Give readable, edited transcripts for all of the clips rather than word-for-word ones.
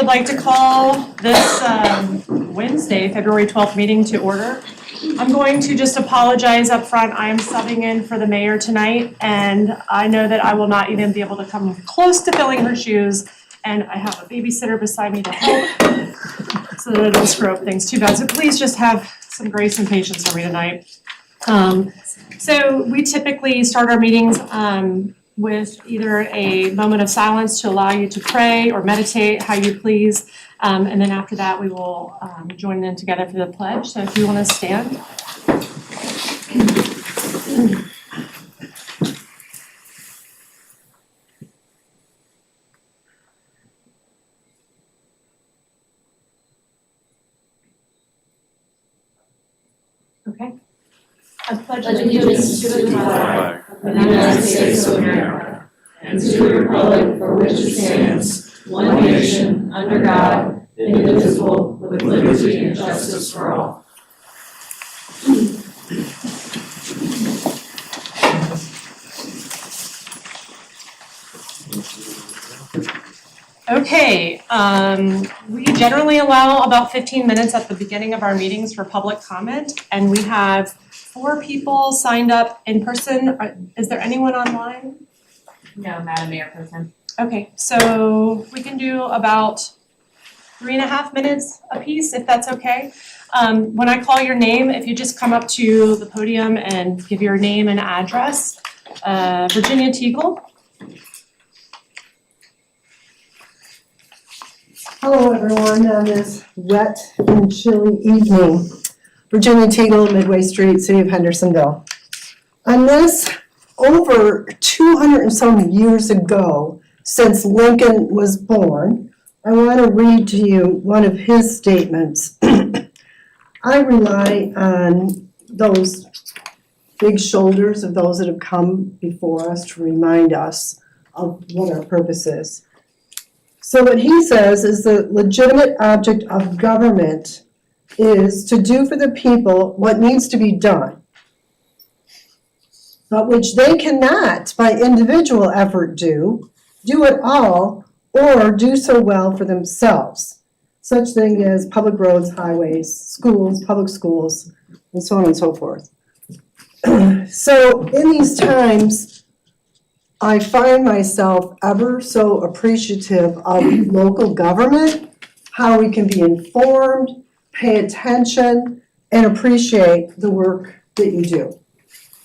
would like to call this Wednesday, February 12th meeting to order. I'm going to just apologize up front. I am subbing in for the mayor tonight, and I know that I will not even be able to come close to filling her shoes, and I have a babysitter beside me to help so that I don't screw up things too bad. So please just have some grace and patience for me tonight. So we typically start our meetings with either a moment of silence to allow you to pray or meditate how you please. And then after that, we will join in together for the pledge. So if you want to stand. Okay. I pledge allegiance to the flag of the United States of America and to the republic for which it stands, one nation, under God, indivisible, with liberty and justice for all. Okay, we generally allow about 15 minutes at the beginning of our meetings for public comment, and we have 4 people signed up in person. Is there anyone online? No, Madam Mayor Pro Tem. Okay, so we can do about 3.5 minutes apiece, if that's okay. When I call your name, if you just come up to the podium and give your name and address. Virginia Teagle. Hello everyone on this wet and chilly evening. Virginia Teagle, Midway Street, City of Hendersonville. On this over 200 and some years ago, since Lincoln was born, I want to read to you one of his statements. I rely on those big shoulders of those that have come before us to remind us of what our purpose is. So what he says is the legitimate object of government is to do for the people what needs to be done, but which they cannot by individual effort do it all, or do so well for themselves. Such thing as public roads, highways, schools, public schools, and so on and so forth. So in these times, I find myself ever so appreciative of local government, how we can be informed, pay attention, and appreciate the work that you do.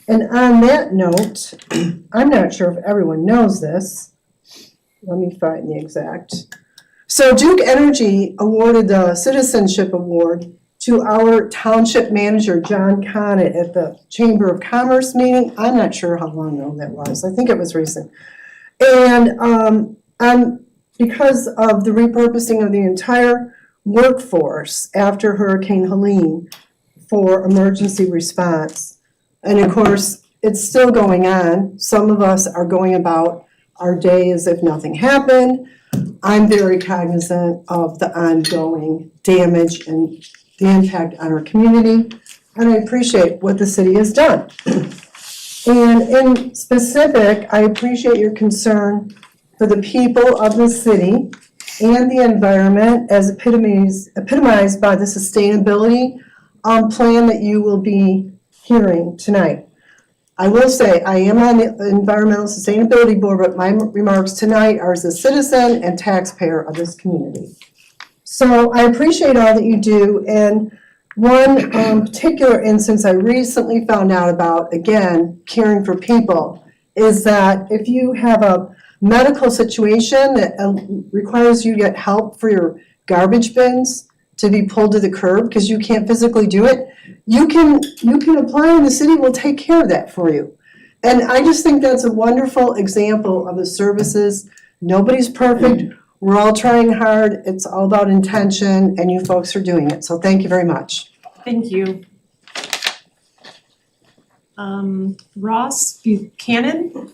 And on that note, I'm not sure if everyone knows this. Let me find the exact. So Duke Energy awarded the Citizenship Award to our township manager, John Connett, at the Chamber of Commerce meeting. I'm not sure how long ago that was. I think it was recent. And because of the repurposing of the entire workforce after Hurricane Helene for emergency response. And of course, it's still going on. Some of us are going about our day as if nothing happened. I'm very cognizant of the ongoing damage and the impact on our community, and I appreciate what the city has done. And in specific, I appreciate your concern for the people of the city and the environment as epitomized by the sustainability plan that you will be hearing tonight. I will say I am on the Environmental Sustainability Board, but my remarks tonight are as a citizen and taxpayer of this community. So I appreciate all that you do, and one particular instance I recently found out about, again, caring for people, is that if you have a medical situation that requires you to get help for your garbage bins to be pulled to the curb because you can't physically do it, you can apply and the city will take care of that for you. And I just think that's a wonderful example of the services. Nobody's perfect. We're all trying hard. It's all about intention, and you folks are doing it. So thank you very much. Thank you. Ross Buchanan.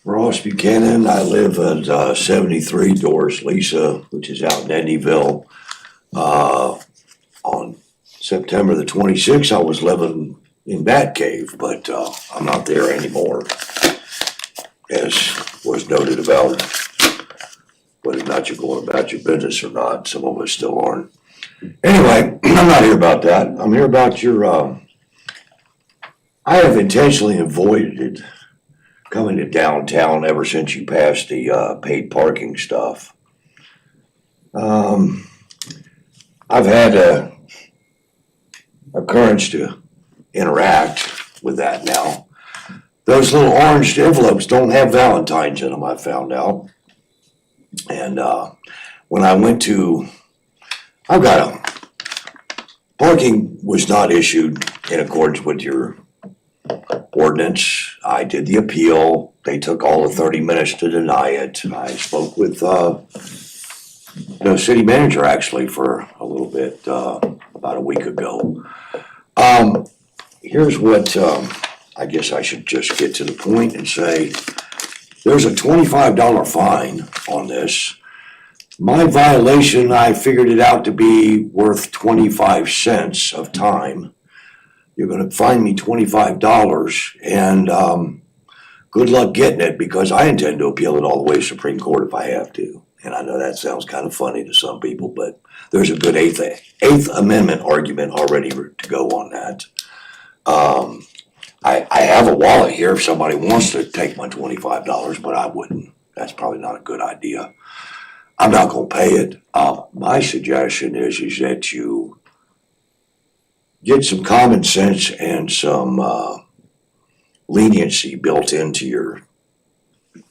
Ross Buchanan. I live at 73 Doris Lisa, which is out in Hendersonville. On September the 26th, I was living in Batcave, but I'm not there anymore, as was noted about whether or not you're going about your business or not. Some of us still aren't. Anyway, I'm not here about that. I'm here about your, I have intentionally avoided coming to downtown ever since you passed the paid parking stuff. I've had a occurrence to interact with that now. Those little orange envelopes don't have Valentine's in them, I found out. And when I went to, parking was not issued in accordance with your ordinance. I did the appeal. They took all the 30 minutes to deny it. I spoke with the city manager actually for a little bit about a week ago. Here's what I guess I should just get to the point and say, there's a $25 fine on this. My violation, I figured it out to be worth 25 cents of time. You're gonna fine me $25 and good luck getting it, because I intend to appeal it all the way to Supreme Court if I have to. And I know that sounds kind of funny to some people, but there's a good Eighth Amendment argument already to go on that. I have a wallet here if somebody wants to take my $25, but I wouldn't. That's probably not a good idea. I'm not gonna pay it. My suggestion is that you get some common sense and some leniency built into your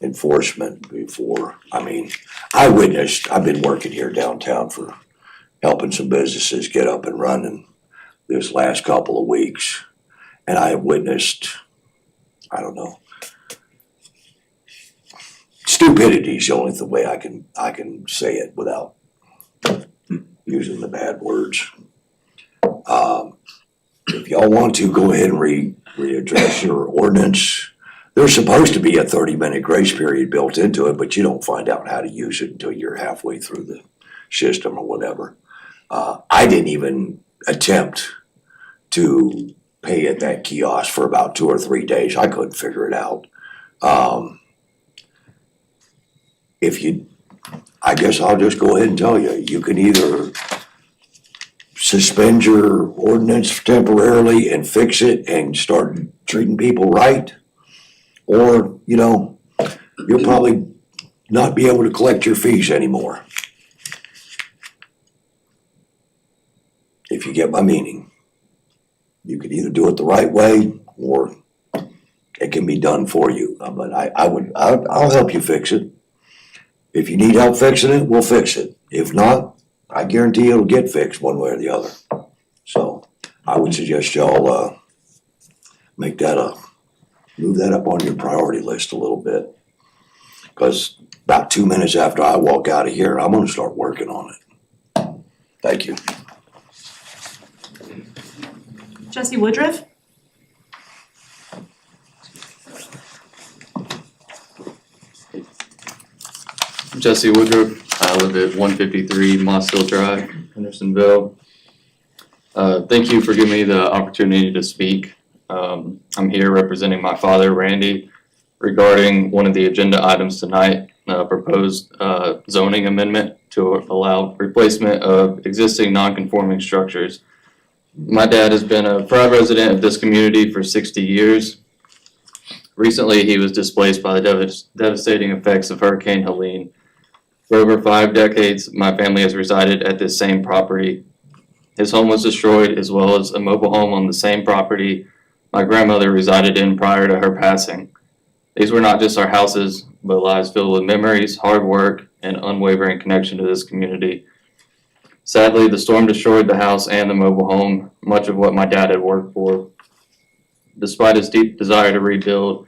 enforcement before. I mean, I've been working here downtown for helping some businesses get up and running this last couple of weeks. And I have witnessed, I don't know, stupidity is the only way I can say it without using the bad words. If y'all want to, go ahead and readdress your ordinance. There's supposed to be a 30-minute grace period built into it, but you don't find out how to use it until you're halfway through the system or whatever. I didn't even attempt to pay at that kiosk for about 2 or 3 days. I couldn't figure it out. I guess I'll just go ahead and tell you, you can either suspend your ordinance temporarily and fix it and start treating people right, or, you'll probably not be able to collect your fees anymore. If you get my meaning. You can either do it the right way or it can be done for you. But I'll help you fix it. If you need help fixing it, we'll fix it. If not, I guarantee it'll get fixed one way or the other. So I would suggest y'all move that up on your priority list a little bit. Because about 2 minutes after I walk out of here, I'm gonna start working on it. Thank you. Jesse Woodruff? Jesse Woodruff. I live at 153 Moss Hill Drive, Hendersonville. Thank you for giving me the opportunity to speak. I'm here representing my father, Randy, regarding one of the agenda items tonight, proposed zoning amendment to allow replacement of existing non-conforming structures. My dad has been a proud resident of this community for 60 years. Recently, he was displaced by the devastating effects of Hurricane Helene. For over 5 decades, my family has resided at this same property. His home was destroyed, as well as a mobile home on the same property my grandmother resided in prior to her passing. These were not just our houses, but lives filled with memories, hard work, and unwavering connection to this community. Sadly, the storm destroyed the house and the mobile home, much of what my dad had worked for. Despite his deep desire to rebuild,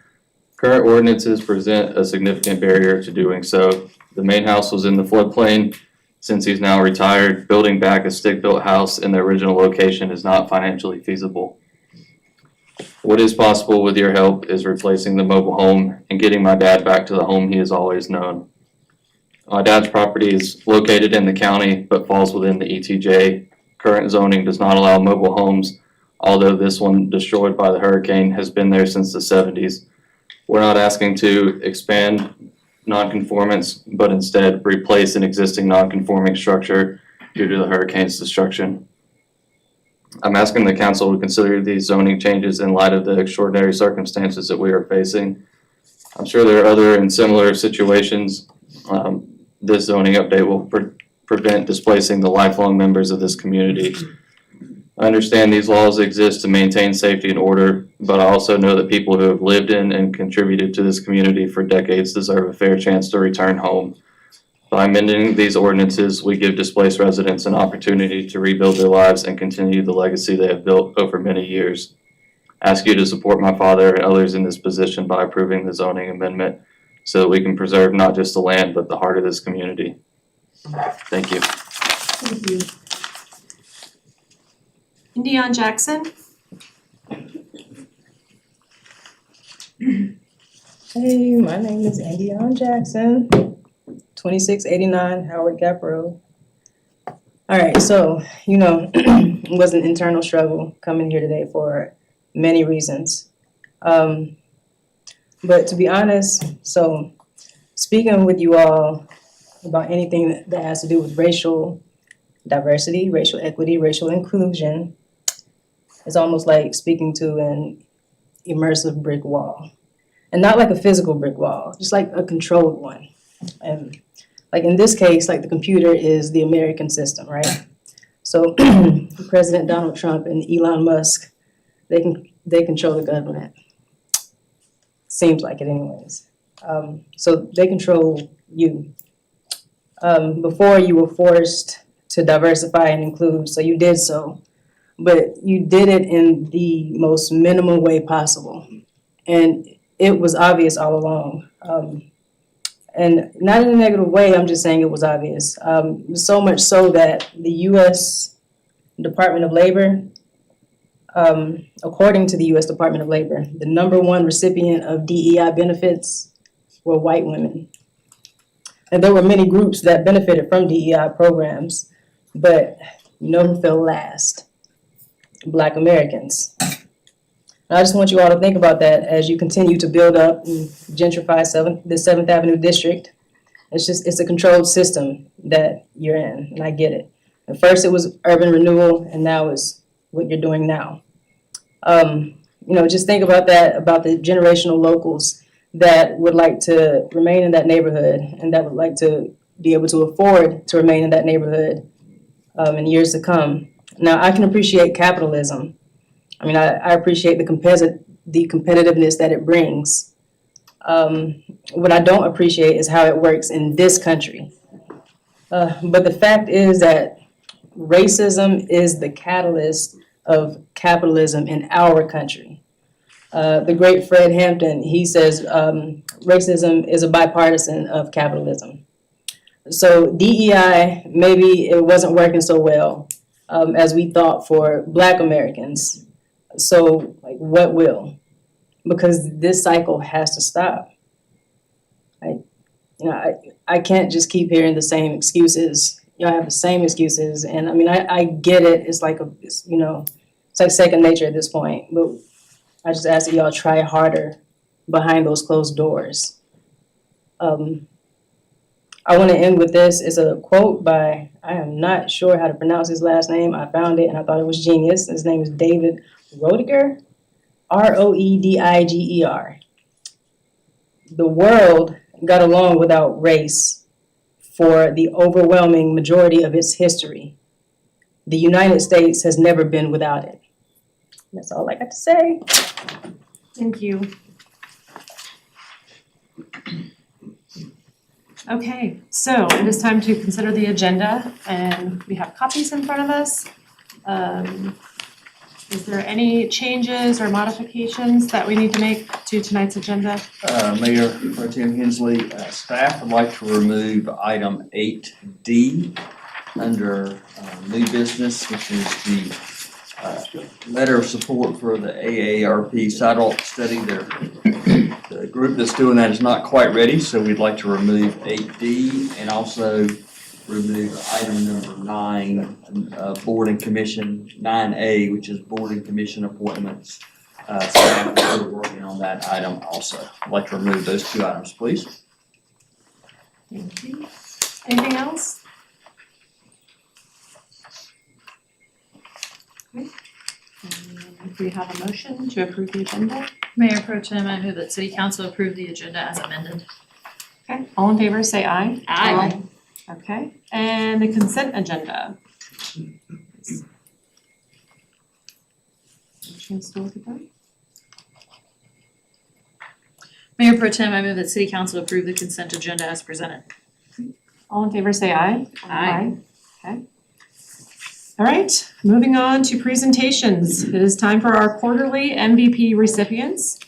current ordinances present a significant barrier to doing so. The main house was in the floodplain. Since he's now retired, building back a stick-built house in the original location is not financially feasible. What is possible with your help is replacing the mobile home and getting my dad back to the home he has always known. My dad's property is located in the county but falls within the ETJ. Current zoning does not allow mobile homes, although this one destroyed by the hurricane has been there since the 70s. We're not asking to expand nonconformance, but instead replace an existing nonconforming structure due to the hurricane's destruction. I'm asking the council to consider these zoning changes in light of the extraordinary circumstances that we are facing. I'm sure there are other and similar situations. This zoning update will prevent displacing the lifelong members of this community. I understand these laws exist to maintain safety and order, but I also know that people who have lived in and contributed to this community for decades deserve a fair chance to return home. By amending these ordinances, we give displaced residents an opportunity to rebuild their lives and continue the legacy they have built over many years. I ask you to support my father and others in this position by approving the zoning amendment so that we can preserve not just the land, but the heart of this community. Thank you. Thank you. Indiana Jackson? Hey, my name is Indiana Jackson, 2689 Howard Gap Road. All right, so, it was an internal struggle coming here today for many reasons. But to be honest, so speaking with you all about anything that has to do with racial diversity, racial equity, racial inclusion, is almost like speaking to an immersive brick wall. And not like a physical brick wall, just like a controlled one. And like in this case, like the computer is the American system, right? So President Donald Trump and Elon Musk, they control the government. Seems like it anyways. So they control you. Before you were forced to diversify and include, so you did so. But you did it in the most minimal way possible. And it was obvious all along. And not in a negative way, I'm just saying it was obvious. So much so that the U.S. Department of Labor, according to the U.S. Department of Labor, the #1 recipient of DEI benefits were white women. And there were many groups that benefited from DEI programs, but you know who fell last? Black Americans. And I just want you all to think about that as you continue to build up and gentrify the 7th Avenue district. It's a controlled system that you're in, and I get it. At first it was urban renewal, and now it's what you're doing now. Just think about that, about the generational locals that would like to remain in that neighborhood and that would like to be able to afford to remain in that neighborhood in years to come. Now, I can appreciate capitalism. I appreciate the competitiveness that it brings. What I don't appreciate is how it works in this country. But the fact is that racism is the catalyst of capitalism in our country. The great Fred Hampton, he says racism is a bipartisan of capitalism. So DEI, maybe it wasn't working so well as we thought for Black Americans. So what will? Because this cycle has to stop. I can't just keep hearing the same excuses. I have the same excuses, and I get it. It's like it's like second nature at this point. But I just ask that y'all try harder behind those closed doors. I want to end with this. It's a quote by, I am not sure how to pronounce his last name. I found it and I thought it was genius. His name is David Roediger, Roediger. The world got along without race for the overwhelming majority of its history. The United States has never been without it. That's all I got to say. Thank you. Okay, so it is time to consider the agenda, and we have copies in front of us. Is there any changes or modifications that we need to make to tonight's agenda? Mayor Pro Tem Hensley, staff would like to remove item 8D under new business, which is the letter of support for the AARP sidewalk study. The group that's doing that is not quite ready, so we'd like to remove 8D and also remove item number 9, board and commission, 9A, which is board and commission appointments. Staff is working on that item also. I'd like to remove those 2 items, please. Thank you. Anything else? Okay. And we have a motion to approve the agenda. Mayor Pro Tem, I move that City Council approve the agenda as amended. Okay, all in favor, say aye. Aye. Okay, and the consent agenda. Chance to look at that? Mayor Pro Tem, I move that City Council approve the consent agenda as presented. All in favor, say aye. Aye. Okay. All right, moving on to presentations. It is time for our quarterly MVP recipients.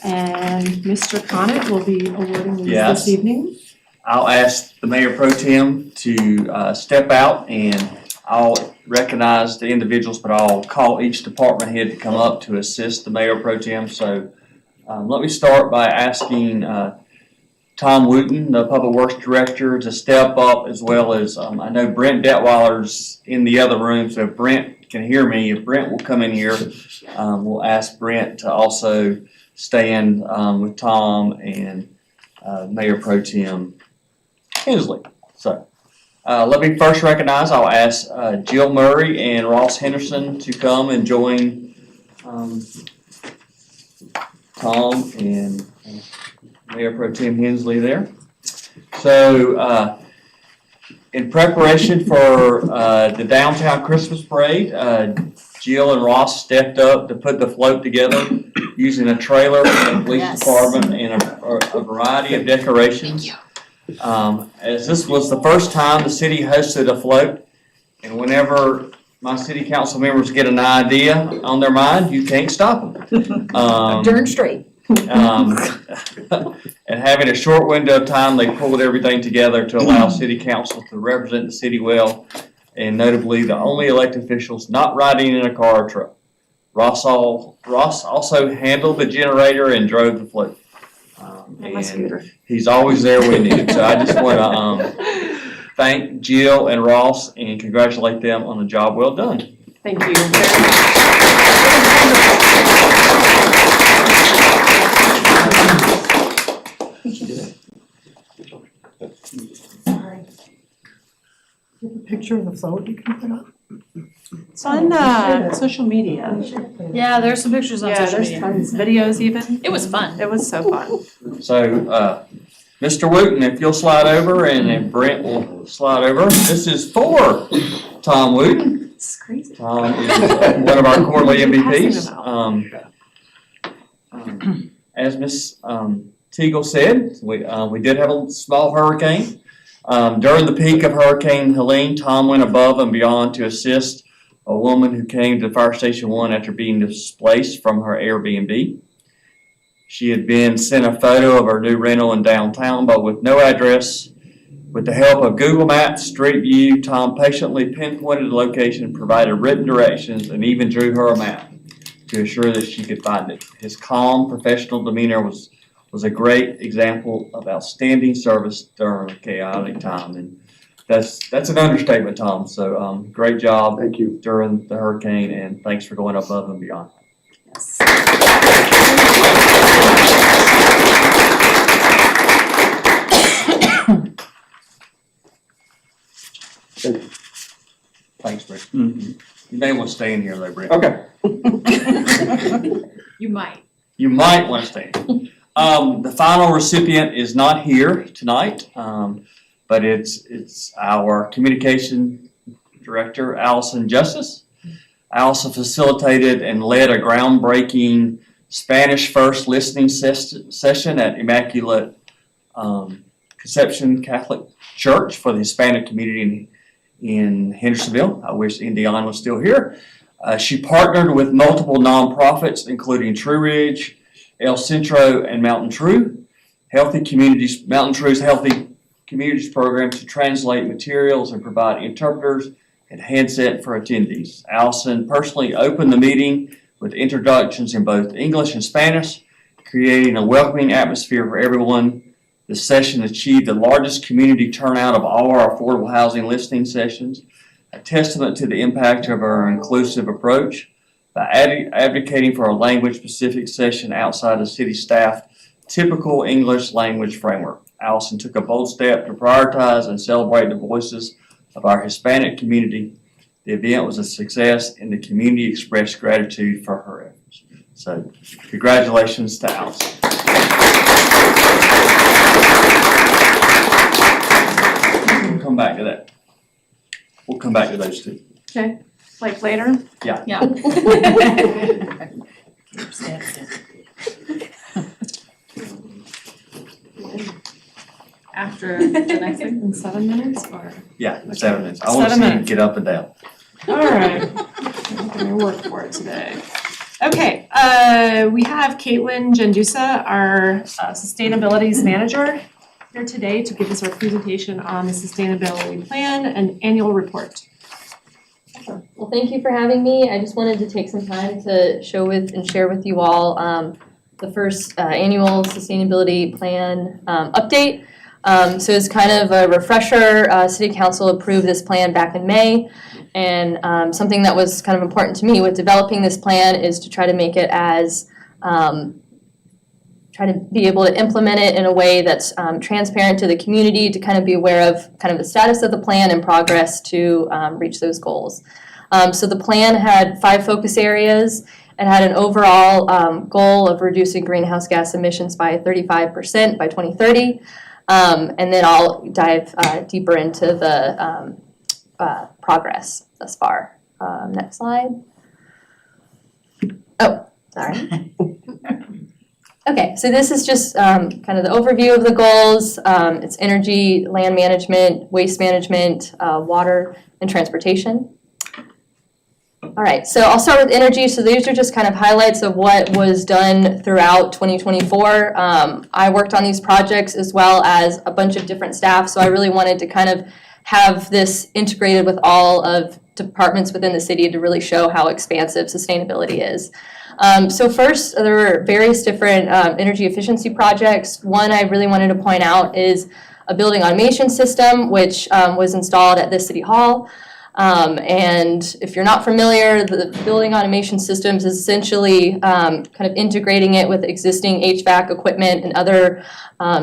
And Mr. Connett will be awarding these Yes. this evening. I'll ask the Mayor Pro Tem to step out, and I'll recognize the individuals, but I'll call each department head to come up to assist the Mayor Pro Tem. So let me start by asking Tom Wooten, the Public Works Director, to step up, as well as I know Brent Detweiler's in the other room, so if Brent can hear me, if Brent will come in here, we'll ask Brent to also stand with Tom and Mayor Pro Tem Hensley. So let me first recognize, I'll ask Jill Murray and Ross Henderson to come and join Tom and Mayor Pro Tem Hensley there. So in preparation for the downtown Christmas parade, Jill and Ross stepped up to put the float together using a trailer from the police Yes. department and a variety of decorations. As this was the first time the city hosted a float, and whenever my city council members get an idea on their mind, you can't stop them. Darn straight. And having a short window of time, they pulled everything together to allow city council to represent the city well, and notably the only elected officials not riding in a car or truck. Ross also handled the generator and drove the float. And he's always there when needed. So I just want to thank Jill and Ross and congratulate them on a job well done. Thank you very much. Picture of the float you can put up? It's on social media. Yeah, there's some pictures on Yeah, social there's media. tons, videos even. It was fun. It was so fun. So, Mr. Wooten, if you'll slide over, and then Brent will slide over. This is for Tom Wooten. It's crazy. Tom is one of our quarterly MVPs. As Ms. Teagle said, we did have a small hurricane. During the peak of Hurricane Helene, Tom went above and beyond to assist a woman who came to Fire Station 1 after being displaced from her Airbnb. She had been sent a photo of her new rental in downtown, but with no address. With the help of Google Maps, Street View, Tom patiently pinpointed the location, provided written directions, and even drew her a map to ensure that she could find it. His calm, professional demeanor was a great example of outstanding service during a chaotic time, and that's an understatement, Tom. So great job. Thank you. During the hurricane, and thanks for going above and beyond. Yes. Thanks, Brent. You may want to stay in here though, Brent. Okay. You might. You might want to stay. The final recipient is not here tonight, but it's our communication director, Allison Justice. Allison facilitated and led a groundbreaking Spanish First listening session at Immaculate Conception Catholic Church for the Hispanic community in Hendersonville. I wish Indiana was still here. She partnered with multiple nonprofits, including True Ridge, El Centro, and Mountain True Mountain True's Healthy Communities program to translate materials and provide interpreters and headset for attendees. Allison personally opened the meeting with introductions in both English and Spanish, creating a welcoming atmosphere for everyone. The session achieved the largest community turnout of all our affordable housing listening sessions, a testament to the impact of our inclusive approach. By advocating for a language-specific session outside of city staff typical English language framework. Allison took a bold step to prioritize and celebrate the voices of our Hispanic community. The event was a success and the community expressed gratitude for her efforts. So congratulations to Allison. We'll come back to that. We'll come back to those two. Okay, like later? Yeah. After the next thing, in 7 minutes or? Yeah, 7 minutes. I want to 7 see you minutes. get up and down. All right, I'm gonna work for it today. Okay, we have Caitlin Gendusa, our sustainabilities manager, here today to give us our presentation on the sustainability plan and annual report. Well, thank you for having me. I just wanted to take some time to share with you all the first annual sustainability plan update. So it's kind of a refresher. City Council approved this plan back in May. And something that was kind of important to me with developing this plan is to try to make it as, try to be able to implement it in a way that's transparent to the community, to kind of be aware of kind of the status of the plan and progress to reach those goals. So the plan had 5 focus areas and had an overall goal of reducing greenhouse gas emissions by 35% by 2030. And then I'll dive deeper into the progress thus far. Next slide. Oh, sorry. Okay, so this is just kind of the overview of the goals. It's energy, land management, waste management, water, and transportation. All right, so I'll start with energy. So these are just kind of highlights of what was done throughout 2024. I worked on these projects as well as a bunch of different staff, so I really wanted to kind of have this integrated with all of departments within the city to really show how expansive sustainability is. So first, there were various different energy efficiency projects. One I really wanted to point out is a building automation system, which was installed at the City Hall. And if you're not familiar, the building automation systems is essentially kind of integrating it with existing HVAC equipment and other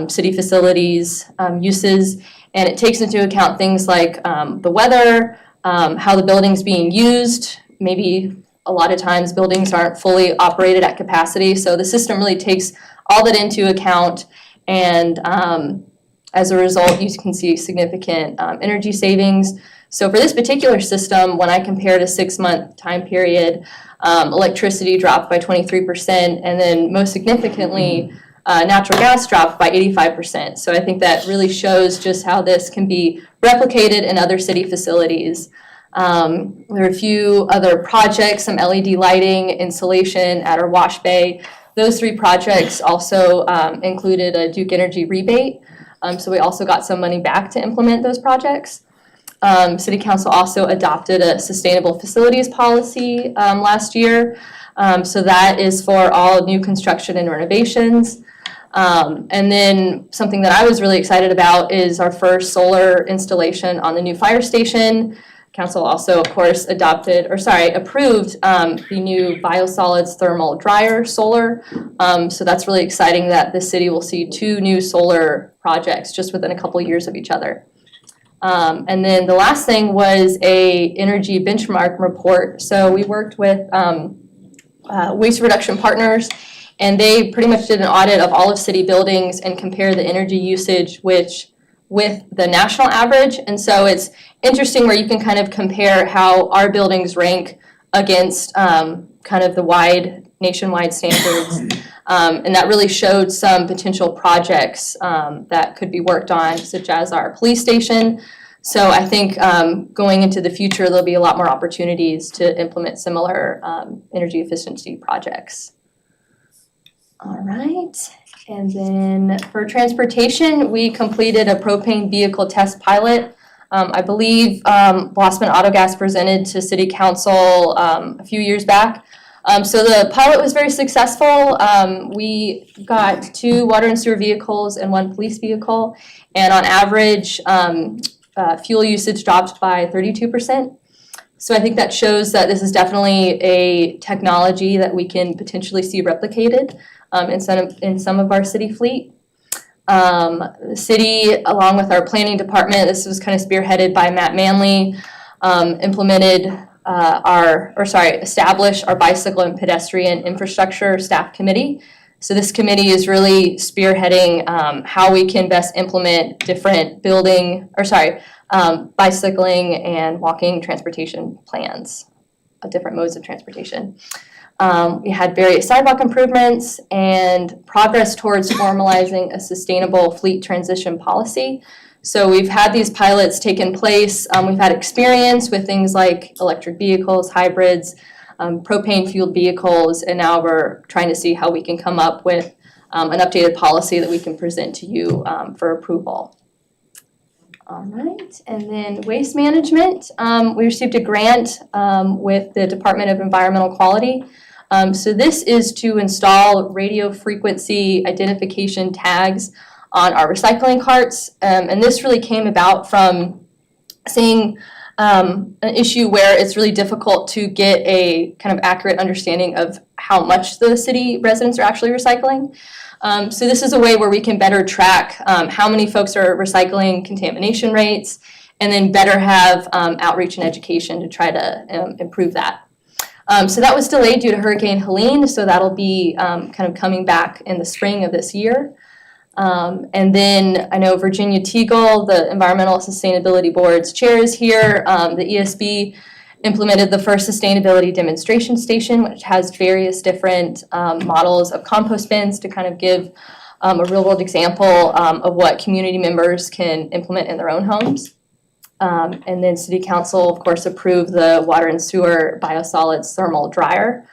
city facilities uses. And it takes into account things like the weather, how the building's being used. Maybe a lot of times buildings aren't fully operated at capacity. So the system really takes all that into account. And as a result, you can see significant energy savings. So for this particular system, when I compared a 6-month time period, electricity dropped by 23%, and then most significantly, natural gas dropped by 85%. So I think that really shows just how this can be replicated in other city facilities. There are a few other projects, some LED lighting, insulation at our wash bay. Those 3 projects also included a Duke Energy rebate. So we also got some money back to implement those projects. City Council also adopted a sustainable facilities policy last year. So that is for all new construction and renovations. And then something that I was really excited about is our first solar installation on the new fire station. Council also, of course, approved the new biosolids thermal dryer solar. So that's really exciting that the city will see 2 new solar projects just within a couple years of each other. And then the last thing was a energy benchmark report. So we worked with Waste Reduction Partners, and they pretty much did an audit of all of city buildings and compare the energy usage with the national average. And so it's interesting where you can kind of compare how our buildings rank against kind of the nationwide standards. And that really showed some potential projects that could be worked on, such as our police station. So I think going into the future, there'll be a lot more opportunities to implement similar energy efficiency projects. All right. And then for transportation, we completed a propane vehicle test pilot. I believe Blossman Autogas presented to City Council a few years back. So the pilot was very successful. We got 2 water and sewer vehicles and 1 police vehicle. And on average, fuel usage dropped by 32%. So I think that shows that this is definitely a technology that we can potentially see replicated in some of our city fleet. The city, along with our planning department, this was kind of spearheaded by Matt Manley, established our bicycle and pedestrian infrastructure staff committee. So this committee is really spearheading how we can best implement different bicycling and walking transportation plans, different modes of transportation. We had various sidewalk improvements and progress towards formalizing a sustainable fleet transition policy. So we've had these pilots taking place. We've had experience with things like electric vehicles, hybrids, propane fueled vehicles, and now we're trying to see how we can come up with an updated policy that we can present to you for approval. All right, and then waste management. We received a grant with the Department of Environmental Quality. So this is to install radio frequency identification tags on our recycling carts. And this really came about from seeing an issue where it's really difficult to get a kind of accurate understanding of how much the city residents are actually recycling. So this is a way where we can better track how many folks are recycling, contamination rates, and then better have outreach and education to try to improve that. So that was delayed due to Hurricane Helene, so that'll be kind of coming back in the spring of this year. And then I know Virginia Teagle, the Environmental Sustainability Board's chair, is here. The ESB implemented the first sustainability demonstration station, which has various different models of compost bins to kind of give a real-world example of what community members can implement in their own homes. And then City Council, of course, approved the water and sewer biosolids thermal dryer.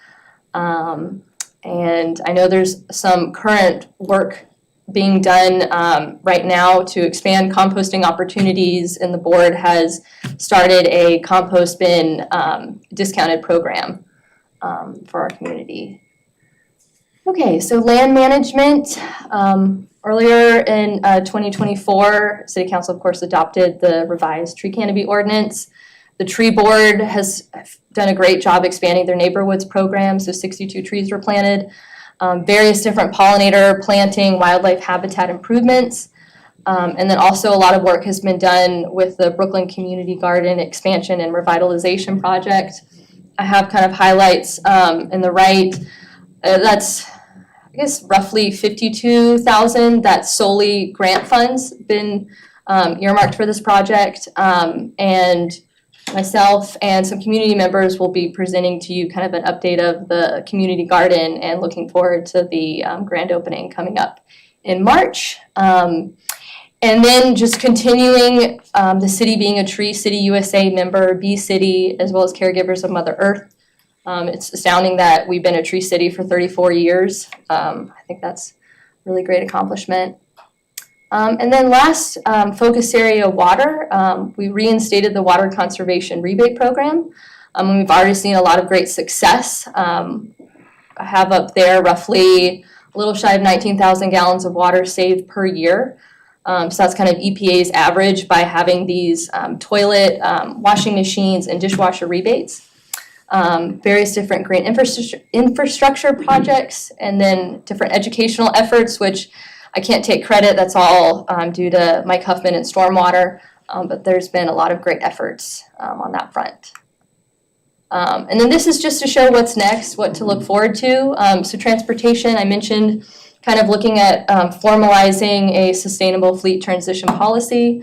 And I know there's some current work being done right now to expand composting opportunities, and the board has started a compost bin discounted program for our community. Okay, so land management. Earlier in 2024, City Council, of course, adopted the revised tree canopy ordinance. The tree board has done a great job expanding their neighborhoods program, so 62 trees were planted. Various different pollinator, planting, wildlife habitat improvements. And then also a lot of work has been done with the Brooklyn Community Garden expansion and revitalization project. I have kind of highlights in the right. That's, I guess, roughly $52,000 that's solely grant funds been earmarked for this project. And myself and some community members will be presenting to you kind of an update of the community garden and looking forward to the grand opening coming up in March. And then just continuing the city being a Tree City USA member, Bee City, as well as caregivers of Mother Earth. It's astounding that we've been a Tree City for 34 years. I think that's a really great accomplishment. And then last, focus area water. We reinstated the water conservation rebate program. We've already seen a lot of great success. I have up there roughly a little shy of 19,000 gallons of water saved per year. So that's kind of EPA's average by having these toilet, washing machines, and dishwasher rebates. Various different green infrastructure projects, and then different educational efforts, which I can't take credit. That's all due to Mike Huffman and Stormwater, but there's been a lot of great efforts on that front. And then this is just to show what's next, what to look forward to. So transportation, I mentioned kind of looking at formalizing a sustainable fleet transition policy.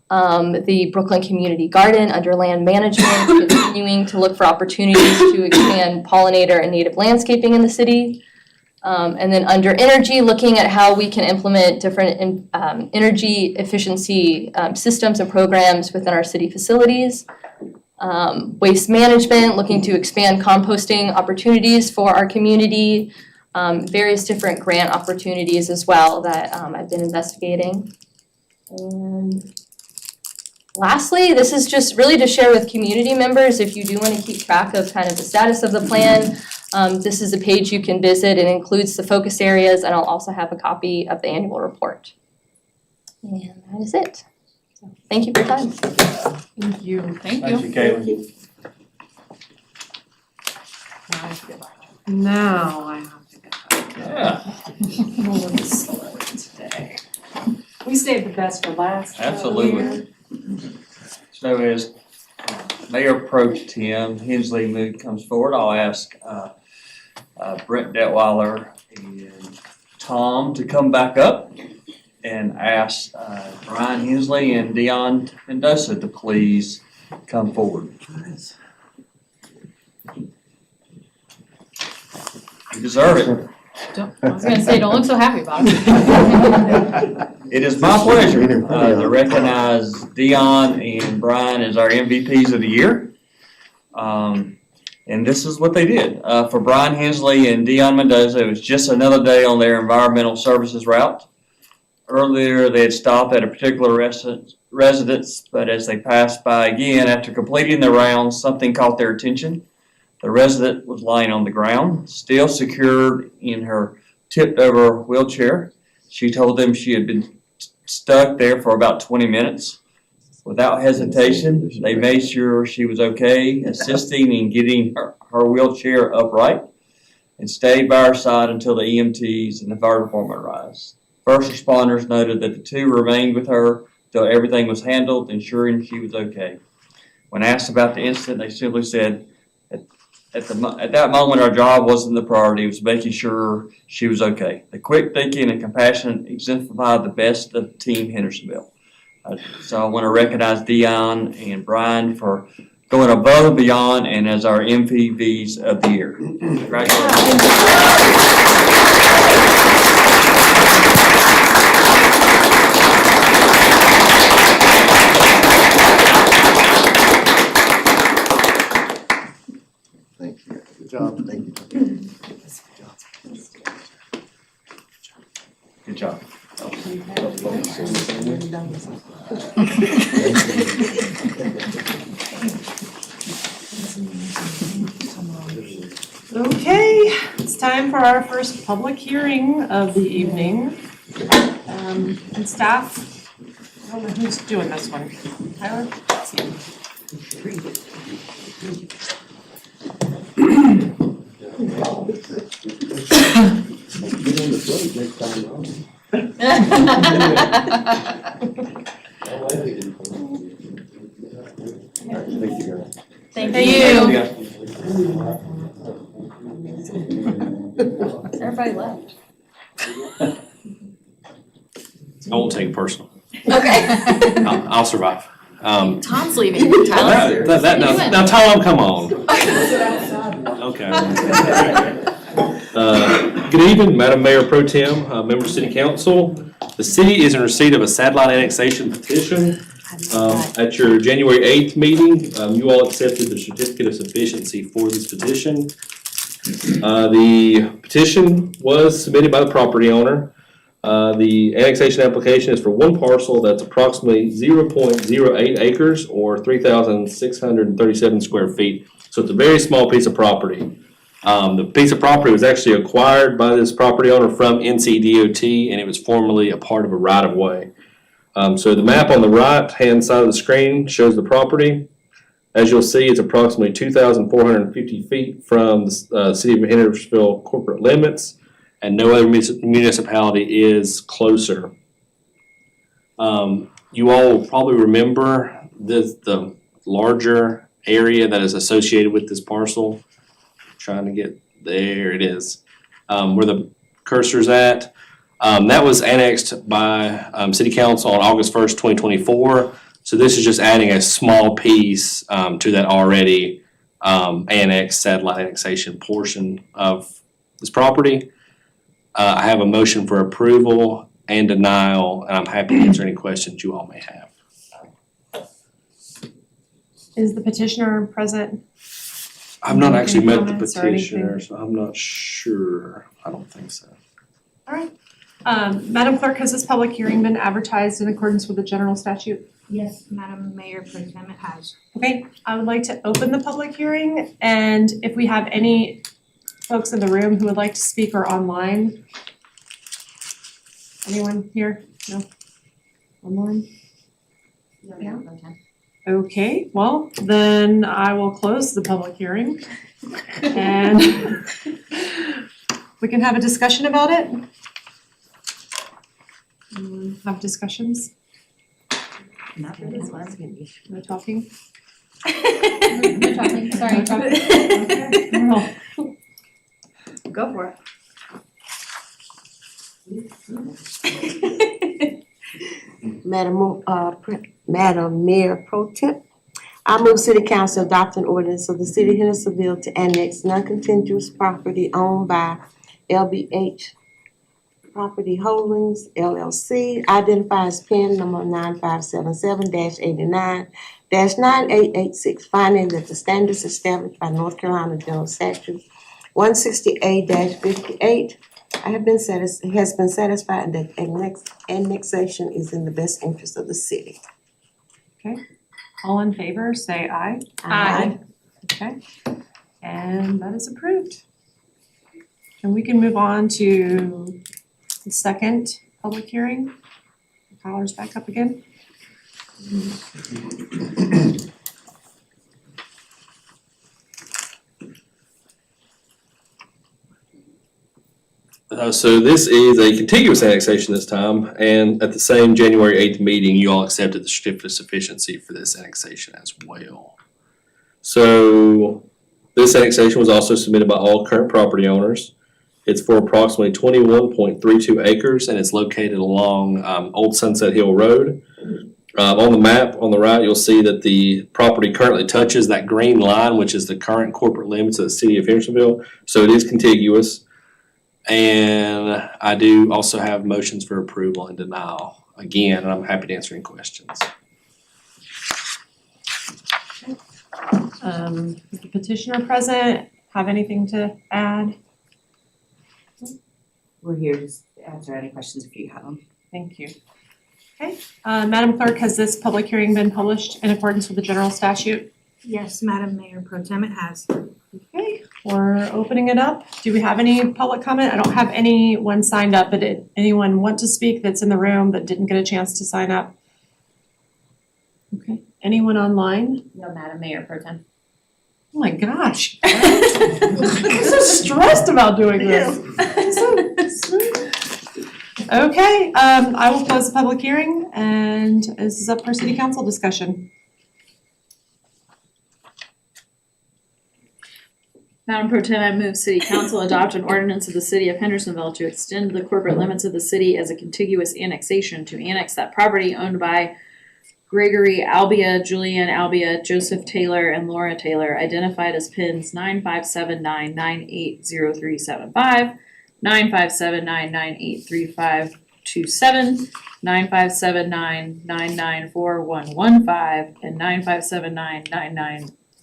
The Brooklyn Community Garden under land management, continuing to look for opportunities to expand pollinator and native landscaping in the city. And then under energy, looking at how we can implement different energy efficiency systems and programs within our city facilities. Waste management, looking to expand composting opportunities for our community. Various different grant opportunities as well that I've been investigating. And lastly, this is just really to share with community members if you do want to keep track of kind of the status of the plan. This is a page you can visit. It includes the focus areas, and I'll also have a copy of the annual report. And that is it. So, thank you for your time. Thank you. Thank you. Caitlin. Now I have to get back. Yeah. I'm a little slow today. We saved the best for last. Absolutely. So as Mayor Pro Tem Hensley comes forward, I'll ask Brent Detweiler and Tom to come back up and ask Brian Hensley and Dion Mendoza to please come forward. You deserve it. I was gonna say, don't look so happy about it. It is my pleasure to recognize Dion and Brian as our MVPs of the year. And this is what they did. For Brian Hensley and Dion Mendoza, it was just another day on their environmental services route. Earlier, they had stopped at a particular residence, but as they passed by again, after completing their rounds, something caught their attention. The resident was lying on the ground, still secured in her tipped-over wheelchair. She told them she had been stuck there for about 20 minutes. Without hesitation, they made sure she was okay, assisting in getting her wheelchair upright, and stayed by her side until the EMTs and the fire department arrived. First responders noted that the two remained with her until everything was handled, ensuring she was okay. When asked about the incident, they simply said, at that moment, our job wasn't the priority, it was making sure she was okay. The quick thinking and compassion exemplified the best of Team Hendersonville. So I want to recognize Dion and Brian for going above and beyond and as our MVPs of the year. Congratulations. Thank you. Good job. Thank you. Good job. Okay, it's time for our first public hearing of the evening. And staff, I don't know who's doing this one. Tyler? Get on the float next time, Ron. Thank you, guys. Thank you. Everybody left. I won't take it personal. Okay. I'll survive. Tom's leaving, Tyler. Now, Tom, come on. Okay. Good evening, Madam Mayor Pro Tem, members of City Council. The city is in receipt of a satellite annexation petition. At your January 8th meeting, you all accepted the certificate of sufficiency for this petition. The petition was submitted by the property owner. The annexation application is for one parcel that's approximately 0.08 acres or 3,637 square feet. So it's a very small piece of property. The piece of property was actually acquired by this property owner from NCDOT, and it was formerly a part of a right-of-way. So the map on the right-hand side of the screen shows the property. As you'll see, it's approximately 2,450 feet from the city of Hendersonville corporate limits, and no other municipality is closer. You all will probably remember the larger area that is associated with this parcel. Trying to get, there it is, where the cursor's at. That was annexed by City Council on August 1st, 2024. So this is just adding a small piece to that already annexed satellite annexation portion of this property. I have a motion for approval and denial, and I'm happy to answer any questions you all may have. Is the petitioner present? I've not actually met the Comments or anything? petitioner, so I'm not sure. I don't think so. All right. Madam Clerk, has this public hearing been advertised in accordance with the general statute? Yes, Madam Mayor Pro Tem, it has. Okay, I would like to open the public hearing, and if we have any folks in the room who would like to speak or online. Anyone here? No? Online? Yeah. Pro Tem. Okay, well, then I will close the public hearing. And we can have a discussion about it. Have discussions? Not for this one. No talking? Good talking, sorry. Okay. Well, Go for it. Madam Mayor Pro Tem, I move City Council adopt an ordinance of the City of Hendersonville to annex non-contiguous property owned by LBH Property Holdings LLC, identified as PIN number 9577-89-9886, finding that the standards established by North Carolina General Statute 168-58 has been satisfied, and that annexation is in the best interest of the city. all in favor, say aye. Aye. Okay, and that is approved. And we can move on to the second public hearing. Tyler's back up again. So this is a contiguous annexation this time, and at the same January 8th meeting, you all accepted the certificate of sufficiency for this annexation as well. So this annexation was also submitted by all current property owners. It's for approximately 21.32 acres, and it's located along Old Sunset Hill Road. On the map on the right, you'll see that the property currently touches that green line, which is the current corporate limits of the city of Hendersonville. So it is contiguous. And I do also have motions for approval and denial. Again, and I'm happy to answer any questions. Is the petitioner present? Have anything to add? We're here to answer any questions if you have them. Thank you. Okay, Madam Clerk, has this public hearing been published in accordance with the general statute? Yes, Madam Mayor Pro Tem, it has. Okay, we're opening it up. Do we have any public comment? I don't have anyone signed up, but did anyone want to speak that's in the room that didn't get a chance to sign up? Okay, anyone online? No, Madam Mayor Pro Tem. Oh my gosh. I'm so stressed about doing this. Okay, I will close the public hearing and this is up for city council discussion. Madam Pro Tem, I move City Council adopt an ordinance of the City of Hendersonville to extend the corporate limits of the city as a contiguous annexation to annex that property owned by Gregory Albia, Julian Albia, Joseph Taylor, and Laura Taylor, identified as pins 95799980375, 95799983527, 95799941115, and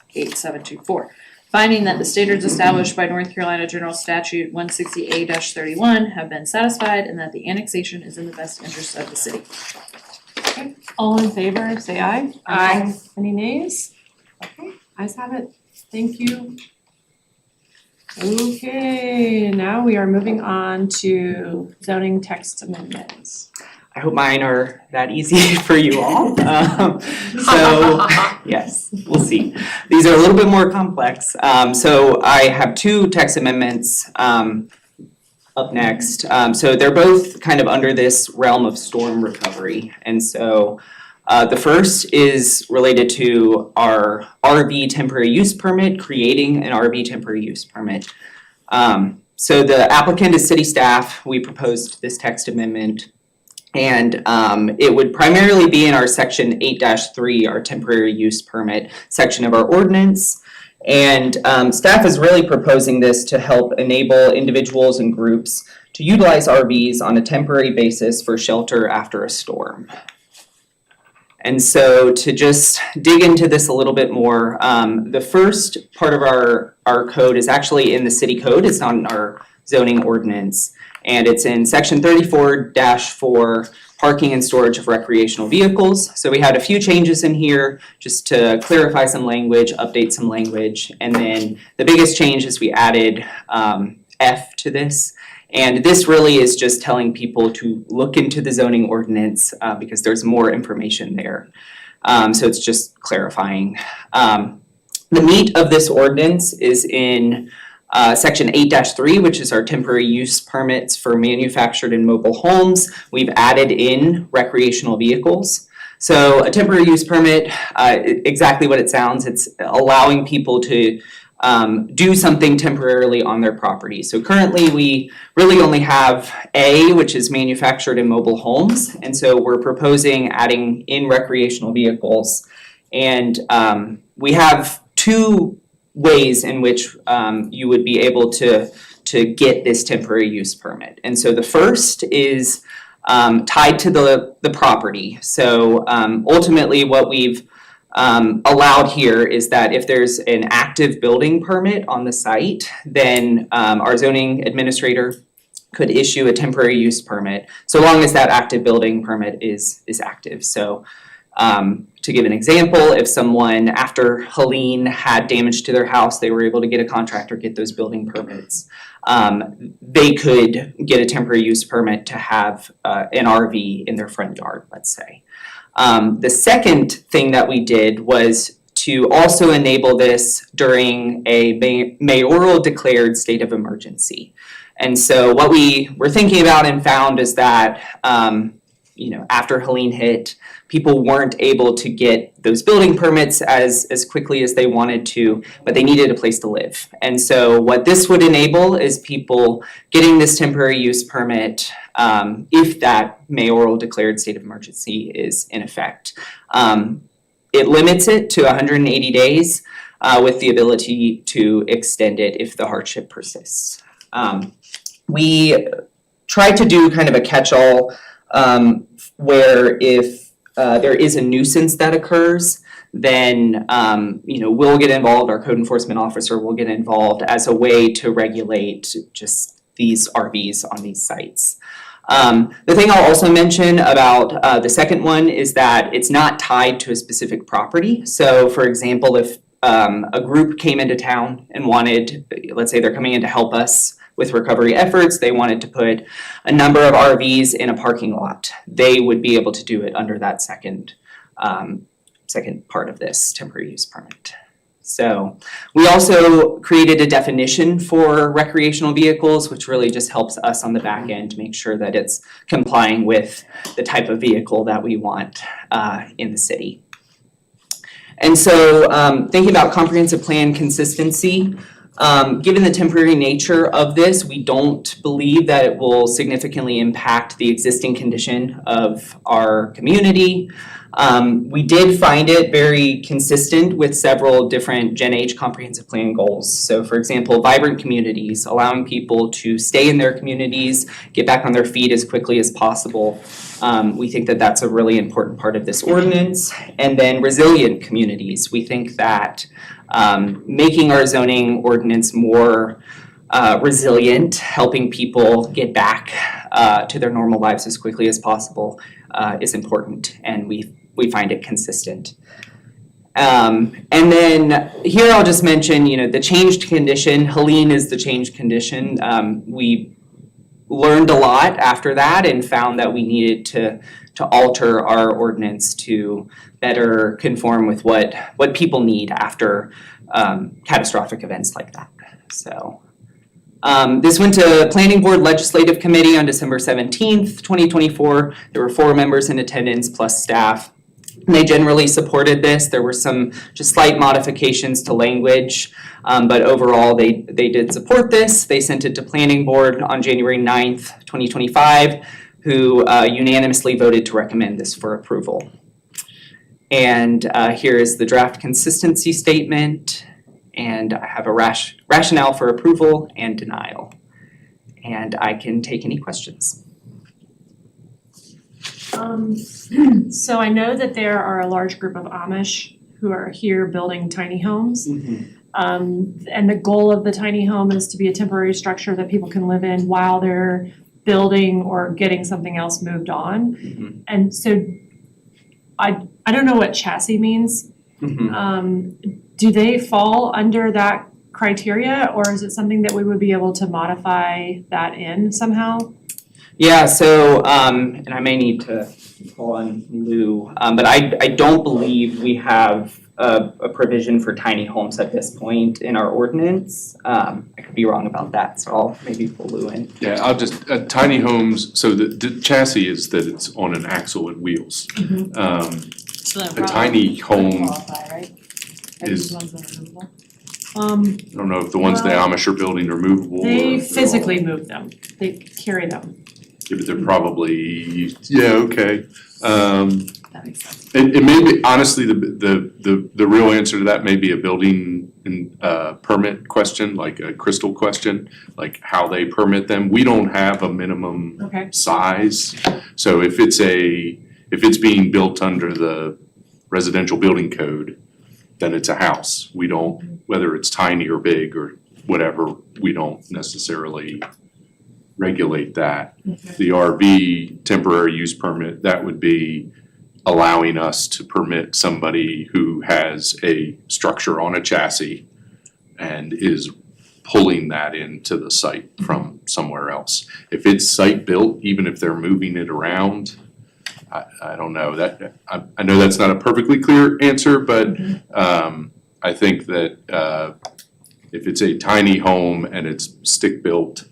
95799988724. Finding that the standards established by North Carolina General Statute 160A-31 have been satisfied and that the annexation is in the best interest of the city. Okay, all in favor, say aye. Aye. Any nays? Okay, ayes have it. Thank you. Okay, now we are moving on to zoning text amendments. I hope mine are that easy for you all. Yes, we'll see. These are a little bit more complex. So I have two text amendments up next. So they're both kind of under this realm of storm recovery. And so the first is related to our RV temporary use permit, creating an RV temporary use permit. So the applicant is city staff. We proposed this text amendment. And it would primarily be in our section 8-3, our temporary use permit section of our ordinance. And staff is really proposing this to help enable individuals and groups to utilize RVs on a temporary basis for shelter after a storm. And so to just dig into this a little bit more, the first part of our code is actually in the city code. It's not in our zoning ordinance. And it's in section 34-4, parking and storage of recreational vehicles. So we had a few changes in here just to clarify some language, update some language. And then the biggest change is we added F to this. And this really is just telling people to look into the zoning ordinance because there's more information there. So it's just clarifying. The meat of this ordinance is in Section 8-3, which is our temporary use permits for manufactured and mobile homes, we've added in recreational vehicles. So a temporary use permit, exactly what it sounds, it's allowing people to do something temporarily on their property. So currently we really only have A, which is manufactured and mobile homes. And so we're proposing adding in recreational vehicles. And we have two ways in which you would be able to get this temporary use permit. And so the first is tied to the property. So ultimately what we've allowed here is that if there's an active building permit on the site, then our zoning administrator could issue a temporary use permit, so long as that active building permit is active. So to give an example, if someone after Helene had damage to their house, they were able to get a contractor, get those building permits, they could get a temporary use permit to have an RV in their front yard, let's say. The second thing that we did was to also enable this during a mayoral declared state of emergency. And so what we were thinking about and found is that, after Helene hit, people weren't able to get those building permits as quickly as they wanted to, but they needed a place to live. And so what this would enable is people getting this temporary use permit if that mayoral declared state of emergency is in effect. It limits it to 180 days with the ability to extend it if the hardship persists. We tried to do kind of a catch-all where if there is a nuisance that occurs, then we'll get involved, our code enforcement officer will get involved as a way to regulate just these RVs on these sites. The thing I'll also mention about the second one is that it's not tied to a specific property. So for example, if a group came into town and wanted, let's say they're coming in to help us with recovery efforts, they wanted to put a number of RVs in a parking lot, they would be able to do it under that second part of this temporary use permit. So we also created a definition for recreational vehicles, which really just helps us on the back end to make sure that it's complying with the type of vehicle that we want in the city. And so thinking about comprehensive plan consistency, given the temporary nature of this, we don't believe that it will significantly impact the existing condition of our community. We did find it very consistent with several different Gen H comprehensive plan goals. So for example, vibrant communities, allowing people to stay in their communities, get back on their feet as quickly as possible. We think that that's a really important part of this ordinance. And then resilient communities. We think that making our zoning ordinance more resilient, helping people get back to their normal lives as quickly as possible is important, and we find it consistent. And then here I'll just mention, the changed condition. Helene is the changed condition. We learned a lot after that and found that we needed to alter our ordinance to better conform with what people need after catastrophic events like that. So this went to Planning Board Legislative Committee on December 17th, 2024. There were 4 members in attendance plus staff. And they generally supported this. There were some just slight modifications to language, but overall they did support this. They sent it to Planning Board on January 9th, 2025, who unanimously voted to recommend this for approval. And here is the draft consistency statement, and I have a rationale for approval and denial. And I can take any questions. So I know that there are a large group of Amish who are here building tiny homes. And the goal of the tiny home is to be a temporary structure that people can live in while they're building or getting something else moved on. And so I don't know what chassis means. Do they fall under that criteria, or is it something that we would be able to modify that in somehow? Yeah, so, and I may need to call on Lou, but I don't believe we have a provision for tiny homes at this point in our ordinance. I could be wrong about that, so I'll maybe pull Lou in. Yeah, I'll just, tiny homes, so the chassis is that it's on an axle and wheels. So that A tiny home qualify, right? Are is- these ones that are movable? I don't know if the ones the Amish are building are movable or. They if they're all- physically move them, they carry them. Yeah, but they're probably, yeah, okay. That makes sense. It may be, honestly, the real answer to that may be a building and permit question, like a Crystal question, like how they permit them. We don't have a minimum Okay. size. So if it's being built under the residential building code, then it's a house. We don't, whether it's tiny or big or whatever, we don't necessarily regulate that. Okay. The RV temporary use permit, that would be allowing us to permit somebody who has a structure on a chassis and is pulling that into the site from somewhere else. If it's site built, even if they're moving it around, I don't know, that, I know that's not a perfectly clear answer, but I think that if it's a tiny home and it's stick built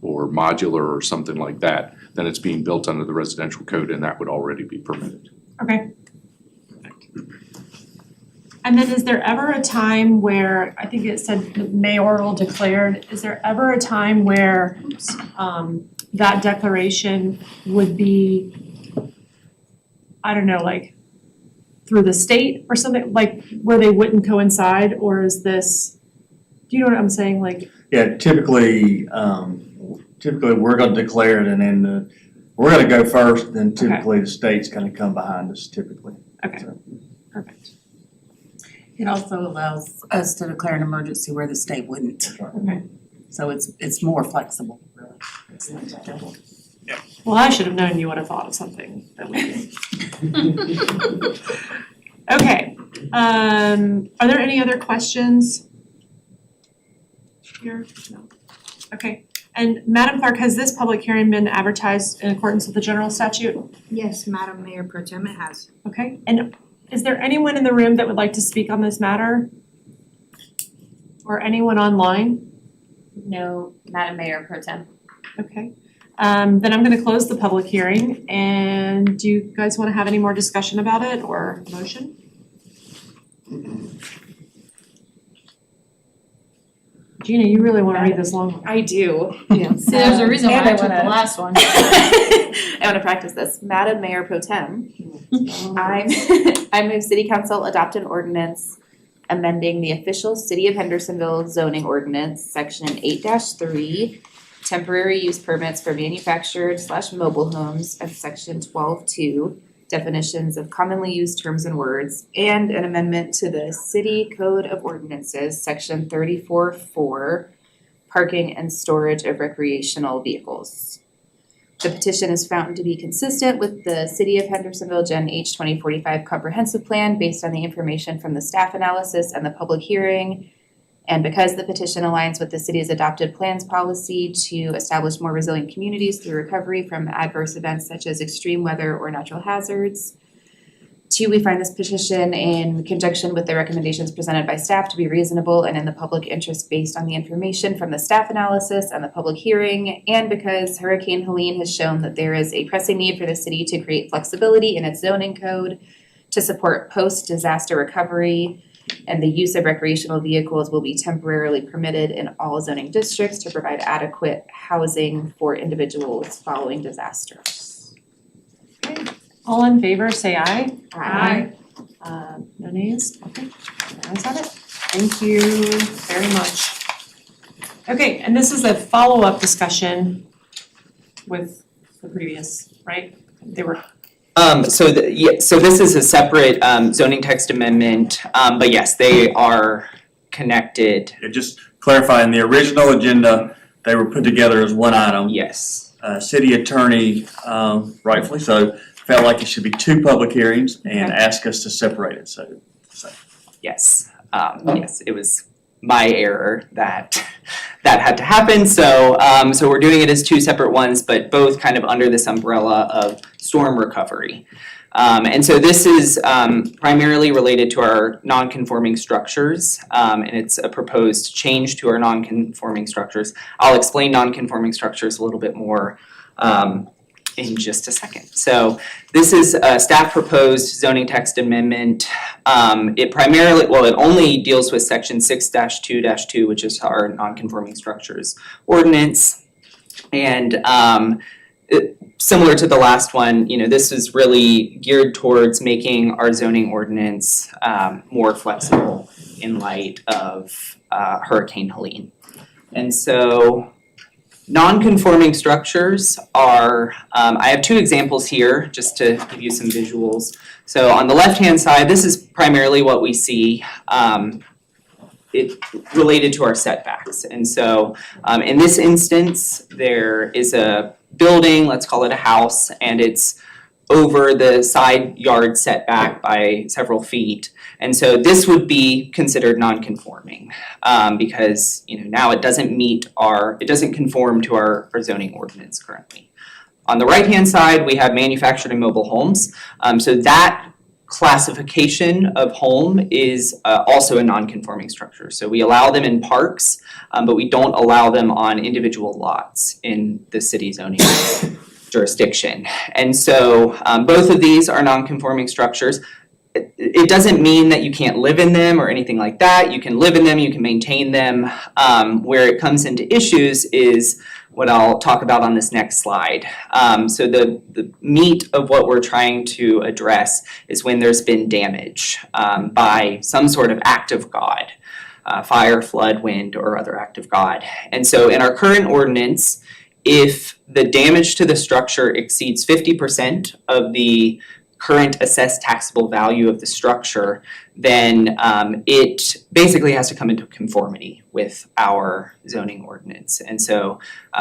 or modular or something like that, then it's being built under the residential code and that would already be permitted. Okay. And then is there ever a time where, I think it said mayoral declared, is there ever a time where that declaration would be, I don't know, like through the state or something, like where they wouldn't coincide, or is this, do you know what I'm saying, like? Yeah, typically, we're gonna declare it and then we're gonna go first, then typically the state's gonna come behind us typically. Okay, So. perfect. It also allows us to declare an emergency where the state wouldn't. Okay. So it's more flexible, really. It's not general. Well, I should have known you would have thought of something that we did. Okay, are there any other questions here? No. Okay, and Madam Clerk, has this public hearing been advertised in accordance with the general statute? Yes, Madam Mayor Pro Tem, it has. Okay, and is there anyone in the room that would like to speak on this matter? Or anyone online? No, Madam Mayor Pro Tem. Okay, then I'm gonna close the public hearing, and do you guys wanna have any more discussion about it or motion? Gina, you really wanna read this long one? I do. See, there's a reason why I took the last one. I wanna practice this. Madam Mayor Pro Tem, I move City Council adopt an ordinance amending the official City of Hendersonville zoning ordinance, section 8-3, temporary use permits for manufactured/mobile homes, and section 12-2, definitions of commonly used terms and words, and an amendment to the City Code of Ordinances, section 34-4, parking and storage of recreational vehicles. The petition is found to be consistent with the City of Hendersonville Gen H 2045 comprehensive plan based on the information from the staff analysis and the public hearing. And because the petition aligns with the city's adopted plans policy to establish more resilient communities through recovery from adverse events such as extreme weather or natural hazards. 2, we find this petition in conjunction with the recommendations presented by staff to be reasonable and in the public interest based on the information from the staff analysis and the public hearing. And because Hurricane Helene has shown that there is a pressing need for the city to create flexibility in its zoning code to support post-disaster recovery, and the use of recreational vehicles will be temporarily permitted in all zoning districts to provide adequate housing for individuals following disasters. All in favor, say aye. Aye. No nays? Okay, the ayes have it. Thank you very much. Okay, and this is a follow-up discussion with the previous, right? They were, So this is a separate zoning text amendment, but yes, they are connected. Yeah, just clarifying, the original agenda, they were put together as one item. Yes. City attorney, rightfully so, felt like it should be 2 public hearings and asked us to separate it, so. Yes, yes, it was my error that had to happen. So we're doing it as two separate ones, but both kind of under this umbrella of storm recovery. And so this is primarily related to our non-conforming structures, and it's a proposed change to our non-conforming structures. I'll explain non-conforming structures a little bit more in just a second. So this is a staff proposed zoning text amendment. It only deals with section 6-2-2, which is our non-conforming structures ordinance. And similar to the last one, this is really geared towards making our zoning ordinance more flexible in light of Hurricane Helene. And so non-conforming structures are, I have two examples here just to give you some visuals. So on the left-hand side, this is primarily what we see related to our setbacks. And so in this instance, there is a building, let's call it a house, and it's over the side yard setback by several feet. And so this would be considered non-conforming because now it doesn't conform to our zoning ordinance currently. On the right-hand side, we have manufactured and mobile homes. So that classification of home is also a non-conforming structure. So we allow them in parks, but we don't allow them on individual lots in the city zoning jurisdiction. And so both of these are non-conforming structures. It doesn't mean that you can't live in them or anything like that. You can live in them, you can maintain them. Where it comes into issues is what I'll talk about on this next slide. So the meat of what we're trying to address is when there's been damage by some sort of act of God, fire, flood, wind, or other act of God. And so in our current ordinance, if the damage to the structure exceeds 50% of the current assessed taxable value of the structure, then it basically has to come into conformity with our zoning ordinance. And so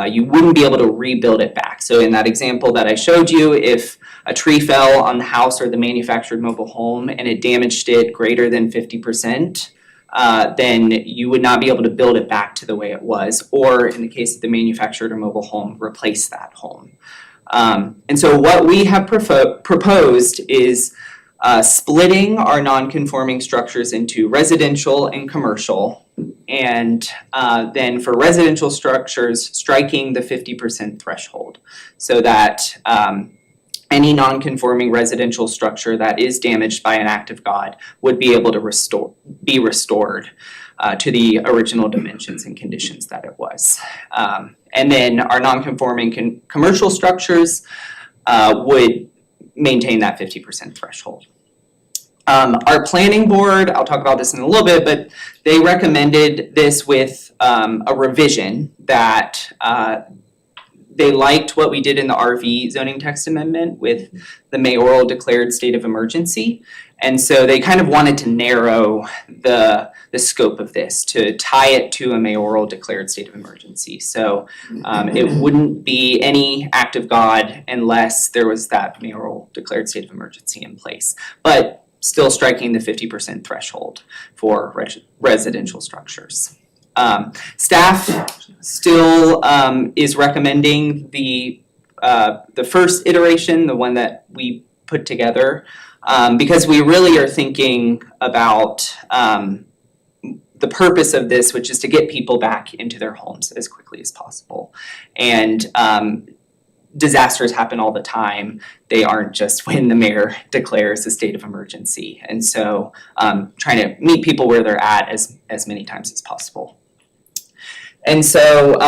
you wouldn't be able to rebuild it back. So in that example that I showed you, if a tree fell on the house or the manufactured mobile home and it damaged it greater than 50%, then you would not be able to build it back to the way it was, or in the case of the manufactured or mobile home, replace that home. And so what we have proposed is splitting our non-conforming structures into residential and commercial, and then for residential structures, striking the 50% threshold, so that any non-conforming residential structure that is damaged by an act of God would be able to be restored to the original dimensions and conditions that it was. And then our non-conforming commercial structures would maintain that 50% threshold. Our planning board, I'll talk about this in a little bit, but they recommended this with a revision that they liked what we did in the RV zoning text amendment with the mayoral declared state of emergency. And so they kind of wanted to narrow the scope of this to tie it to a mayoral declared state of emergency. So it wouldn't be any act of God unless there was that mayoral declared state of emergency in place, but still striking the 50% threshold for residential structures. Staff still is recommending the first iteration, the one that we put together, because we really are thinking about the purpose of this, which is to get people back into their homes as quickly as possible. And disasters happen all the time. They aren't just when the mayor declares a state of emergency. And so trying to meet people where they're at as many times as possible. And so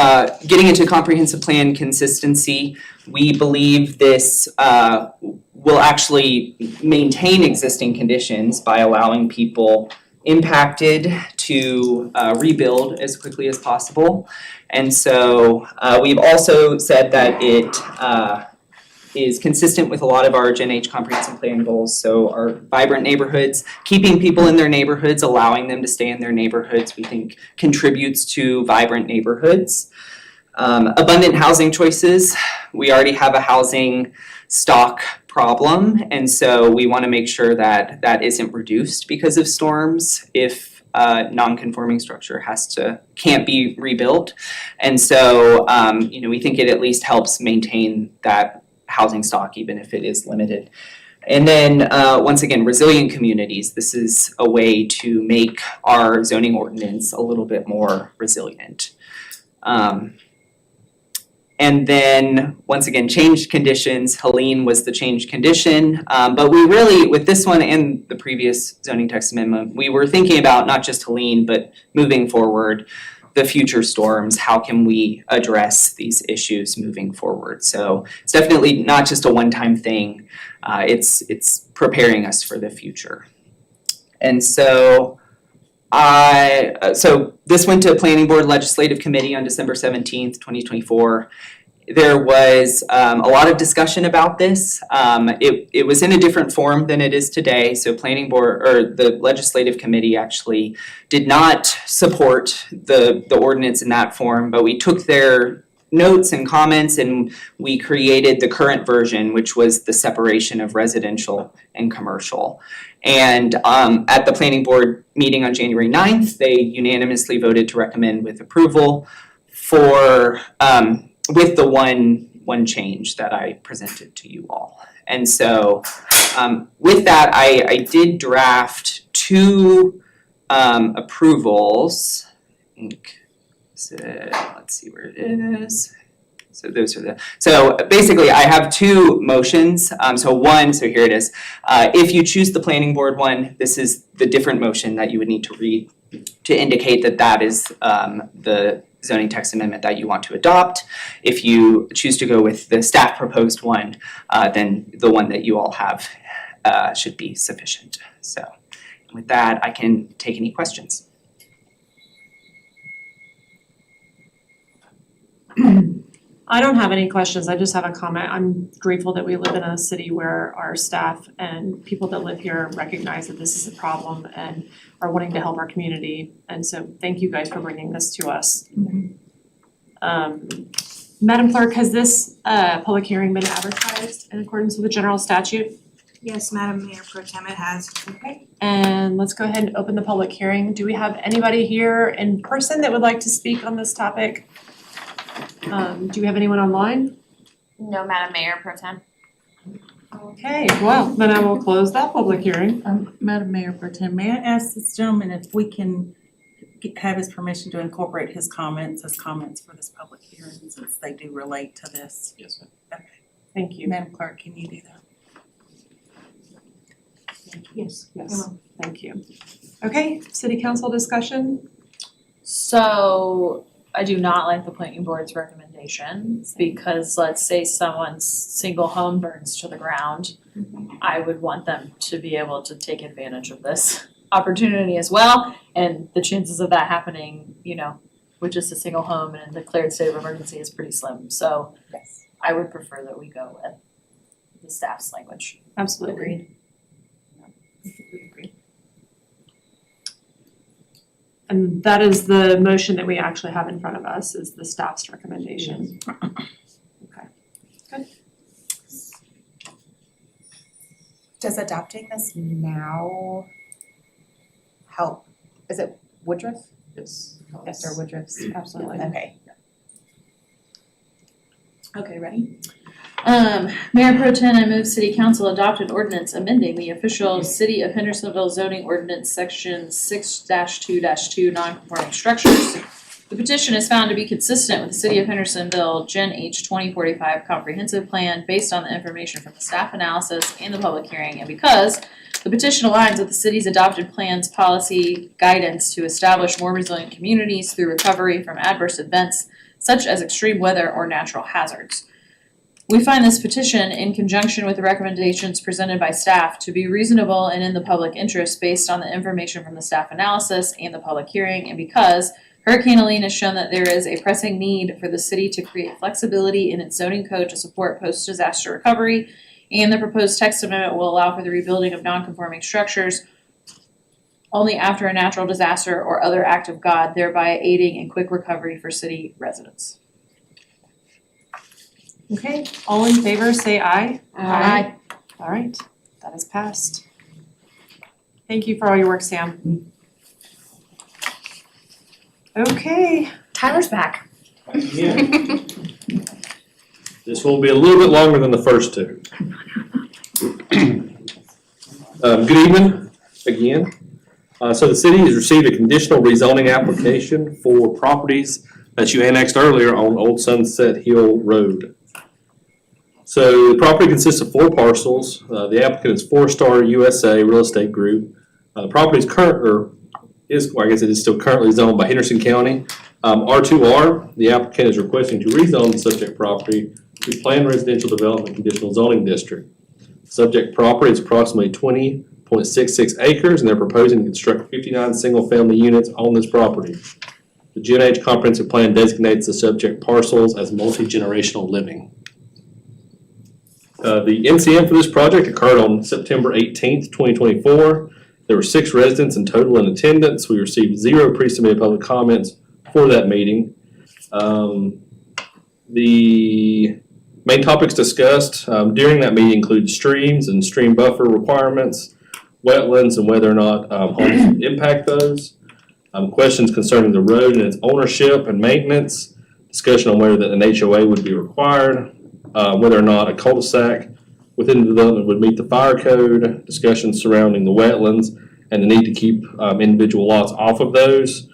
getting into comprehensive plan consistency, we believe this will actually maintain existing conditions by allowing people impacted to rebuild as quickly as possible. And so we've also said that it is consistent with a lot of our Gen H comprehensive plan goals. So our vibrant neighborhoods, keeping people in their neighborhoods, allowing them to stay in their neighborhoods, we think contributes to vibrant neighborhoods. Abundant housing choices. We already have a housing stock problem, and so we want to make sure that that isn't reduced because of storms. If non-conforming structure can't be rebuilt. And so, we think it at least helps maintain that housing stock even if it is limited. And then, once again, resilient communities. This is a way to make our zoning ordinance a little bit more resilient. And then, once again, changed conditions. Helene was the changed condition. But we really, with this one and the previous zoning text amendment, we were thinking about not just Helene, but moving forward, the future storms. How can we address these issues moving forward? So it's definitely not just a one-time thing. It's preparing us for the future. And so so this went to Planning Board Legislative Committee on December 17th, 2024. There was a lot of discussion about this. It was in a different form than it is today. So Planning Board, or the Legislative Committee actually did not support the ordinance in that form, but we took their notes and comments and we created the current version, which was the separation of residential and commercial. And at the Planning Board meeting on January 9th, they unanimously voted to recommend with approval for with the one change that I presented to you all. And so with that, I did draft two approvals. I think, let's see where it is. So those are so basically I have two motions. So here it is. If you choose the Planning Board one, this is the different motion that you would need to read to indicate that that is the zoning text amendment that you want to adopt. If you choose to go with the staff proposed one, then the one that you all have should be sufficient. So with that, I can take any questions. I don't have any questions. I just have a comment. I'm grateful that we live in a city where our staff and people that live here recognize that this is a problem and are wanting to help our community. And so thank you guys for bringing this to us. Madam Clerk, has this public hearing been advertised in accordance with the general statute? Yes, Madam Mayor Pro Tem, it has. Okay. And let's go ahead and open the public hearing. Do we have anybody here in person that would like to speak on this topic? Do we have anyone online? No, Madam Mayor Pro Tem. Okay, well, then I will close that public hearing. Madam Mayor Pro Tem, may I ask this gentleman if we can have his permission to incorporate his comments as comments for this public hearing since they do relate to this? Yes, ma'am. Okay. Thank you. Madam Clerk, can you do that? Yes, thank you. Okay, city council discussion? So I do not like the planning board's recommendation because let's say someone's single home burns to the ground. I would want them to be able to take advantage of this opportunity as well. And the chances of that happening, with just a single home and a declared state of emergency is pretty slim. So yes, I would prefer that we go with the staff's language. Absolutely. Agreed. And that is the motion that we actually have in front of us, is the staff's recommendation. Okay, good. Does adopting this now help? Is it Woodruff? Yes. Yes, or Woodruff's? Absolutely. Okay. Okay, ready? Mayor Pro Tem, I move City Council adopt an ordinance amending the official City of Hendersonville zoning ordinance section 6-2-2 non-conforming structures. The petition is found to be consistent with the City of Hendersonville Gen H 2045 comprehensive plan based on the information from the staff analysis and the public hearing, and because the petition aligns with the city's adopted plans, policy, guidance to establish more resilient communities through recovery from adverse events such as extreme weather or natural hazards. We find this petition, in conjunction with the recommendations presented by staff, to be reasonable and in the public interest based on the information from the staff analysis and the public hearing, and because Hurricane Helene has shown that there is a pressing need for the city to create flexibility in its zoning code to support post-disaster recovery, and the proposed text amendment will allow for the rebuilding of non-conforming structures only after a natural disaster or other act of God, thereby aiding in quick recovery for city residents. Okay, all in favor, say aye. Aye. All right, that is passed. Thank you for all your work, Sam. Okay, Tyler's back. Yeah. This will be a little bit longer than the first two. Good evening, again. So the city has received a conditional rezoning application for properties that you annexed earlier on Old Sunset Hill Road. So the property consists of 4 parcels. The applicant is 4-Star USA Real Estate Group. The property is still currently zoned by Henderson County. R2R, the applicant is requesting to rezone the subject property to Planned Residential Development Conditional Zoning District. Subject property is approximately 20.66 acres, and they're proposing to construct 59 single-family units on this property. The GNH Comprehensive Plan designates the subject parcels as multi-generational living. The NCM for this project occurred on September 18th, 2024. There were 6 residents in total in attendance. We received 0 pre-submitted public comments for that meeting. The main topics discussed during that meeting include streams and stream buffer requirements, wetlands and whether or not homes impact those, questions concerning the road and its ownership and maintenance, discussion on whether an HOA would be required, whether or not a cul-de-sac within the development would meet the fire code, discussions surrounding the wetlands, and the need to keep individual lots off of those.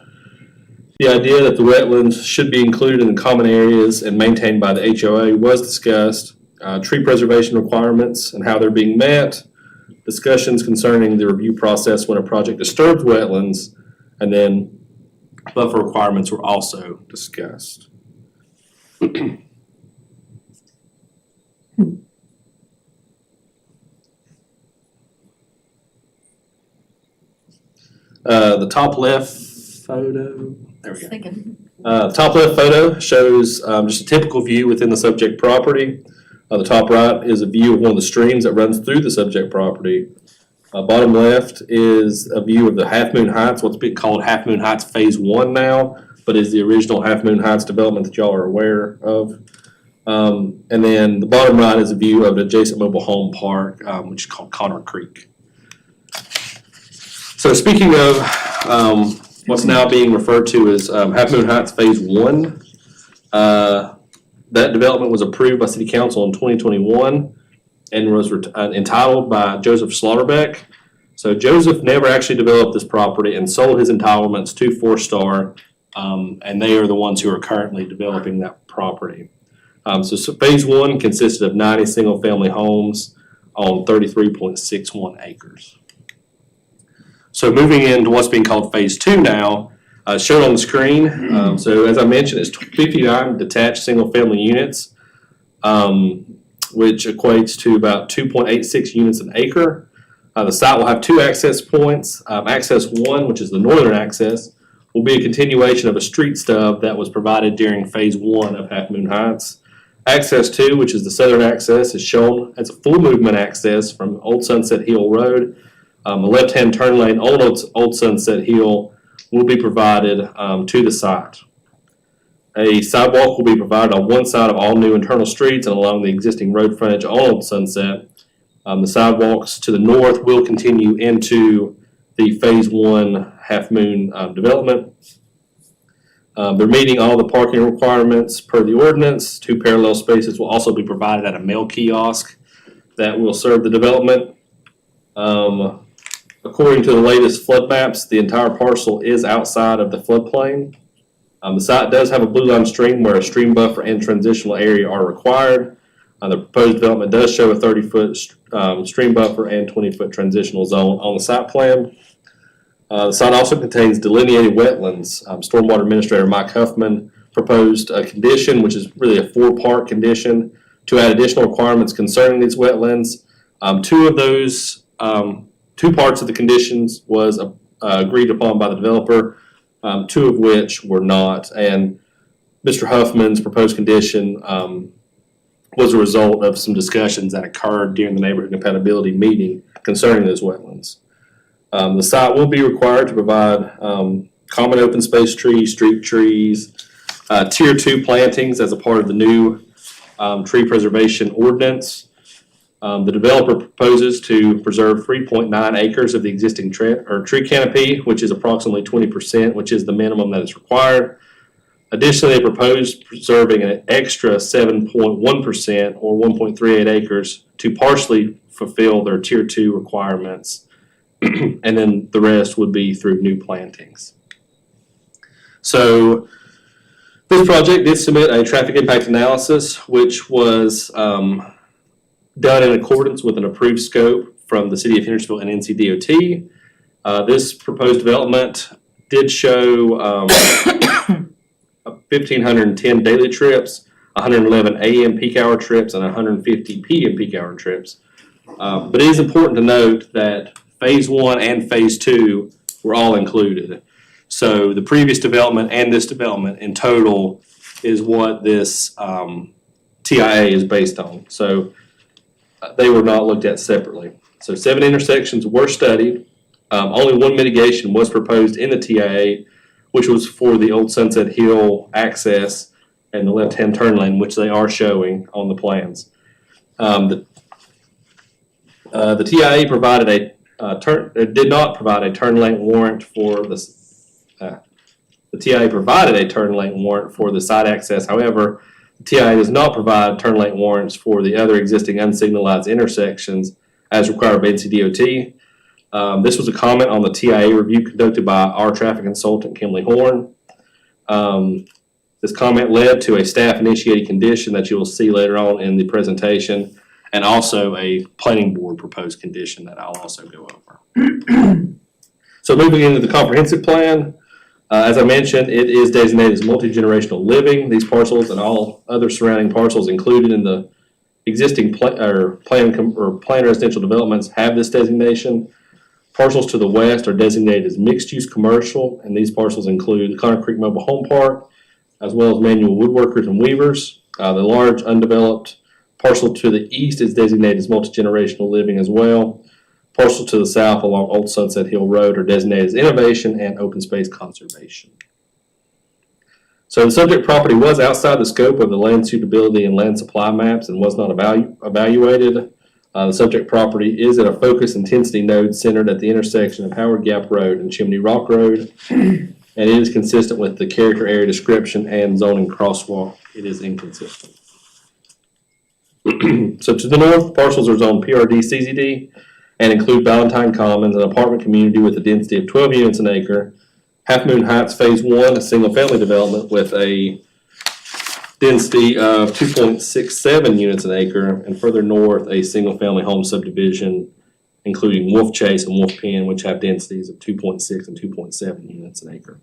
The idea that the wetlands should be included in the common areas and maintained by the HOA was discussed. Tree preservation requirements and how they're being met, discussions concerning the review process when a project disturbs wetlands, and then buffer requirements were also discussed. The top left photo, there we go. The top left photo shows just a typical view within the subject property. The top right is a view of one of the streams that runs through the subject property. Bottom left is a view of the Half Moon Heights, what's being called Half Moon Heights Phase 1 now, but is the original Half Moon Heights development that y'all are aware of. And then the bottom right is a view of the adjacent mobile home park, which is called Connor Creek. So speaking of what's now being referred to as Half Moon Heights Phase 1, that development was approved by City Council in 2021 and was entitled by Joseph Slaughterbeck. So Joseph never actually developed this property and sold his entitlements to 4-Star, and they are the ones who are currently developing that property. So Phase 1 consisted of 90 single-family homes on 33.61 acres. So moving into what's being called Phase 2 now, shown on the screen. So as I mentioned, it's 59 detached single-family units, which equates to about 2.86 units an acre. The site will have 2 access points. Access 1, which is the northern access, will be a continuation of a street stub that was provided during Phase 1 of Half Moon Heights. Access 2, which is the southern access, is shown as a full movement access from Old Sunset Hill Road. A left-hand turn lane on Old Sunset Hill will be provided to the site. A sidewalk will be provided on one side of all new internal streets and along the existing road frontage on Old Sunset. The sidewalks to the north will continue into the Phase 1 Half Moon development. They're meeting all the parking requirements per the ordinance. 2 parallel spaces will also be provided at a mail kiosk that will serve the development. According to the latest flood maps, the entire parcel is outside of the floodplain. The site does have a blue line stream where a stream buffer and transitional area are required. The proposed development does show a 30-foot stream buffer and 20-foot transitional zone on the site plan. The site also contains delineated wetlands. Stormwater Administrator Mike Huffman proposed a condition, which is really a 4-part condition, to add additional requirements concerning these wetlands. 2 of those 2 parts of the conditions was agreed upon by the developer, 2 of which were not. And Mr. Huffman's proposed condition was a result of some discussions that occurred during the neighborhood compatibility meeting concerning those wetlands. The site will be required to provide common open space trees, street trees, Tier 2 plantings as a part of the new tree preservation ordinance. The developer proposes to preserve 3.9 acres of the existing tree canopy, which is approximately 20%, which is the minimum that is required. Additionally, they propose preserving an extra 7.1% or 1.38 acres to partially fulfill their Tier 2 requirements. And then the rest would be through new plantings. So this project did submit a traffic impact analysis, which was done in accordance with an approved scope from the City of Hendersonville and NCDOT. This proposed development did show 1,510 daily trips, 111 AM peak hour trips, and 150 PM peak hour trips. But it is important to note that Phase 1 and Phase 2 were all included. So the previous development and this development in total is what this TIA is based on. So they were not looked at separately. So 7 intersections were studied. Only one mitigation was proposed in the TIA, which was for the old Sunset Hill access and the left-hand turn lane, which they are showing on the plans. The TIA provided did not provide a turn lane warrant for the TIA provided a turn lane warrant for the side access. However, the TIA does not provide turn lane warrants for the other existing unsignalized intersections as required by NCDOT. This was a comment on the TIA review conducted by our traffic consultant, Kimberly Horn. This comment led to a staff-initiated condition that you will see later on in the presentation, and also a planning board proposed condition that I'll also go over. So moving into the comprehensive plan, as I mentioned, it is designated as multi-generational living. These parcels and all other surrounding parcels included in the existing planned residential developments have this designation. Parcels to the west are designated as mixed-use commercial, and these parcels include the Connor Creek Mobile Home Park, as well as manual woodworkers and weavers. The large undeveloped parcel to the east is designated as multi-generational living as well. Parcels to the south along Old Sunset Hill Road are designated as innovation and open space conservation. So the subject property was outside the scope of the land suitability and land supply maps and was not evaluated. The subject property is at a focus intensity node centered at the intersection of Howard Gap Road and Chimney Rock Road, and it is consistent with the character area description and zoning crosswalk. It is inconsistent. So to the north, parcels are zoned PRD CZD and include Valentine Commons, an apartment community with a density of 12 units an acre. Half Moon Heights Phase 1, a single-family development with a density of 2.67 units an acre, and further north, a single-family home subdivision, including Wolf Chase and Wolf Pen, which have densities of 2.6 and 2.7 units an acre.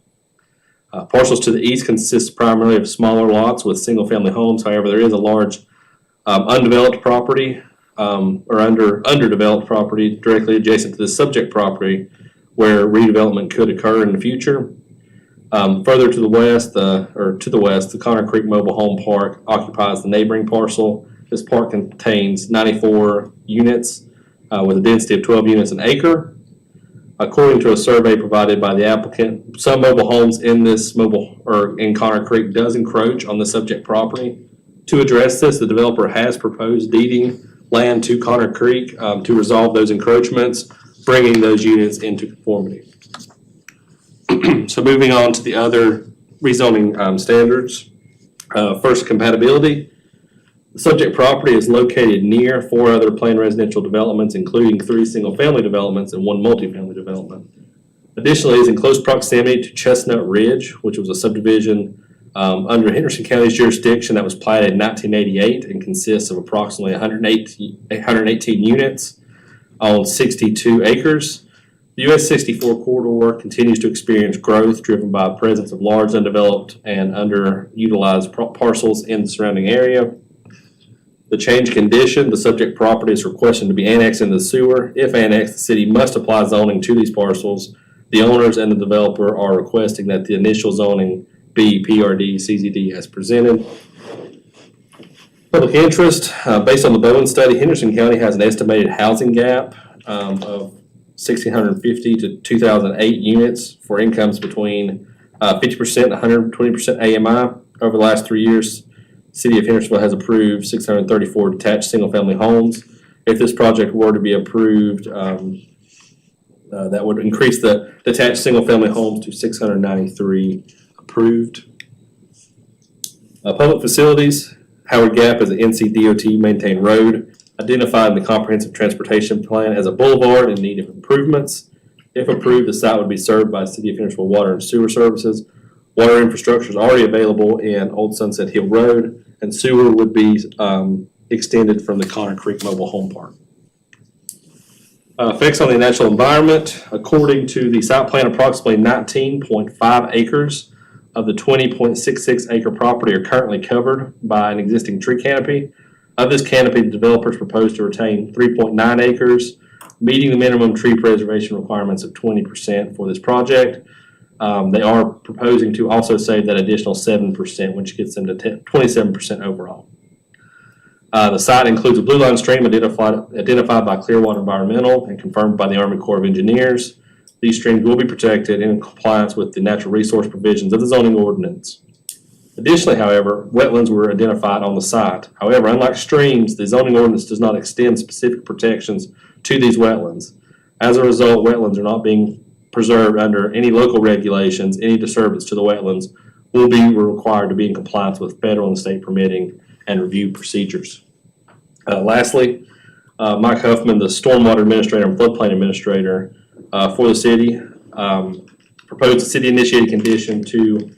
Parcels to the east consist primarily of smaller lots with single-family homes. However, there is a large undeveloped property or underdeveloped property directly adjacent to the subject property where redevelopment could occur in the future. Further to the west, the Connor Creek Mobile Home Park occupies the neighboring parcel. This park contains 94 units with a density of 12 units an acre. According to a survey provided by the applicant, some mobile homes in in Connor Creek does encroach on the subject property. To address this, the developer has proposed deeding land to Connor Creek to resolve those encroachments, bringing those units into conformity. So moving on to the other rezoning standards. First, compatibility. The subject property is located near 4 other planned residential developments, including 3 single-family developments and 1 multifamily development. Additionally, it's in close proximity to Chestnut Ridge, which was a subdivision under Henderson County's jurisdiction that was platted in 1988 and consists of approximately 118 units on 62 acres. The US 64 corridor continues to experience growth driven by the presence of large undeveloped and underutilized parcels in the surrounding area. The change condition, the subject property is requested to be annexed into the sewer. If annexed, the city must apply zoning to these parcels. The owners and the developer are requesting that the initial zoning be PRD CZD as presented. Public interest, based on the Bowen study, Henderson County has an estimated housing gap of 1,650 to 2,008 units for incomes between 50% and 120% AMI. Over the last 3 years, City of Hendersonville has approved 634 detached single-family homes if this project were to be approved, that would increase the detached single-family homes to 693 approved. Public facilities, Howard Gap is an NCDOT maintained road, identified in the comprehensive transportation plan as a boulevard in need of improvements. If approved, the site would be served by City of Hendersonville Water and Sewer Services. Water infrastructure is already available in Old Sunset Hill Road, and sewer would be extended from the Connor Creek Mobile Home Park. Effects on the natural environment, according to the site plan, approximately 19.5 acres of the 20.66 acre property are currently covered by an existing tree canopy. Of this canopy, the developers propose to retain 3.9 acres, meeting the minimum tree preservation requirements of 20% for this project. They are proposing to also save that additional 7%, which gets them to 27% overall. The site includes a blue line stream identified by Clearwater Environmental and confirmed by the Army Corps of Engineers. These streams will be protected in compliance with the natural resource provisions of the zoning ordinance. Additionally, however, wetlands were identified on the site. However, unlike streams, the zoning ordinance does not extend specific protections to these wetlands. As a result, wetlands are not being preserved under any local regulations. Any disturbance to the wetlands will be required to be in compliance with federal and state permitting and review procedures. Lastly, Mike Huffman, the Stormwater Administrator and Floodplain Administrator for the city, proposed a city-initiated condition to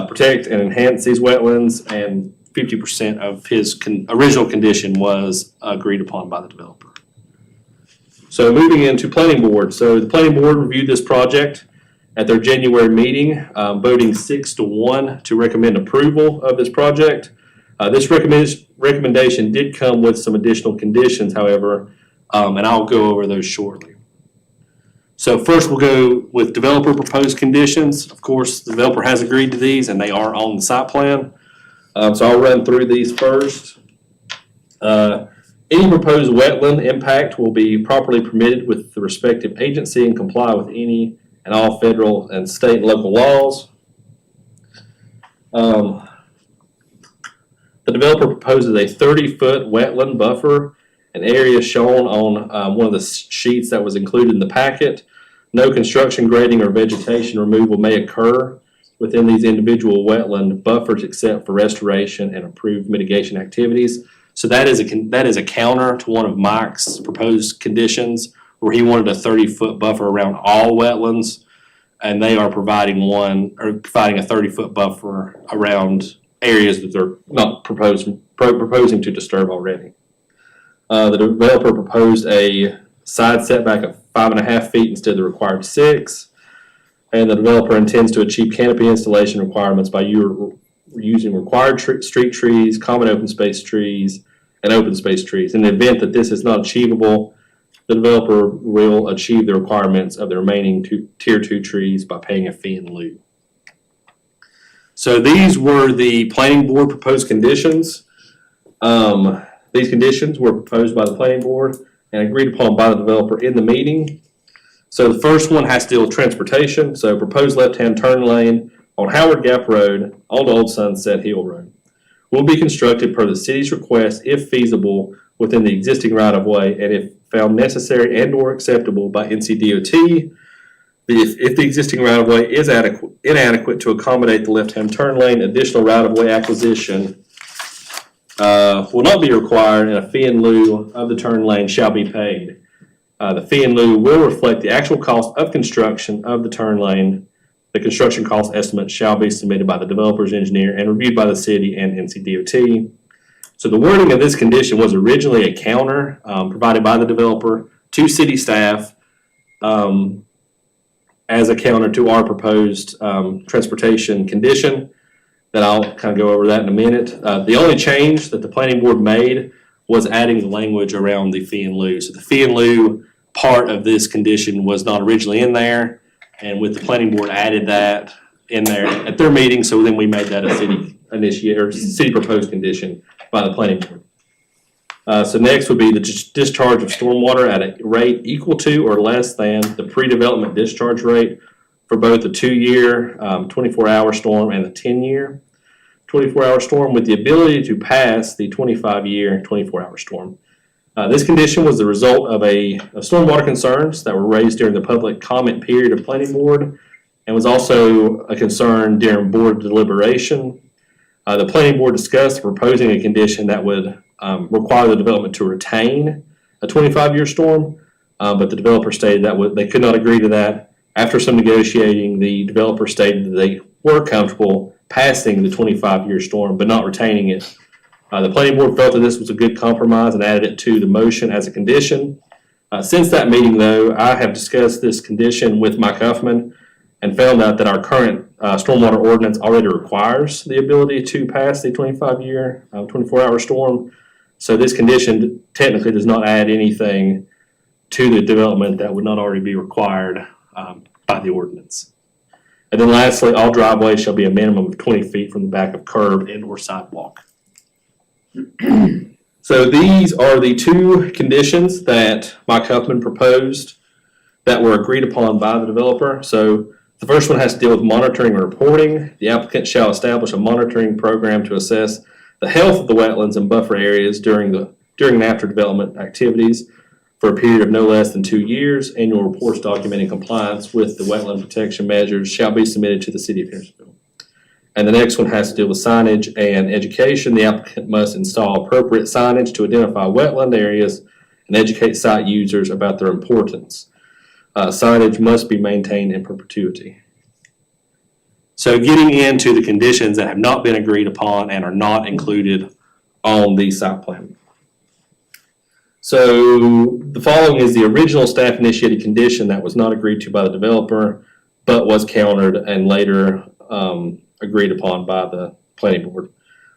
protect and enhance these wetlands, and 50% of his original condition was agreed upon by the developer. So moving into planning board. So the planning board reviewed this project at their January meeting, voting 6-1 to recommend approval of this project. This recommendation did come with some additional conditions, however, and I'll go over those shortly. So first we'll go with developer proposed conditions. Of course, the developer has agreed to these and they are on the site plan. So I'll run through these first. Any proposed wetland impact will be properly permitted with the respective agency and comply with any and all federal and state and local laws. The developer proposes a 30-foot wetland buffer, an area shown on one of the sheets that was included in the packet. No construction, grading, or vegetation removal may occur within these individual wetland buffers except for restoration and approved mitigation activities. So that is a counter to one of Mike's proposed conditions where he wanted a 30-foot buffer around all wetlands, and they are providing a 30-foot buffer around areas that they're not proposing to disturb already. The developer proposed a side setback of 5.5 feet instead of the required 6, and the developer intends to achieve canopy installation requirements by using required street trees, common open space trees, and open space trees. In the event that this is not achievable, the developer will achieve the requirements of the remaining tier 2 trees by paying a fee in lieu. So these were the planning board proposed conditions. These conditions were proposed by the planning board and agreed upon by the developer in the meeting. So the first one has to deal with transportation. So proposed left-hand turn lane on Howard Gap Road onto Old Sunset Hill Road will be constructed per the city's request if feasible within the existing right-of-way and if found necessary and or acceptable by NCDOT. If the existing right-of-way is inadequate to accommodate the left-hand turn lane, additional right-of-way acquisition will not be required, and a fee in lieu of the turn lane shall be paid. The fee in lieu will reflect the actual cost of construction of the turn lane. The construction cost estimate shall be submitted by the developer's engineer and reviewed by the city and NCDOT. So the wording of this condition was originally a counter provided by the developer to city staff as a counter to our proposed transportation condition. That I'll kind of go over that in a minute. The only change that the planning board made was adding the language around the fee in lieu. So the fee in lieu part of this condition was not originally in there, and with the planning board added that in there at their meeting, so then we made that a city proposed condition by the planning board. So next would be the discharge of stormwater at a rate equal to or less than the pre-development discharge rate for both the 2-year 24-hour storm and the 10-year 24-hour storm, with the ability to pass the 25-year 24-hour storm. This condition was the result of stormwater concerns that were raised during the public comment period of planning board and was also a concern during board deliberation. The planning board discussed proposing a condition that would require the development to retain a 25-year storm, but the developer stated that they could not agree to that. After some negotiating, the developer stated that they were comfortable passing the 25-year storm, but not retaining it. The planning board felt that this was a good compromise and added it to the motion as a condition. Since that meeting, though, I have discussed this condition with Mike Huffman and found out that our current stormwater ordinance already requires the ability to pass the 25-year, 24-hour storm. So this condition technically does not add anything to the development that would not already be required by the ordinance. And then lastly, all driveways shall be a minimum of 20 feet from the back of curb and or sidewalk. So these are the two conditions that Mike Huffman proposed that were agreed upon by the developer. So the first one has to deal with monitoring and reporting. The applicant shall establish a monitoring program to assess the health of the wetlands and buffer areas during and after development activities for a period of no less than 2 years. Annual reports documenting compliance with the wetland protection measures shall be submitted to the city of Hendersonville. And the next one has to do with signage and education. The applicant must install appropriate signage to identify wetland areas and educate site users about their importance. Signage must be maintained in perpetuity. So getting into the conditions that have not been agreed upon and are not included on the site plan. So the following is the original staff initiated condition that was not agreed to by the developer, but was countered and later agreed upon by the planning board.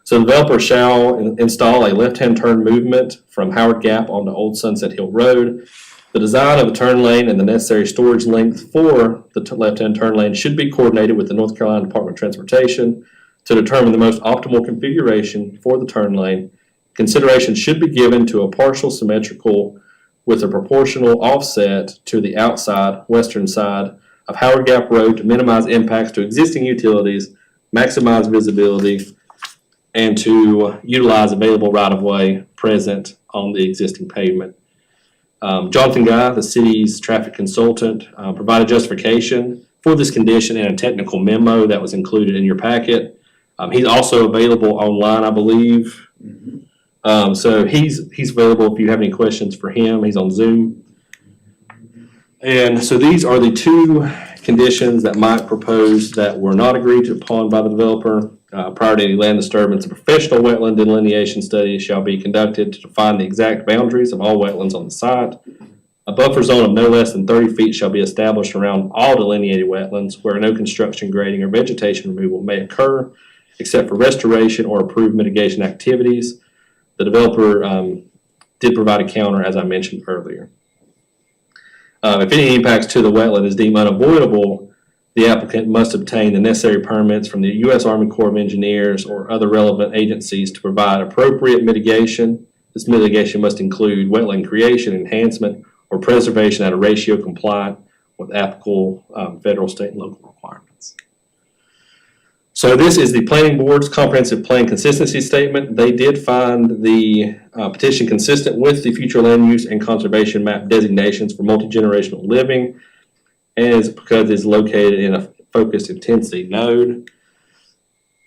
So the developer shall install a left-hand turn movement from Howard Gap onto Old Sunset Hill Road. The design of a turn lane and the necessary storage length for the left-hand turn lane should be coordinated with the North Carolina Department of Transportation to determine the most optimal configuration for the turn lane. Consideration should be given to a partial symmetrical with a proportional offset to the outside western side of Howard Gap Road to minimize impacts to existing utilities, maximize visibility, and to utilize available right-of-way present on the existing pavement. Jonathan Guy, the city's traffic consultant, provided justification for this condition in a technical memo that was included in your packet. He's also available online, I believe. So he's available if you have any questions for him. He's on Zoom. And so these are the two conditions that Mike proposed that were not agreed upon by the developer. Prior to any land disturbance, a professional wetland delineation study shall be conducted to define the exact boundaries of all wetlands on the site. A buffer zone of no less than 30 feet shall be established around all delineated wetlands where no construction, grading, or vegetation removal may occur, except for restoration or approved mitigation activities. The developer did provide a counter, as I mentioned earlier. If any impacts to the wetland is deemed unavoidable, the applicant must obtain the necessary permits from the U.S. Army Corps of Engineers or other relevant agencies to provide appropriate mitigation. This mitigation must include wetland creation, enhancement, or preservation at a ratio compliant with applicable federal, state, and local requirements. So this is the Planning Board's Comprehensive Plan Consistency Statement. They did find the petition consistent with the future land use and conservation map designations for multi-generational living, and it's because it's located in a focused intensity node.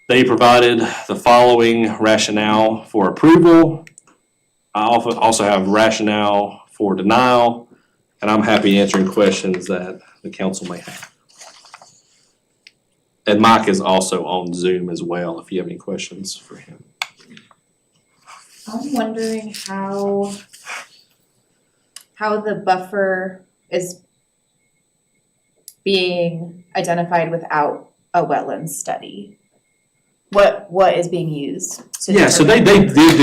They provided the following rationale for approval. I also have rationale for denial, and I'm happy answering questions that the council may have. And Mike is also on Zoom as well, if you have any questions for him. I'm wondering how the buffer is being identified without a wetland study. What is being used? Yeah, so they did get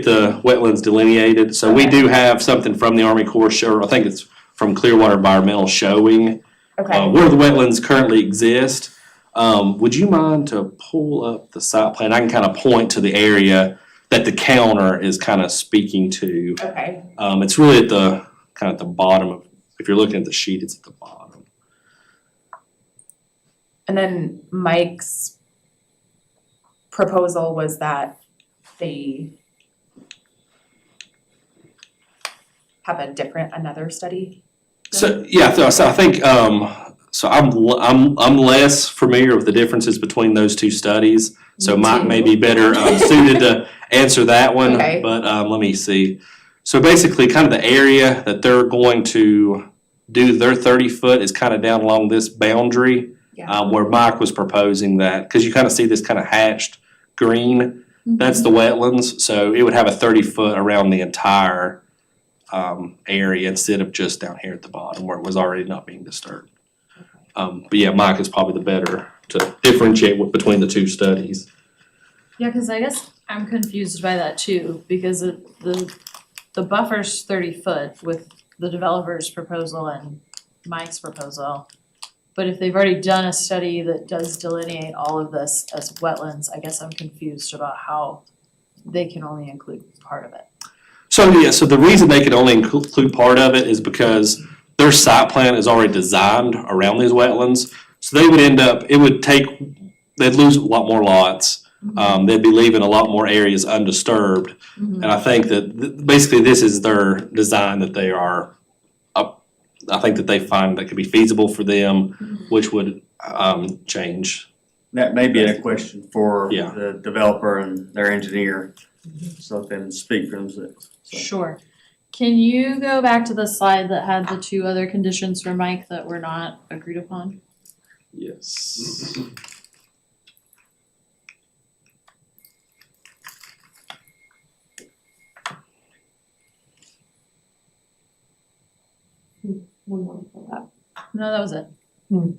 the wetlands delineated. So we do have something from the Army Corps show, I think it's from Clearwater Environmental, showing where the wetlands currently exist. Would you mind to pull up the site plan? I can kind of point to the area that the counter is kind of speaking to. Okay. It's really at the kind of at the bottom of, if you're looking at the sheet, it's at the bottom. And then Mike's proposal was that they have another study? So, yeah, so I think, so I'm less familiar with the differences between those two studies. So Me Mike too. may be better suited to answer that one, Okay. but let me see. So basically, kind of the area that they're going to do their 30-foot is kind of down along this boundary, where Mike was proposing that, because you kind of see this kind of hatched green, that's the wetlands. So it would have a 30-foot around the entire area instead of just down here at the bottom where it was already not being disturbed. But yeah, Mike is probably the better to differentiate between the two studies. Yeah, cause I guess I'm confused by that too, because the buffer's 30 foot with the developer's proposal and Mike's proposal. But if they've already done a study that does delineate all of this as wetlands, I guess I'm confused about how they can only include part of it. So yeah, so the reason they could only include part of it is because their site plan is already designed around these wetlands. So they would they'd lose a lot more lots. They'd be leaving a lot more areas undisturbed. And I think that basically this is their design that they are, I think that they find that could be feasible for them, which would change. That may be a question for Yeah. the developer and their engineer, so they can speak for themselves. So. Sure. Can you go back to the slide that had the two other conditions for Mike that were not agreed upon? Yes. One more for that. No, that was it. There's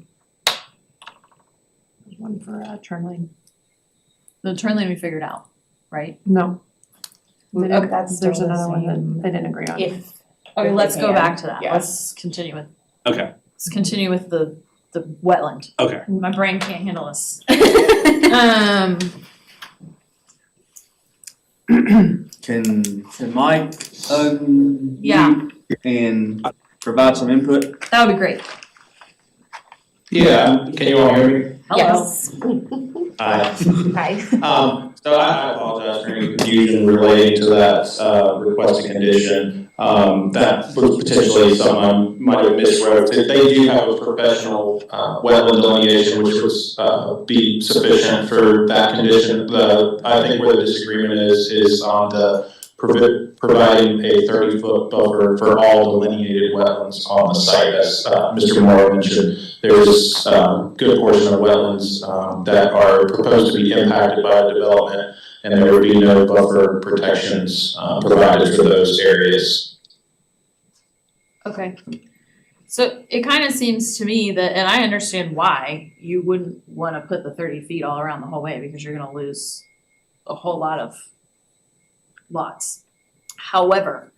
one for turn lane. The turn lane we figured out, right? No. Okay, There's another one that they didn't agree on. Okay, let's go back to that. Yeah. Let's continue with Okay. the wetland. Okay. My brain can't handle this. Can Mike Yeah. and provide some input? That would be great. Yeah, can you all hear me? Yes. Hi. Hi. So I apologize for any confusion relating to that, requested condition. That was potentially something I might have miswrote. They do have a professional, wetland delineation, which would be sufficient for that condition. I think where the disagreement is on the providing a 30-foot buffer for all delineated wetlands on the site, as Mr. Moore mentioned. There's a good portion of wetlands that are proposed to be impacted by development, and there would be no buffer protections provided for those areas. Okay. So it kind of seems to me that, and I understand why you wouldn't want to put the 30 feet all around the whole way, because you're going to lose a whole lot of lots. However,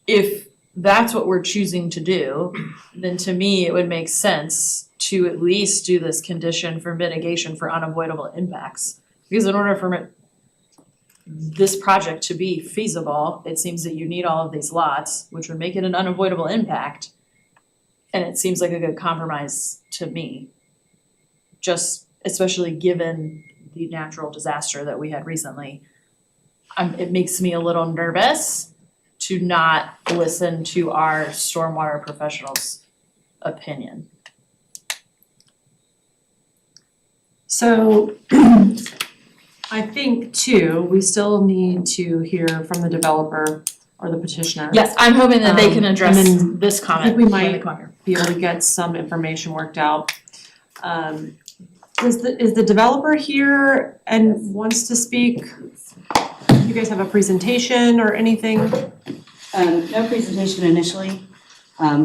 if that's what we're choosing to do, then to me, it would make sense to at least do this condition for mitigation for unavoidable impacts. Because in order for this project to be feasible, it seems that you need all of these lots, which would make it an unavoidable impact. And it seems like a good compromise to me. Just especially given the natural disaster that we had recently. It makes me a little nervous to not listen to our stormwater professionals' opinion. So I think too, we still need to hear from the developer or the petitioner. Yes, I'm hoping that they can And address then this I comment think we when they might come here. be able to get some information worked out. Is the developer here and wants to speak? You guys have a presentation or anything? No presentation initially.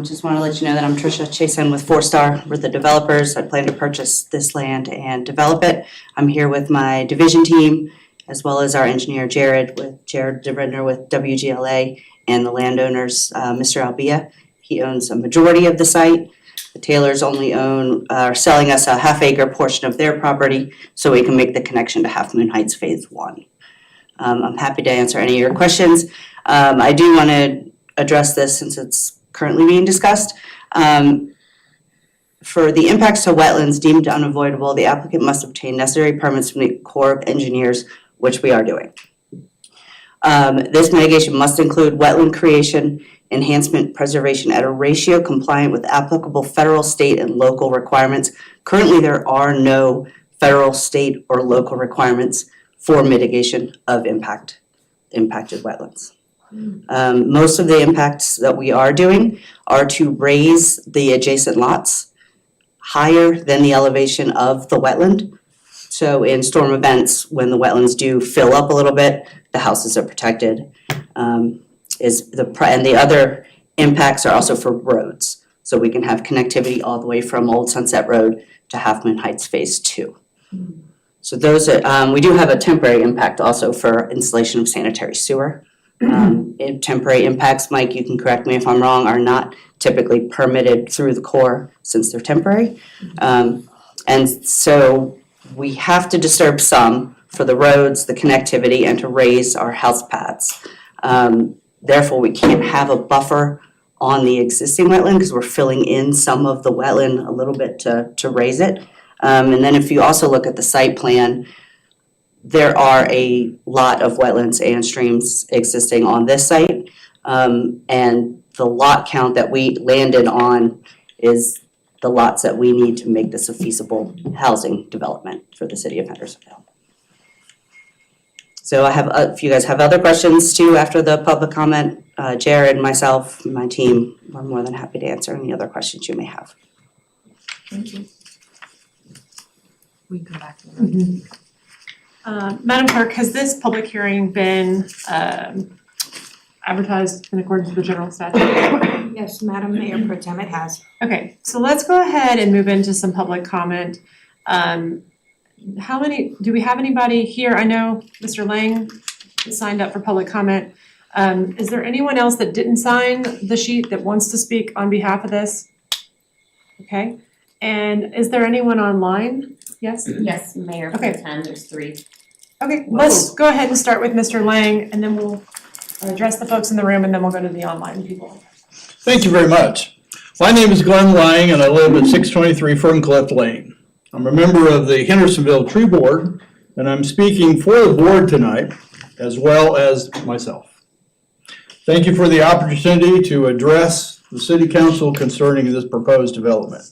Just want to let you know that I'm Tricia Chasen with 4-Star. We're the developers. I plan to purchase this land and develop it. I'm here with my division team, as well as our engineer Jared DeRendner with WGLA, and the landowners, Mr. Albia. He owns a majority of the site. The Taylors only are selling us a half-acre portion of their property, so we can make the connection to Half Moon Heights Phase 1. I'm happy to answer any of your questions. I do want to address this since it's currently being discussed. For the impacts to wetlands deemed unavoidable, the applicant must obtain necessary permits from the Corps of Engineers, which we are doing. This mitigation must include wetland creation enhancement preservation at a ratio compliant with applicable federal, state, and local requirements. Currently, there are no federal, state, or local requirements for mitigation of impacted wetlands. Most of the impacts that we are doing are to raise the adjacent lots higher than the elevation of the wetland. So in storm events, when the wetlands do fill up a little bit, the houses are protected. And the other impacts are also for roads. So we can have connectivity all the way from Old Sunset Road to Half Moon Heights Phase 2. So those are, we do have a temporary impact also for installation of sanitary sewer. Temporary impacts, Mike, you can correct me if I'm wrong, are not typically permitted through the Corps since they're temporary. And so we have to disturb some for the roads, the connectivity, and to raise our house paths. Therefore, we can't have a buffer on the existing wetland because we're filling in some of the wetland a little bit to raise it. And then if you also look at the site plan, there are a lot of wetlands and streams existing on this site. And the lot count that we landed on is the lots that we need to make this a feasible housing development for the city of Hendersonville. So I have, if you guys have other questions too after the public comment, Jared, myself, my team, we're more than happy to answer any other questions you may have. Thank you. We can come back to that. Madam Clerk, has this public hearing been advertised in accordance with the general statute? Yes, Madam Mayor Pro Tem, it has. Okay, so let's go ahead and move into some public comment. Do we have anybody here? I know Mr. Lang signed up for public comment. Is there anyone else that didn't sign the sheet that wants to speak on behalf of this? Okay, and is there anyone online? Yes? Yes, Mayor Pro Tem, there's 3. Okay, let's go ahead and start with Mr. Lang, and then we'll address the folks in the room, and then we'll go to the online people. Thank you very much. My name is Glenn Lang, and I live at 623 Ferncliff Lane. I'm a member of the Hendersonville Tree Board, and I'm speaking for the board tonight, as well as myself. Thank you for the opportunity to address the City Council concerning this proposed development.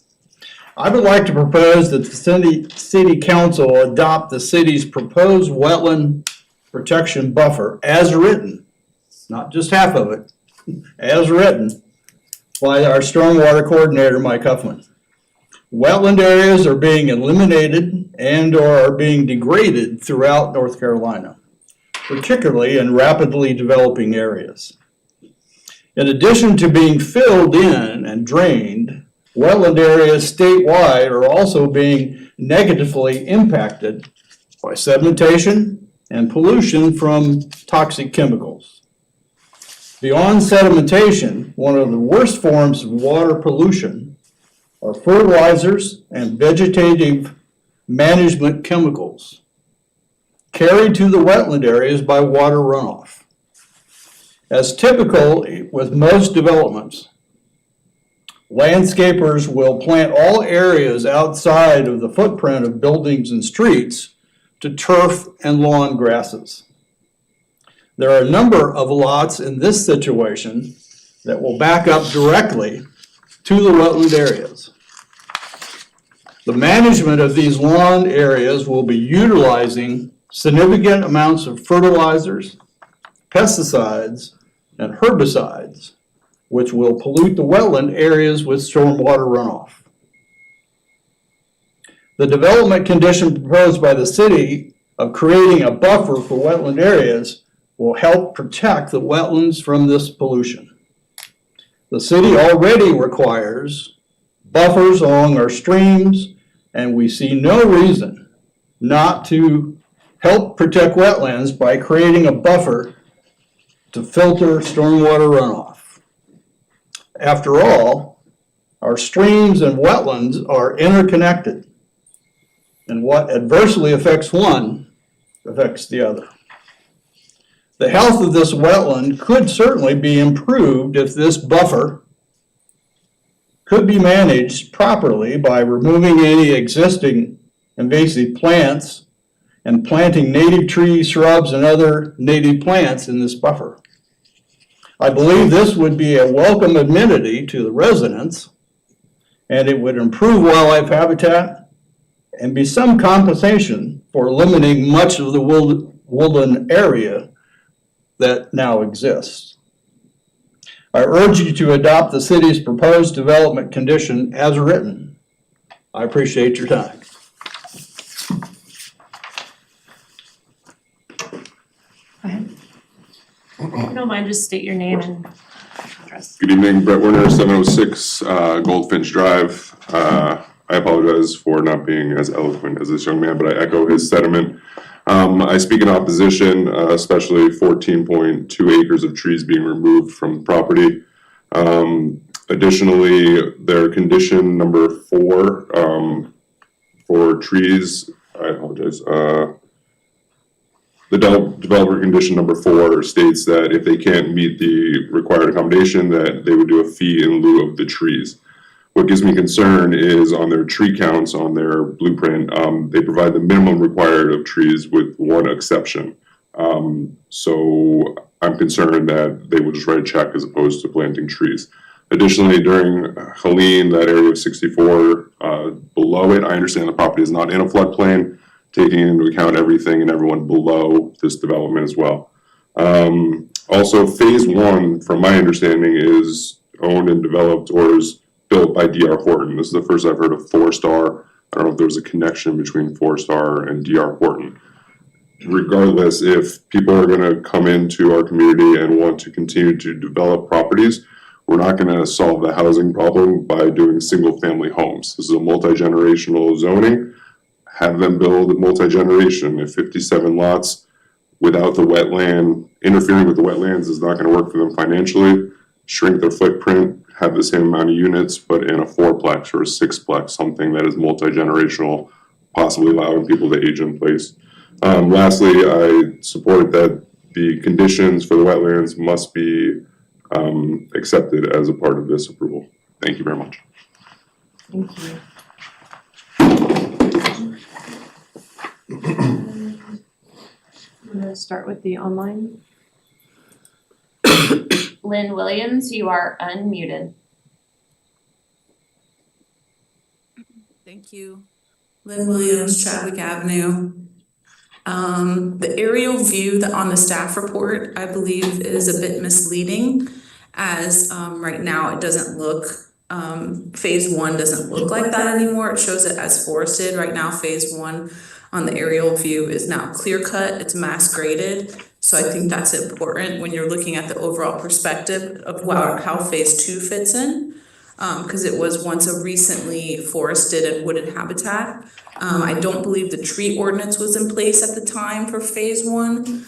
I would like to propose that the City Council adopt the city's proposed wetland protection buffer as written, not just half of it, as written by our stormwater coordinator, Mike Huffman. Wetland areas are being eliminated and or are being degraded throughout North Carolina, particularly in rapidly developing areas. In addition to being filled in and drained, wetland areas statewide are also being negatively impacted by sedimentation and pollution from toxic chemicals. Beyond sedimentation, one of the worst forms of water pollution are fertilizers and vegetative management chemicals carried to the wetland areas by water runoff. As typical with most developments, landscapers will plant all areas outside of the footprint of buildings and streets to turf and lawn grasses. There are a number of lots in this situation that will back up directly to the wetland areas. The management of these lawn areas will be utilizing significant amounts of fertilizers, pesticides, and herbicides, which will pollute the wetland areas with stormwater runoff. The development condition proposed by the city of creating a buffer for wetland areas will help protect the wetlands from this pollution. The city already requires buffers along our streams, and we see no reason not to help protect wetlands by creating a buffer to filter stormwater runoff. After all, our streams and wetlands are interconnected, and what adversely affects one affects the other. The health of this wetland could certainly be improved if this buffer could be managed properly by removing any existing invasive plants and planting native trees, shrubs, and other native plants in this buffer. I believe this would be a welcome amenity to the residents, and it would improve wildlife habitat and be some compensation for limiting much of the woodland area that now exists. I urge you to adopt the city's proposed development condition as written. I appreciate your time. If you don't mind, just state your name and address. Good evening, Brett Werner, 706 Goldfinch Drive. I apologize for not being as eloquent as this young man, but I echo his sentiment. I speak in opposition, especially 14.2 acres of trees being removed from the property. Additionally, their condition number 4 for trees, I apologize. The developer condition number 4 states that if they can't meet the required accommodation, that they would do a fee in lieu of the trees. What gives me concern is on their tree counts on their blueprint, they provide the minimum required of trees with one exception. So I'm concerned that they will just write a check as opposed to planting trees. Additionally, during Helene, that area of 64, below it, I understand the property is not in a floodplain, taking into account everything and everyone below this development as well. Also, phase 1, from my understanding, is owned and developed or is built by D.R. Horton. This is the first I've heard of 4-Star. I don't know if there's a connection between 4-Star and D.R. Horton. Regardless, if people are going to come into our community and want to continue to develop properties, we're not going to solve the housing problem by doing single-family homes. This is a multi-generational zoning. Have them build multi-generation. If 57 lots without the wetland, interfering with the wetlands is not going to work for them financially, shrink their footprint, have the same amount of units, but in a 4-plex or a 6-plex, something that is multi-generational, possibly allowing people to age in place. Lastly, I support that the conditions for the wetlands must be accepted as a part of this approval. Thank you very much. Thank you. I'm gonna start with the online. Lynn Williams, you are unmuted. Thank you. Lynn Williams, Chadwick Avenue. The aerial view that on the staff report, I believe, is a bit misleading, as right now it doesn't look, phase 1 doesn't look like that anymore. It shows it as forested. Right now, phase 1 on the aerial view is now clear cut, it's mass graded. So I think that's important when you're looking at the overall perspective of how phase 2 fits in. Because it was once a recently forested and wooded habitat. I don't believe the tree ordinance was in place at the time for phase 1.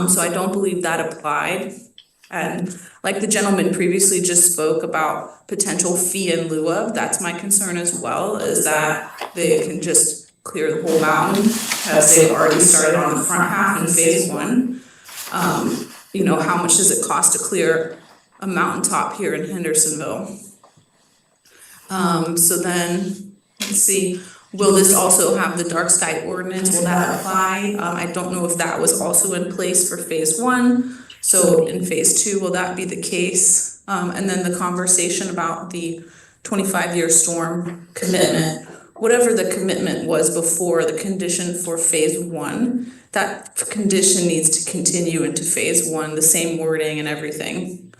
So I don't believe that applied. And like the gentleman previously just spoke about potential fee in lieu of, that's my concern as well, is that they can just clear the whole mountain as they've already started on the front half in phase 1. You know, how much does it cost to clear a mountaintop here in Hendersonville? So then, let's see, will this also have the dark sky ordinance? Will that apply? I don't know if that was also in place for phase 1. So in phase 2, will that be the case? And then the conversation about the 25-year storm commitment. Whatever the commitment was before the condition for phase 1, that condition needs to continue into phase 1, the same wording and everything.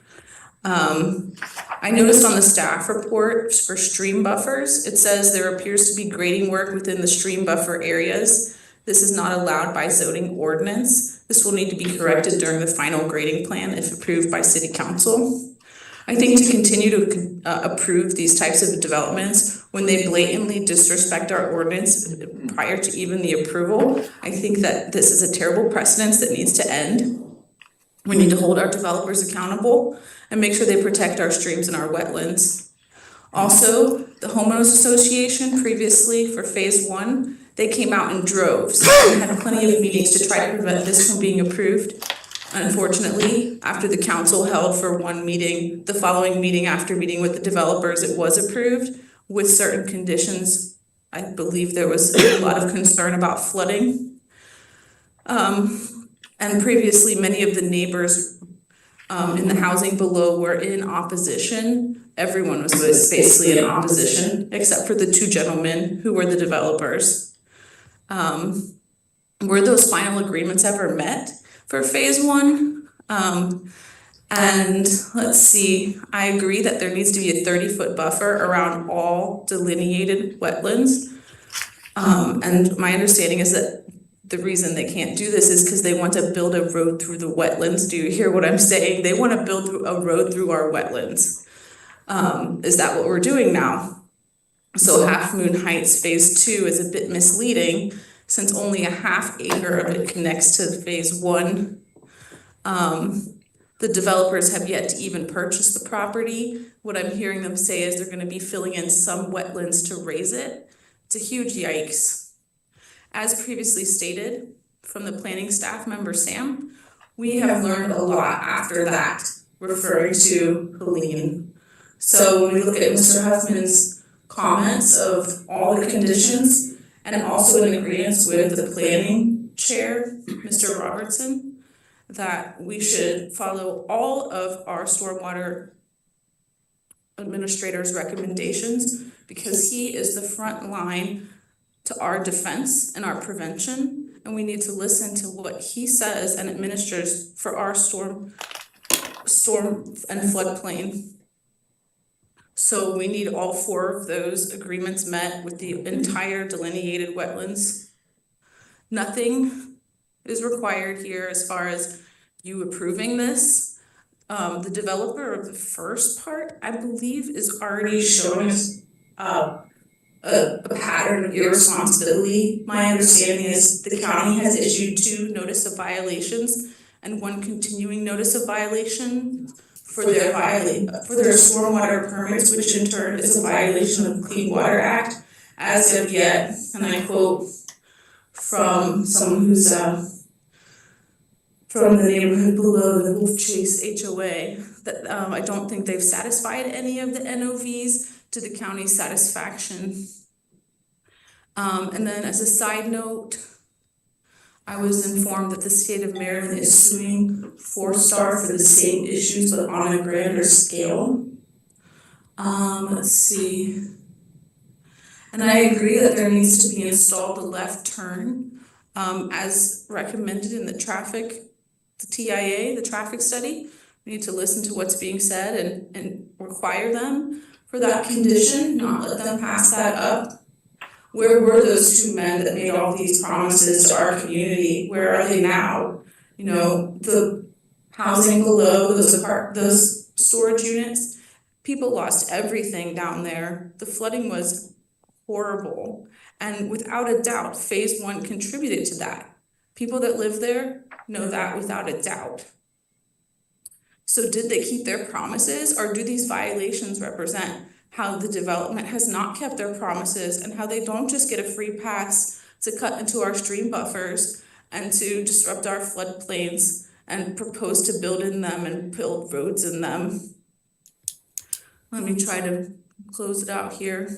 I noticed on the staff report for stream buffers, it says there appears to be grading work within the stream buffer areas. This is not allowed by zoning ordinance. This will need to be corrected during the final grading plan if approved by city council. I think to continue to approve these types of developments when they blatantly disrespect our ordinance prior to even the approval, I think that this is a terrible precedence that needs to end. We need to hold our developers accountable and make sure they protect our streams and our wetlands. Also, the homeowners association previously for phase 1, they came out in droves and had plenty of meetings to try to prevent this from being approved. Unfortunately, after the council held for one meeting, the following meeting after meeting with the developers, it was approved with certain conditions. I believe there was a lot of concern about flooding. And previously, many of the neighbors in the housing below were in opposition. Everyone was basically in opposition, except for the two gentlemen who were the developers. Were those final agreements ever met for phase one? And let's see, I agree that there needs to be a 30-foot buffer around all delineated wetlands. And my understanding is that the reason they can't do this is because they want to build a road through the wetlands. Do you hear what I'm saying? They want to build a road through our wetlands. Is that what we're doing now? So Half Moon Heights Phase 2 is a bit misleading since only a half acre of it connects to Phase 1. The developers have yet to even purchase the property. What I'm hearing them say is they're going to be filling in some wetlands to raise it. It's a huge yikes. As previously stated from the planning staff member Sam, we have learned a lot after that, referring to Helene. So when we look at Mr. Huffman's comments of all the conditions and also in agreement with the planning chair, Mr. Robertson, that we should follow all of our stormwater administrator's recommendations because he is the front line to our defense and our prevention, and we need to listen to what he says and administers for our storm and floodplain. So we need all 4 of those agreements met with the entire delineated wetlands. Nothing is required here as far as you approving this. The developer of the first part, I believe, is already showing us a pattern of irresponsibility. My understanding is the county has issued 2 notice of violations and 1 continuing notice of violation for their stormwater permits, which in turn is a violation of the Clean Water Act as of yet, and I quote from someone who's from the neighborhood below the Wolf Chase HOA, that I don't think they've satisfied any of the NOVs to the county's satisfaction. And then as a side note, I was informed that the state of Maryland is suing 4-Star for the same issues but on a grander scale. Let's see. And I agree that there needs to be installed a left turn as recommended in the TIA, the traffic study. We need to listen to what's being said and require them for that condition, not let them pass that up. Where were those 2 men that made all these promises to our community? Where are they now? You know, the housing below, those storage units, people lost everything down there. The flooding was horrible. And without a doubt, phase 1 contributed to that. People that live there know that without a doubt. So did they keep their promises, or do these violations represent how the development has not kept their promises and how they don't just get a free pass to cut into our stream buffers and to disrupt our floodplains and propose to build in them and build roads in them? Let me try to close it out here.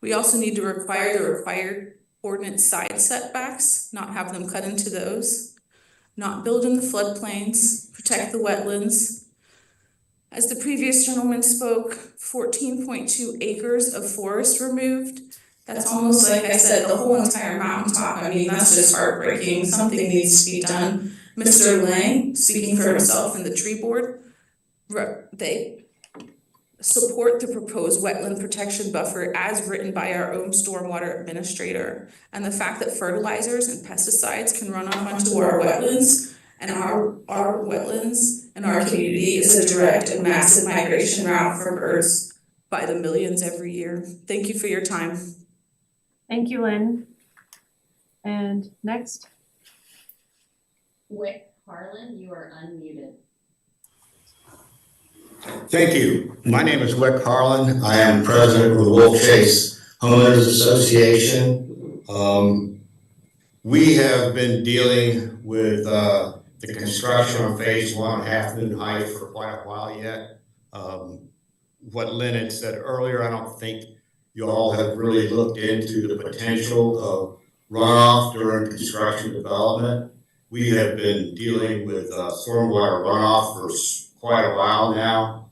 We also need to require the required ordinance side setbacks, not have them cut into those, not build in the floodplains, protect the wetlands. As the previous gentleman spoke, 14.2 acres of forest removed. That's almost like I said, the whole entire mountaintop. I mean, that's just heartbreaking. Something needs to be done. Mr. Lang, speaking for himself and the tree board, they support the proposed wetland protection buffer as written by our own stormwater administrator. And the fact that fertilizers and pesticides can run off onto our wetlands and our wetlands and our community is a direct and massive migration route for birds by the millions every year. Thank you for your time. Thank you, Lynn. And next. Wick Harlan, you are unmuted. Thank you. My name is Wick Harlan. I am president of the Wolf Chase Homeowners Association. We have been dealing with the construction on phase 1, Half Moon Heights, for quite a while yet. What Lynn had said earlier, I don't think you all have really looked into the potential of runoff during construction development. We have been dealing with stormwater runoff for quite a while now.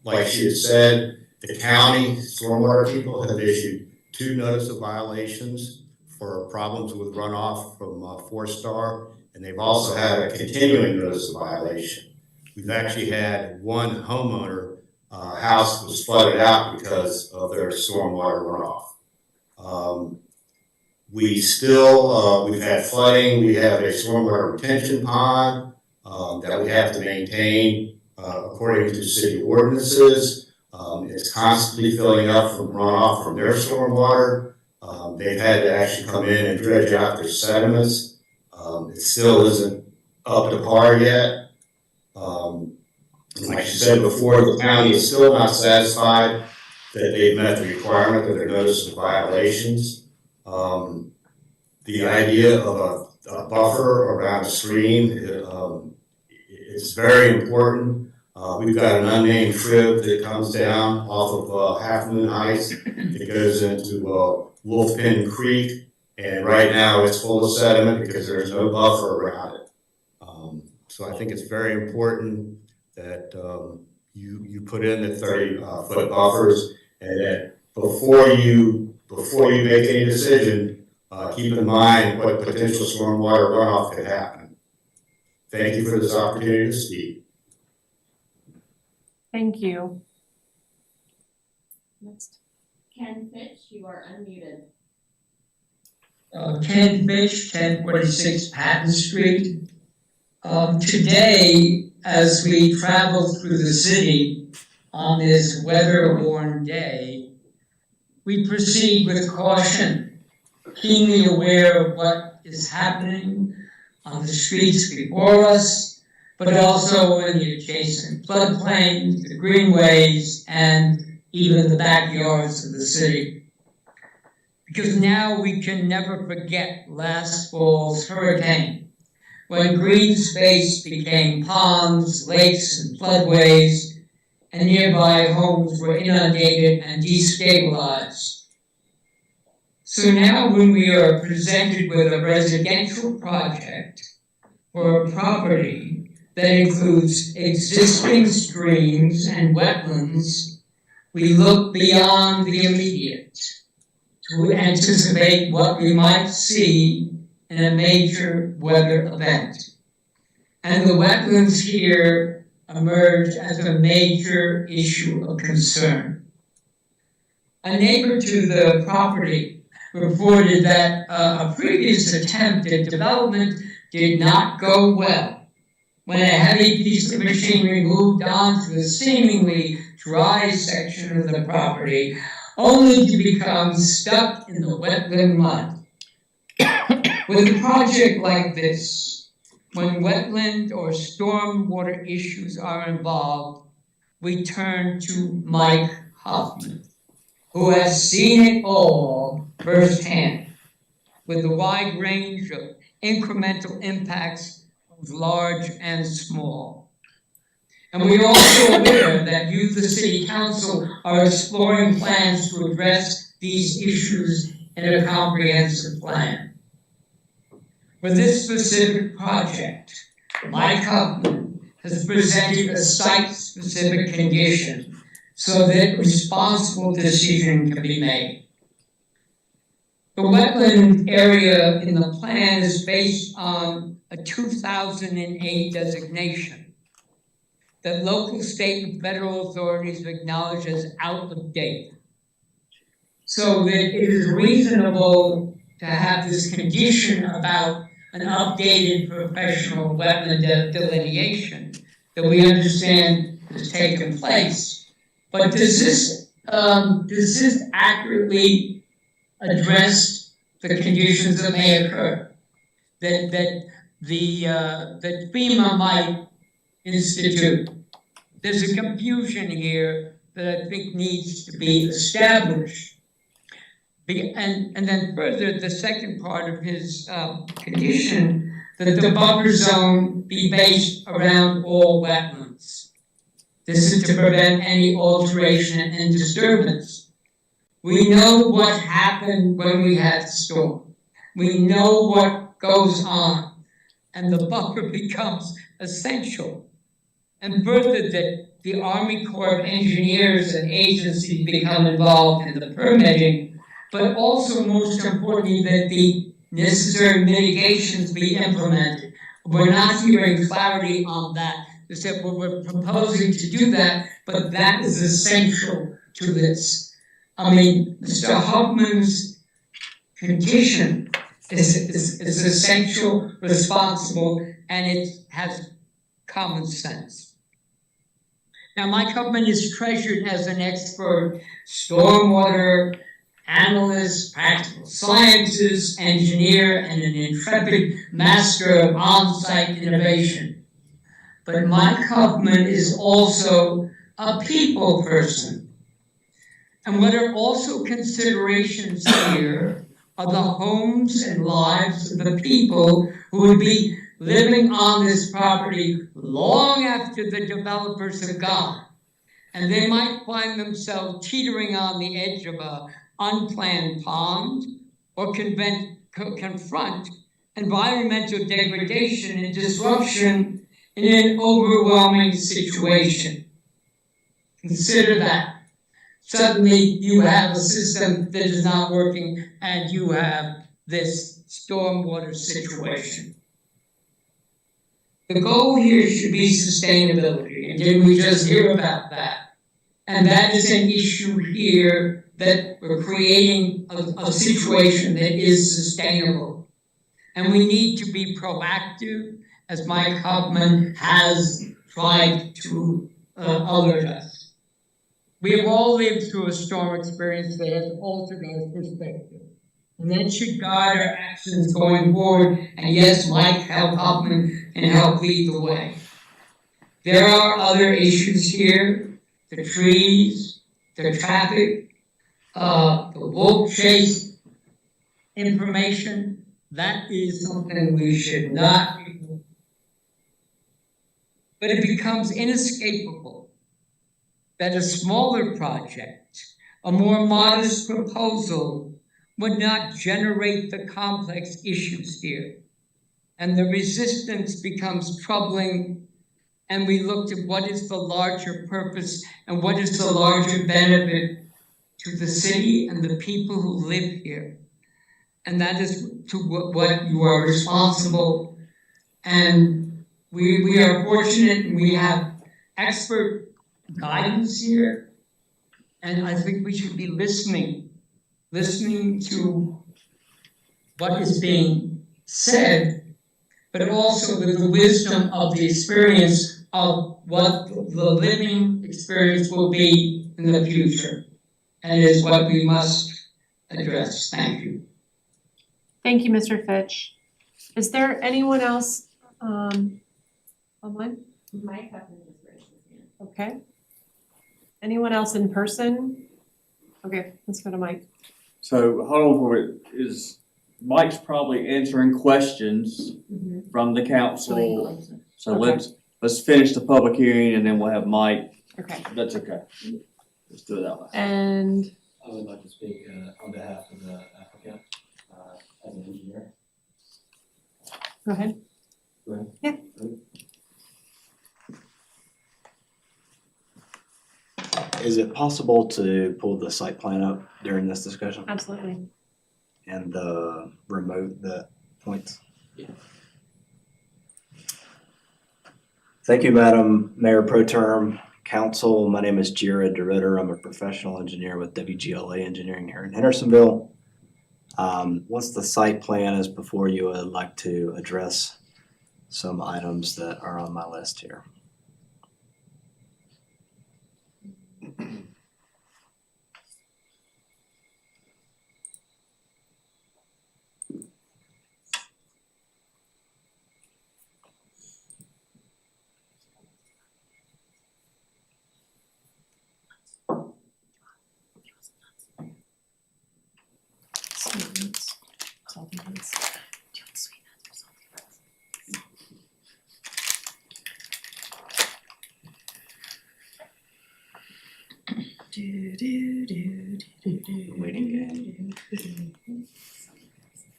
Like she had said, the county stormwater people have issued 2 notice of violations for problems with runoff from 4-Star, and they've also had a continuing notice of violation. We've actually had one homeowner house was flooded out because of their stormwater runoff. We've had flooding. We have a stormwater retention pond that we have to maintain according to city ordinances. It's constantly filling up from runoff from their stormwater. They've had to actually come in and dredge out their sediments. It still isn't up to par yet. Like you said before, the county is still not satisfied that they've met the requirement of their notice of violations. The idea of a buffer around a stream is very important. We've got an unnamed trib that comes down off of Half Moon Heights that goes into Wolfpin Creek, and right now it's full of sediment because there's no buffer around it. So I think it's very important that you put in the 30-foot buffers, and that before you make any decision, keep in mind what potential stormwater runoff could happen. Thank you for this opportunity to speak. Thank you. Next. Ken Fitch, you are unmuted. Ken Fitch, 1046 Patton Street. Today, as we travel through the city on this weather-worn day, we proceed with caution, keenly aware of what is happening on the streets before us, but also in the adjacent floodplains, the greenways, and even the backyards of the city. Because now we can never forget last fall's hurricane, when green space became ponds, lakes, and floodways, and nearby homes were inundated and destabilized. So now when we are presented with a residential project for a property that includes existing streams and wetlands, we look beyond the immediate to anticipate what we might see in a major weather event. And the wetlands here emerged as a major issue of concern. A neighbor to the property reported that a previous attempt at development did not go well when a heavy piece of machinery moved onto a seemingly dry section of the property, only to become stuck in the wetland mud. With a project like this, when wetland or stormwater issues are involved, we turn to Mike Hoffman, who has seen it all firsthand, with a wide range of incremental impacts, both large and small. And we are also aware that you, the City Council, are exploring plans to address these issues in a comprehensive plan. For this specific project, Mike Hoffman has presented a site-specific condition so that responsible decision can be made. The wetland area in the plan is based on a 2008 designation that local, state, and federal authorities acknowledge as out of date. So that it is reasonable to have this condition about an updated professional wetland delineation that we understand has taken place. But does this accurately address the conditions that may occur that FEMA might institute? There's a confusion here that I think needs to be established. And then further, the second part of his condition, that the buffer zone be based around all wetlands. This is to prevent any alteration and disturbance. We know what happened when we had the storm. We know what goes on. and the buffer becomes essential. And further, that the Army Corps of Engineers and agencies become involved in the permitting, but also most importantly, that the necessary mitigations be implemented. We're not hearing clarity on that. They said, well, we're proposing to do that, but that is essential to this. I mean, Mr. Huffman's condition is essential, responsible, and it has common sense. Now, Mike Huffman is treasured as an expert, stormwater analyst, practical sciences, engineer, and an intrepid master of on-site innovation. But Mike Huffman is also a people person. And what are also considerations here are the homes and lives of the people who would be living on this property long after the developers have gone. And they might find themselves teetering on the edge of a unplanned pond or confront environmental degradation and disruption in an overwhelming situation. Consider that. Suddenly you have a system that is not working and you have this stormwater situation. The goal here should be sustainability, and didn't we just hear about that? And that is an issue here, that we're creating a situation that is sustainable. And we need to be proactive, as Mike Huffman has tried to alert us. We have all lived through a storm experience that has altered our perspective. And that should guide our actions going forward. And yes, Mike Huffman can help lead the way. There are other issues here, the trees, the traffic, the wolf chase information. That is something we should not ignore. But it becomes inescapable that a smaller project, a more modest proposal, would not generate the complex issues here. And the resistance becomes troubling, and we looked at what is the larger purpose and what is the larger benefit to the city and the people who live here. And that is to what you are responsible. And we are fortunate, and we have expert guidance here. And I think we should be listening to what is being said, but also with the wisdom of the experience of what the living experience will be in the future, and is what we must address. Thank you. Thank you, Mr. Fitch. Is there anyone else online? Mike Huffman just raised his hand. Okay. Anyone else in person? Okay, let's go to Mike. So hold on for it. Is Mike's probably answering questions from the council. So Okay. let's finish the public hearing and then we'll have Mike. Okay. That's okay. Let's do it that way. And I would like to speak on behalf of the applicant as an engineer. go ahead. Go ahead. Yeah. Is it possible to pull the site plan up during this discussion Absolutely. and remote the points? Yeah. Thank you, Madam Mayor Pro Tem, Council. My name is Jared DeRitter. I'm a professional engineer with WGLA Engineering here in Hendersonville. Once the site plan is before you, I'd like to address some items that are on my list here.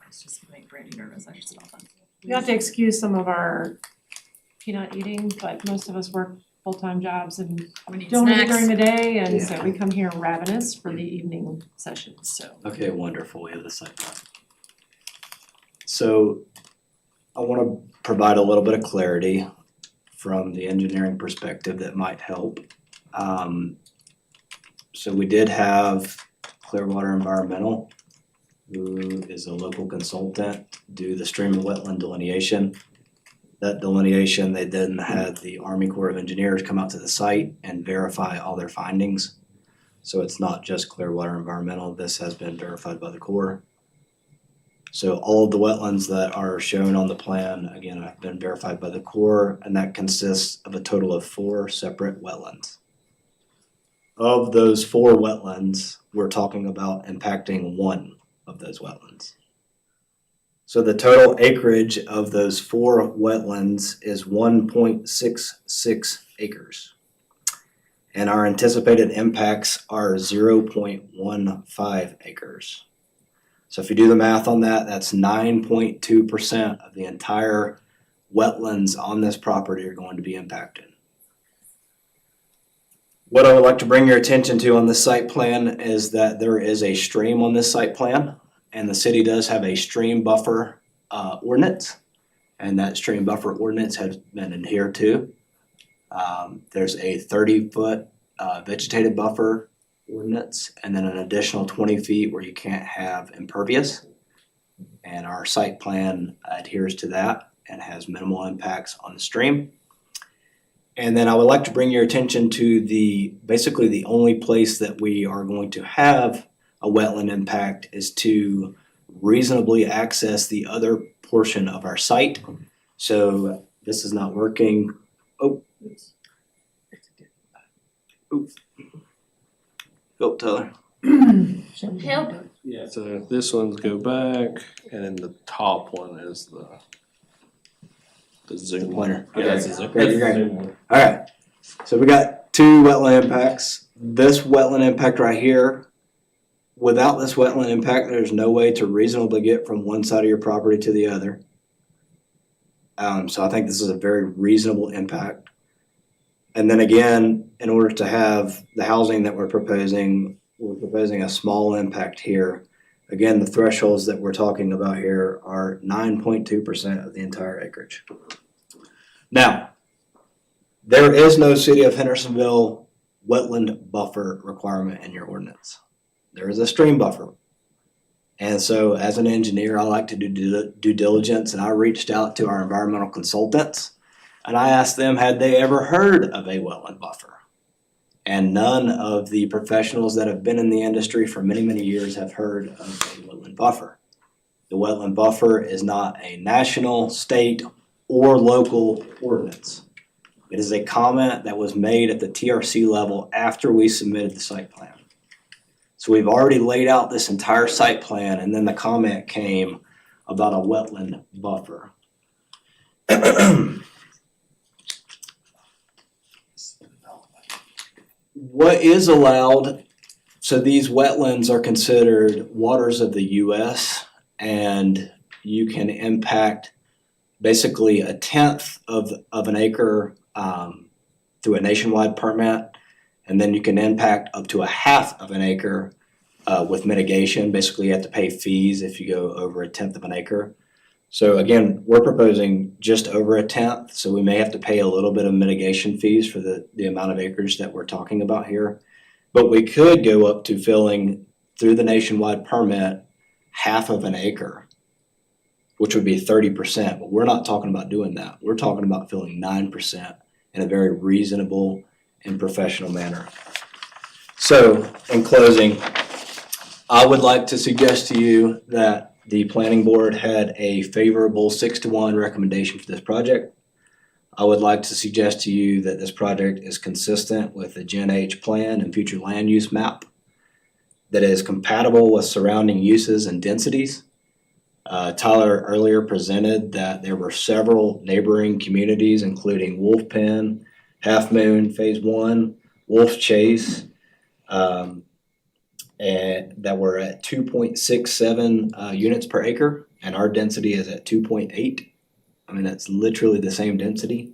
It's just make Brandy nervous. I should stop that. You have to excuse some of our peanut eating, but most of us work full-time jobs and We need don't eat snacks. during the day, and Yeah. so we come here ravenous for the evening sessions, so. Okay, wonderful, we have the site plan. So I wanna provide a little bit of clarity from the engineering perspective that might help. So we did have Clearwater Environmental, who is a local consultant, do the stream and wetland delineation. That delineation, they then had the Army Corps of Engineers come out to the site and verify all their findings. So it's not just Clearwater Environmental, this has been verified by the Corps. So all of the wetlands that are shown on the plan, again, have been verified by the Corps, and that consists of a total of 4 separate wetlands. Of those 4 wetlands, we're talking about impacting 1 of those wetlands. So the total acreage of those 4 wetlands is 1.66 acres. And our anticipated impacts are 0.15 acres. So if you do the math on that, that's 9.2% of the entire wetlands on this property are going to be impacted. What I would like to bring your attention to on this site plan is that there is a stream on this site plan, and the city does have a stream buffer ordinance, and that stream buffer ordinance has been adhered to. There's a 30-foot vegetated buffer ordinance, and then an additional 20 feet where you can't have impervious. And our site plan adheres to that and has minimal impacts on the stream. And then I would like to bring your attention to basically the only place that we are going to have a wetland impact is to reasonably access the other portion of our site. So this is not working. Go, Tyler. Help. Yeah, so this one's go back, and then the top one is the zoom. Pointer. Yeah, that's the zoom. Great, That's the great. zoom one. Alright, so we got 2 wetland impacts. This wetland impact right here, without this wetland impact, there's no way to reasonably get from one side of your property to the other. So I think this is a very reasonable impact. And then again, in order to have the housing that we're proposing a small impact here. Again, the thresholds that we're talking about here are 9.2% of the entire acreage. Now, there is no City of Hendersonville wetland buffer requirement in your ordinance. There is a stream buffer. And so as an engineer, I like to do due diligence, and I reached out to our environmental consultants and I asked them, had they ever heard of a wetland buffer? And none of the professionals that have been in the industry for many, many years have heard of a wetland buffer. The wetland buffer is not a national, state, or local ordinance. It is a comment that was made at the TRC level after we submitted the site plan. So we've already laid out this entire site plan, and then the comment came about a wetland buffer. What is allowed, so these wetlands are considered waters of the US, and you can impact basically 1/10 of an acre through a nationwide permit, and then you can impact up to 1/2 of an acre with mitigation. Basically, you have to pay fees if you go over 1/10 of an acre. So again, we're proposing just over 1/10, so we may have to pay a little bit of mitigation fees for the amount of acreage that we're talking about here. But we could go up to filling through the nationwide permit 1/2 of an acre, which would be 30%, but we're not talking about doing that. We're talking about filling 9% in a very reasonable and professional manner. So, in closing, I would like to suggest to you that the planning board had a favorable 6-1 recommendation for this project. I would like to suggest to you that this project is consistent with the Gen H plan and future land use map, that is compatible with surrounding uses and densities. Tyler earlier presented that there were several neighboring communities, including Wolf Pen, Half Moon, Phase 1, Wolf Chase, and that were at 2.67 units per acre, and our density is at 2.8. I mean, it's literally the same density.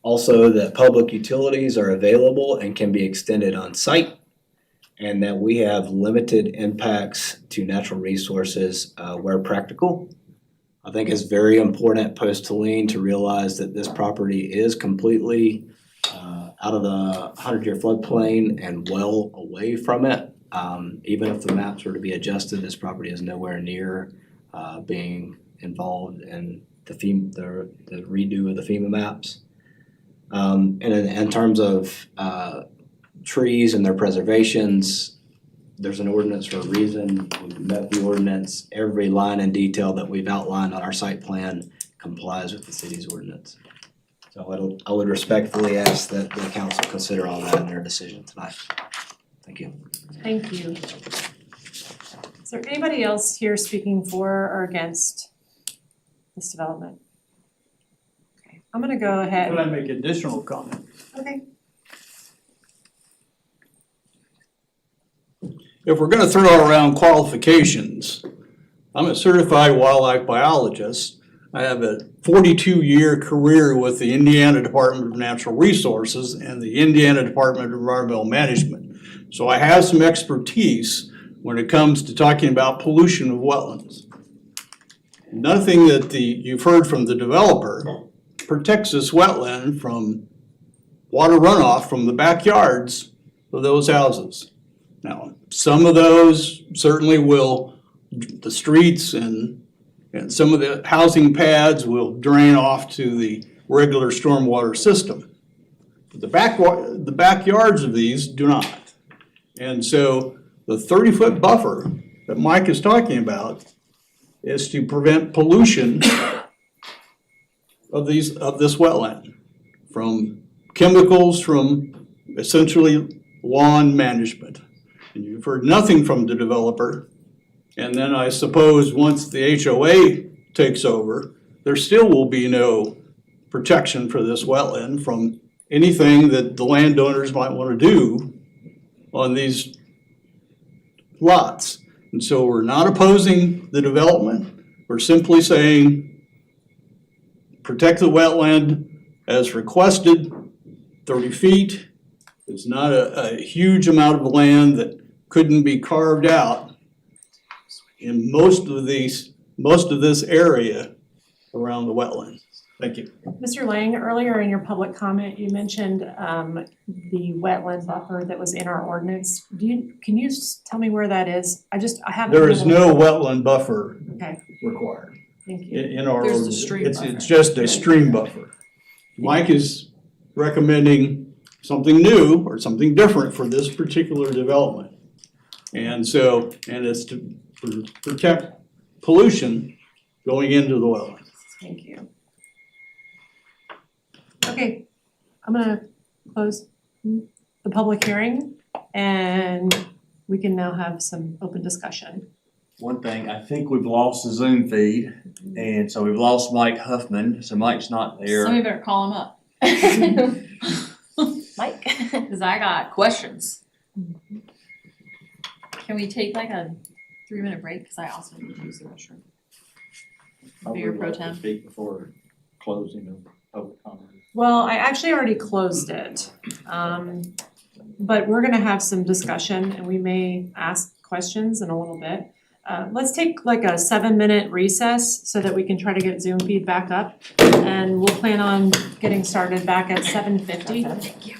Also, that public utilities are available and can be extended on site, and that we have limited impacts to natural resources where practical. I think it's very important post-Helene to realize that this property is completely out of the 100-year floodplain and well away from it. Even if the maps were to be adjusted, this property is nowhere near being involved in the redo of the FEMA maps. And in terms of trees and their preservations, there's an ordinance for a reason. We've met the ordinance. Every line and detail that we've outlined on our site plan complies with the city's ordinance. So I would respectfully ask that the council consider all that in their decision tonight. Thank you. Thank you. Is there anybody else here speaking for or against this development? Okay, I'm gonna go ahead. Can I make additional comment? Okay. If we're gonna throw around qualifications, I'm a certified wildlife biologist. I have a 42-year career with the Indiana Department of Natural Resources and the Indiana Department of Environmental Management. So I have some expertise when it comes to talking about pollution of wetlands. Nothing that you've heard from the developer protects this wetland from water runoff from the backyards of those houses. Now, some of those certainly will, the streets and some of the housing pads will drain off to the regular stormwater system. But the backyards of these do not. And so the 30-foot buffer that Mike is talking about is to prevent pollution of this wetland from chemicals, from essentially lawn management. And you've heard nothing from the developer. And then I suppose once the HOA takes over, there still will be no protection for this wetland from anything that the landowners might want to do on these lots. And so we're not opposing the development. We're simply saying protect the wetland as requested, 30 feet. It's not a huge amount of land that couldn't be carved out in most of this area around the wetland. Thank you. Mr. Lang, earlier in your public comment, you mentioned the wetland buffer that was in our ordinance. Can you tell me where that is? I haven't. There is no wetland buffer Okay. required Thank you. in our There's the ordinance. stream buffer. It's just a stream buffer. Mike is recommending something new or something different for this particular development. And it's to protect pollution going into the wetlands. Thank you. Okay, I'm gonna close the public hearing and we can now have some open discussion. One thing, I think we've lost the Zoom feed, and so we've lost Mike Huffman, so Mike's not there. Somebody better call him up. Mike? Cause I got questions. Can we take like a 3-minute break? Cause I also need to use the restroom. Mayor Pro Tem. Speak before closing of public comment. Well, I actually already closed it. But we're gonna have some discussion and we may ask questions in a little bit. Let's take like a 7-minute recess so that we can try to get Zoom feed back up. And we'll plan on getting started back at 7:50. Thank you.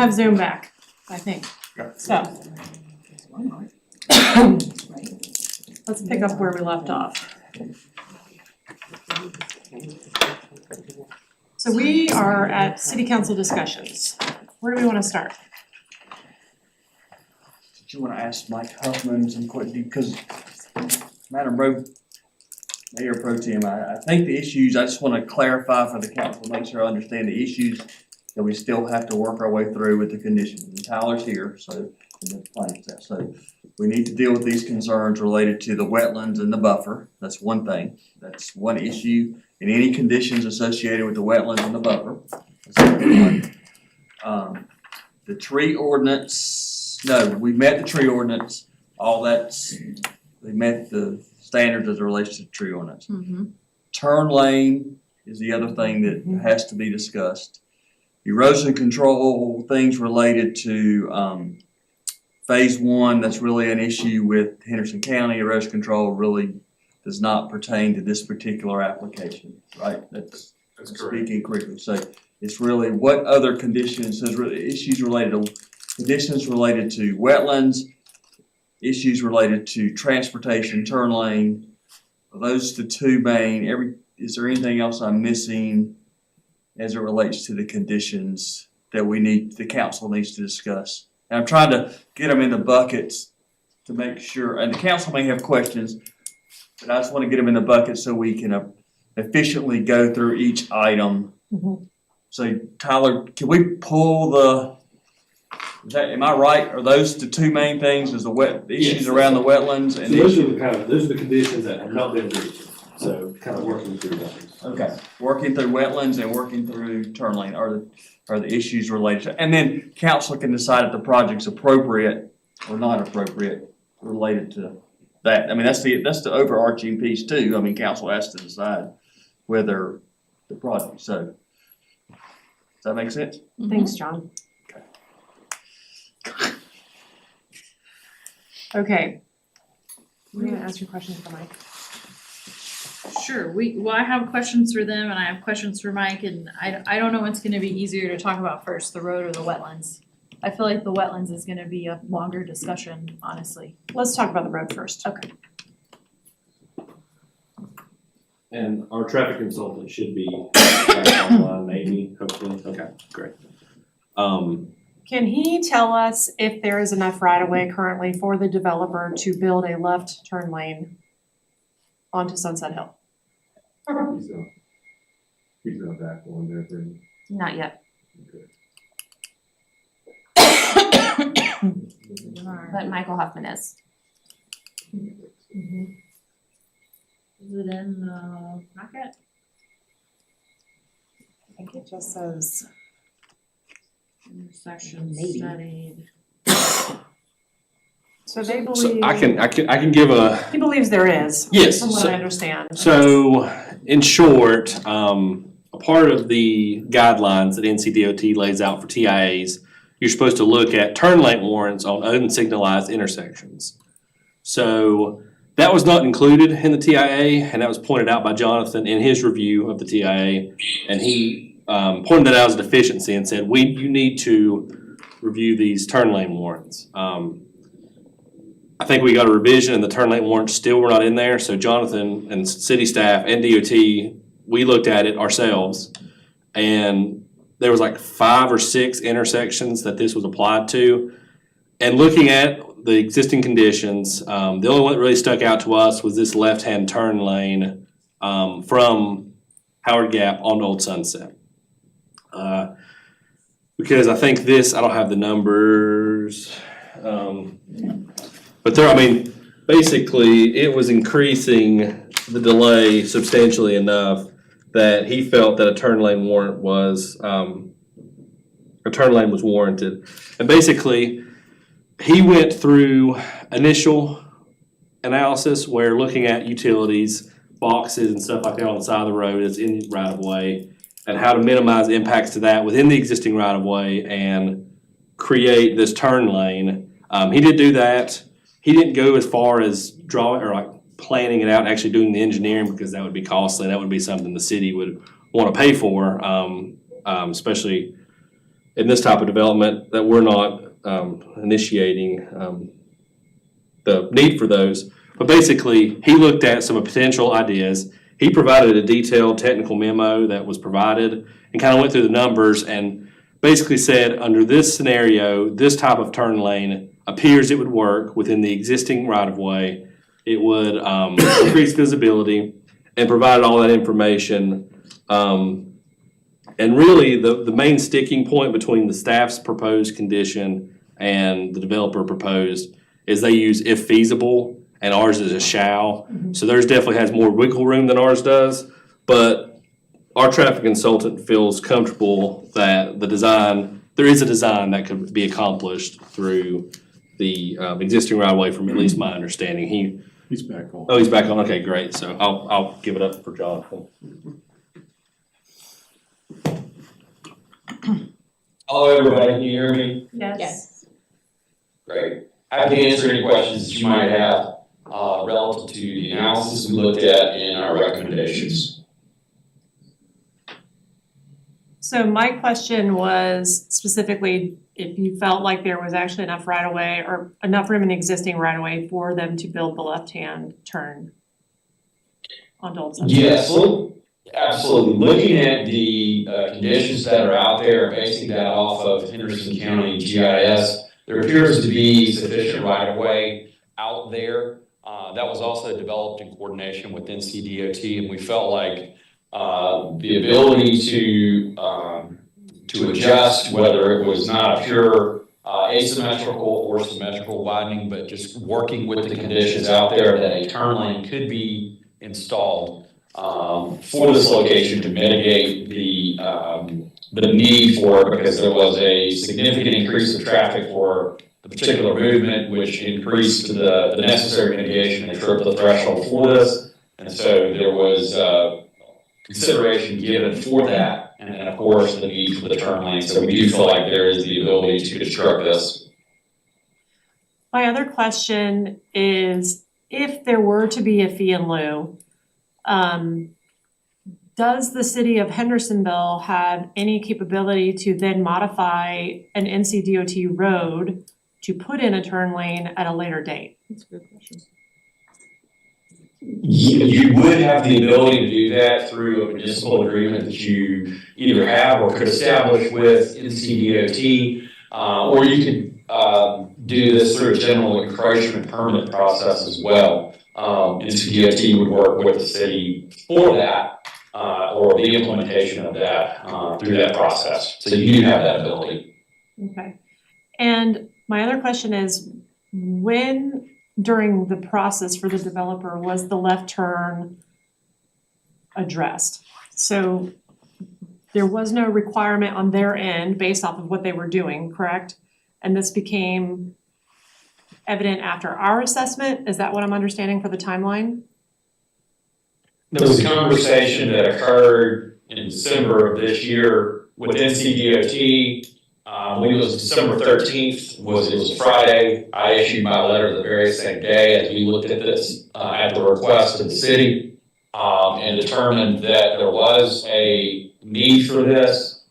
have Zoom back, I think. So. Let's pick up where we left off. So we are at city council discussions. Where do we want to start? Did you want to ask Mike Huffman some questions? Because Mayor Pro Tem, I think the issues, I just want to clarify for the council, make sure I understand the issues that we still have to work our way through with the conditions. And Tyler's here, so, so we need to deal with these concerns related to the wetlands and the buffer. That's one thing. That's one issue. And any conditions associated with the wetlands and the buffer. That's one. The tree ordinance, no, we met the tree ordinance. All that's, we met the standards as it relates to the tree ordinance. Turn lane is the other thing that has to be discussed. Erosion control, things related to phase one, that's really an issue with Henderson County. Erosion control really does not pertain to this particular application, right? That's speaking quickly. So it's really what other conditions, there's really issues related to conditions related to wetlands, issues related to transportation, turn lane. Those are the two main. Is there anything else I'm missing as it relates to the conditions that the council needs to discuss? And I'm trying to get them in the buckets to make sure, and the council may have questions, but I just want to get them in the bucket so we can efficiently go through each item. So Tyler, can we pull am I right? Are those the two main things? Is the issues around the wetlands and those are the conditions that have not been reached. So kind of working through those. Okay, working through wetlands and working through turn lane are the issues related to, and then council can decide if the project's appropriate or not appropriate related to that. I mean, that's the overarching piece too. I mean, council has to decide whether the project, so. Does that make sense? Thanks, John. Okay. We're gonna ask your questions for Mike. Sure, I have questions for them and I have questions for Mike, and I don't know what's gonna be easier to talk about first, the road or the wetlands. I feel like the wetlands is gonna be a longer discussion, honestly. Let's talk about the road first. Okay. And our traffic consultant should be back online maybe, hopefully. Okay, great. Can he tell us if there is enough right-of-way currently for the developer to build a left turn lane onto Sunset Hill? He's not back on there, Brittany. Not yet. But Michael Huffman is. Is it in the packet? I think it just says Intersection studied. So they believe. So I can give a. He believes there is. Yes. From what I understand. So in short, a part of the guidelines that NCDOT lays out for TIAs, you're supposed to look at turn lane warrants on unsignalized intersections. So that was not included in the TIA, and that was pointed out by Jonathan in his review of the TIA, and he pointed that out as a deficiency and said, you need to review these turn lane warrants. I think we got a revision and the turn lane warrants still were not in there, so Jonathan and city staff and DOT, we looked at it ourselves, and there was like 5 or 6 intersections that this was applied to. And looking at the existing conditions, the only one that really stuck out to us was this left-hand turn lane from Howard Gap on Old Sunset. Because I think I don't have the numbers, but basically it was increasing the delay substantially enough that he felt that a turn lane was warranted. And basically, he went through initial analysis where looking at utilities, boxes and stuff like that on the side of the road is in right of way, and how to minimize impacts to that within the existing right of way and create this turn lane. He did do that. He didn't go as far as drawing or planning it out and actually doing the engineering, because that would be costly. That would be something the city would want to pay for, especially in this type of development that we're not initiating the need for those. But basically, he looked at some potential ideas. He provided a detailed technical memo that was provided and kind of went through the numbers and basically said, under this scenario, this type of turn lane appears it would work within the existing right-of-way. It would increase visibility and provided all that information. And really, the main sticking point between the staff's proposed condition and the developer proposed is they use if feasible, and ours is a shall. So theirs definitely has more wiggle room than ours does, but our traffic consultant feels comfortable that there is a design that could be accomplished through the existing right-of-way from at least my understanding. He's back on. Oh, he's back on, okay, great, so I'll give it up for Jonathan. Hello, everybody, can you hear me? Yes. Great. Happy to answer any questions that you might have relative to the analysis we looked at in our recommendations. So my question was specifically if you felt like there was actually enough right-of-way or enough room in the existing right-of-way for them to build the left-hand turn onto Old Sunset. Yes, absolutely. Looking at the conditions that are out there, basing that off of Henderson County GIS, there appears to be sufficient right-of-way out there. That was also developed in coordination with NCDOT, and we felt like the ability to adjust, whether it was not a pure asymmetrical or symmetrical widening, but just working with the conditions out there that a turn lane could be installed for this location to mitigate the need for it, because there was a significant increase of traffic for the particular movement, which increased the necessary mitigation and tripped the threshold for this. And so there was consideration given for that, and then of course the need for the turn lane. So we do feel like there is the ability to construct this. My other question is, if there were to be a fee in lieu, does the city of Hendersonville have any capability to then modify an NCDOT road to put in a turn lane at a later date? That's a good question. You would have the ability to do that through a municipal agreement that you either have or could establish with NCDOT, or you could do this through a general encroachment permit process as well. NCDOT would work with the city for that, or the implementation of that through that process. So you do have that ability. Okay. And my other question is, when during the process for the developer was the left turn addressed? So there was no requirement on their end based off of what they were doing, correct? And this became evident after our assessment? Is that what I'm understanding for the timeline? There was a conversation that occurred in December of this year with NCDOT. I believe it was December 13th, it was Friday. I issued my letter the very same day as we looked at this at the request of the city, and determined that there was a need for this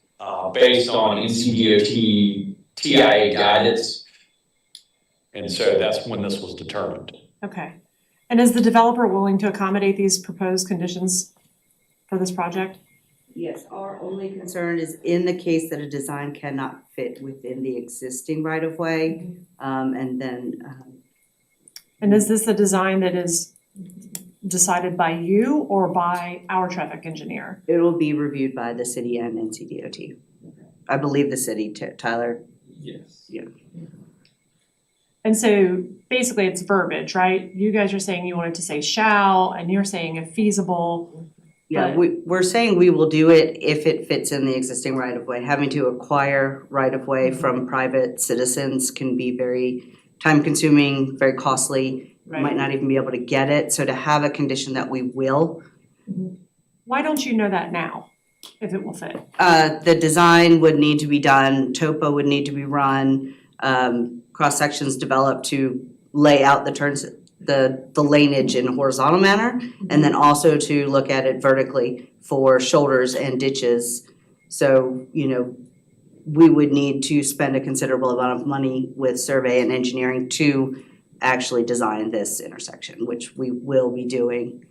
based on NCDOT TIA guidance. And so that's when this was determined. Okay. And is the developer willing to accommodate these proposed conditions for this project? Yes, our only concern is in the case that a design cannot fit within the existing right-of-way, and then. And is this a design that is decided by you or by our traffic engineer? It will be reviewed by the city and NCDOT. I believe the city, Tyler. Yes. Yeah. And so basically it's verbiage, right? You guys are saying you wanted to say shall, and you're saying if feasible. Yeah, we're saying we will do it if it fits in the existing right-of-way. Having to acquire right-of-way from private citizens can be very time-consuming, very costly. Right. Might not even be able to get it. So to have a condition that we will. Why don't you know that now, if it will fit? The design would need to be done, topo would need to be run, cross-sections developed to lay out the turns, the laneage in a horizontal manner, and then also to look at it vertically for shoulders and ditches. So, we would need to spend a considerable amount of money with survey and engineering to actually design this intersection, which we will be doing.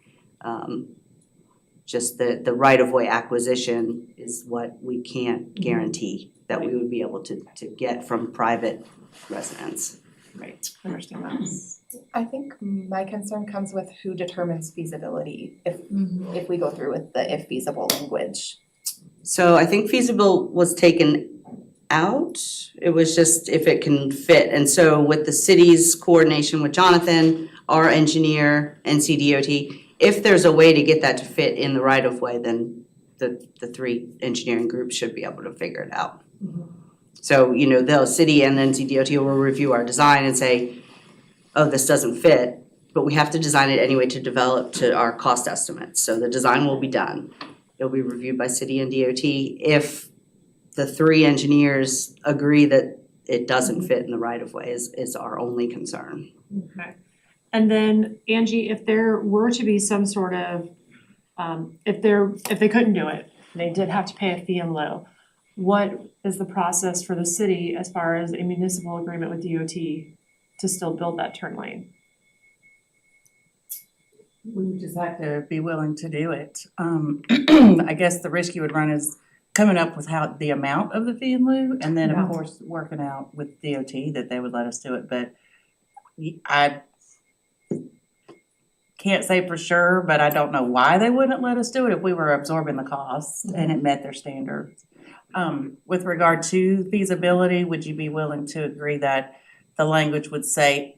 Just the right-of-way acquisition is what we can't guarantee that we would be able to get from private residents. Right, understand that. I think my concern comes with who determines feasibility if we go through with the if feasible language. So I think feasible was taken out. It was just if it can fit. And so with the city's coordination with Jonathan, our engineer, NCDOT, if there's a way to get that to fit in the right of way, then the three engineering groups should be able to figure it out. So, you know, the city and NCDOT will review our design and say, oh, this doesn't fit, but we have to design it anyway to develop to our cost estimates. So the design will be done. It'll be reviewed by city and DOT. If the three engineers agree that it doesn't fit in the right of way is our only concern. Okay. And then Angie, if there were to be some sort of, if they couldn't do it, they did have to pay a fee in lieu, what is the process for the city as far as a municipal agreement with DOT to still build that turn lane? We would just have to be willing to do it. I guess the risk you would run is coming up with how the amount of the fee in lieu, and then of course working out with DOT that they would let us do it. But I can't say for sure, but I don't know why they wouldn't let us do it if we were absorbing the costs and it met their standards. With regard to feasibility, would you be willing to agree that the language would say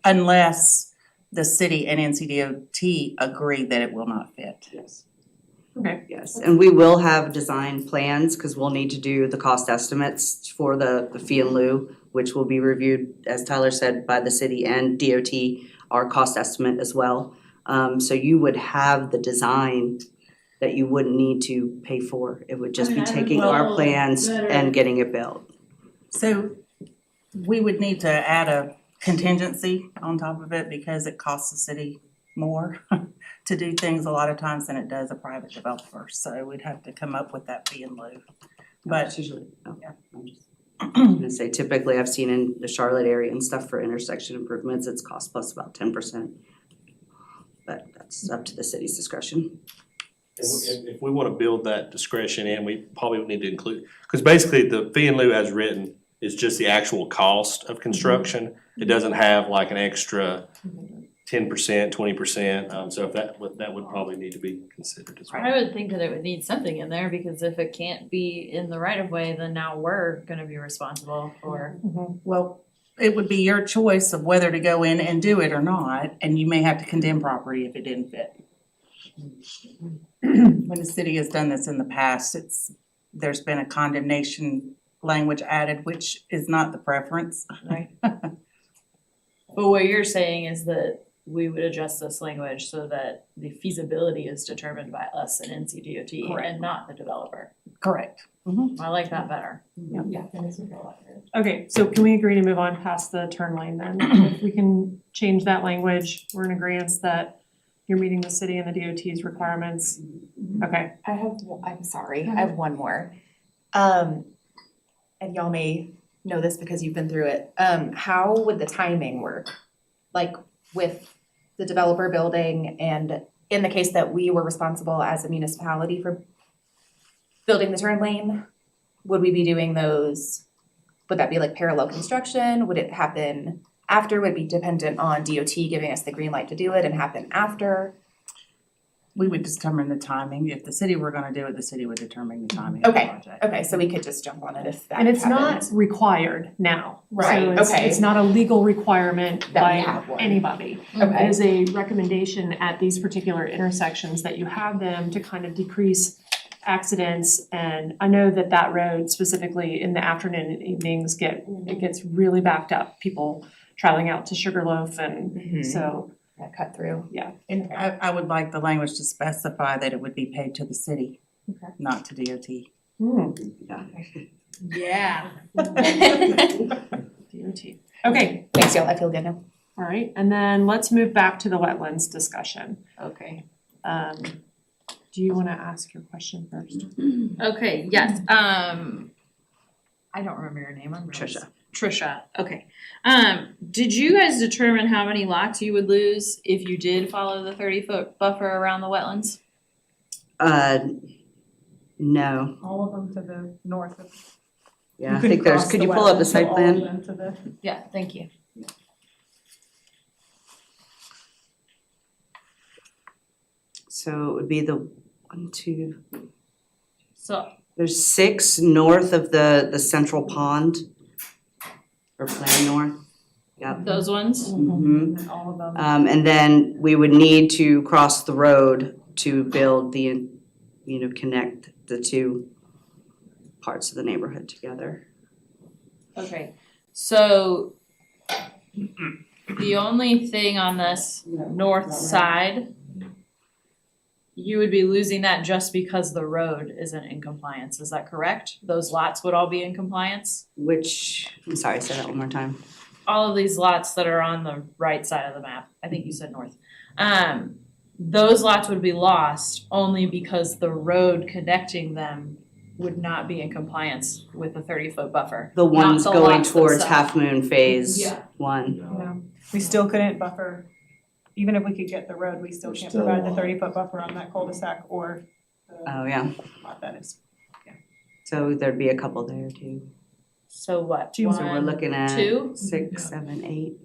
unless the city and NCDOT agree that it will not fit? Yes. Okay. Yes, and we will have design plans because we'll need to do the cost estimates for the fee in lieu, which will be reviewed, as Tyler said, by the city and DOT, our cost estimate as well. So you would have the design that you wouldn't need to pay for. It would just be taking our plans and getting it built. So we would need to add a contingency on top of it because it costs the city more to do things a lot of times than it does a private developer. So we'd have to come up with that fee in lieu. But usually, I'm gonna say typically I've seen in the Charlotte area and stuff for intersection improvements, it's cost plus about 10%. But that's up to the city's discretion. If we wanna build that discretion in, we probably would need to include, cause basically the fee in lieu as written is just the actual cost of construction. It doesn't have like an extra 10%, 20%, so if that would probably need to be considered as well. I would think that it would need something in there, because if it can't be in the right of way, then now we're gonna be responsible for. well, it would be your choice of whether to go in and do it or not, and you may have to condemn property if it didn't fit. When the city has done this in the past, there's been a condemnation language added, which is not the preference. Right. But what you're saying is that we would adjust this language so that the feasibility is determined by us and NCDOT Correct. and not the developer. Correct. I like that better. Yeah, that makes me feel a lot better. Okay, so can we agree to move on past the turn lane then? If we can change that language, we're in agreement that you're meeting the city and the DOT's requirements. Okay. I'm sorry, I have one more. And y'all may know this because you've been through it. How would the timing work? Like with the developer building, and in the case that we were responsible as a municipality for building the turn lane, would we be doing those? Would that be like parallel construction? Would it happen after? Would it be dependent on DOT giving us the green light to do it and happen after? We would determine the timing. If the city were gonna do it, the city would determine the timing of the project. Okay, so we could just jump on it if that And it's not happens. required now. Right, So okay. it's not a legal requirement That we by have one. anybody. Okay. It is a recommendation at these particular intersections that you have them to kind of decrease accidents. And I know that road specifically in the afternoon and evenings gets really backed up. People traveling out to Sugarloaf and so. That cut through. Yeah. And I would like the language to specify that it would be paid to the city, Okay. not to DOT. Yeah. DOT. Okay, Thanks, y'all. I feel good now. all right. And then let's move back to the wetlands discussion. Okay. Do you want to ask your question first? Okay, yes, I don't remember your name, I'm really Trisha. Trisha, okay. Did you guys determine how many lots you would lose if you did follow the 30-foot buffer around the wetlands? No. All of them to the north of. Yeah, I think there's, could you pull up the site plan? Yeah, thank you. So it would be the 1, 2, So, there's 6 north of the central pond. Or plan north, yep. those ones? Mhm. All of them. And then we would need to cross the road to build connect the 2 parts of the neighborhood together. Okay, so the only thing on this north side, you would be losing that just because the road isn't in compliance, is that correct? Those lots would all be in compliance? I'm sorry, say that one more time. All of these lots that are on the right side of the map, I think you said north. Those lots would be lost only because the road connecting them would not be in compliance with the 30-foot buffer. The ones Not the going lots towards themselves. Half Moon Phase Yeah. 1. No, we still couldn't buffer, even if we could get the road, we still can't provide the 30-foot buffer on that cul-de-sac or the Oh, yeah. lot that is. So there'd be a couple there too. So what, Two. So we're looking at 2? 6, 7, 8.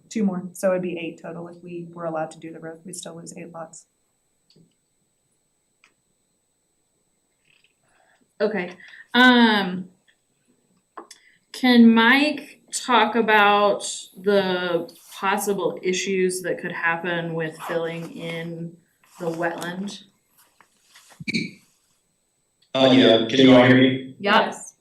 2 more, so it'd be 8 total if we were allowed to do the road, we'd still lose 8 lots. Okay, can Mike talk about the possible issues that could happen with filling in the wetland? Yeah, can you all hear me? Yes.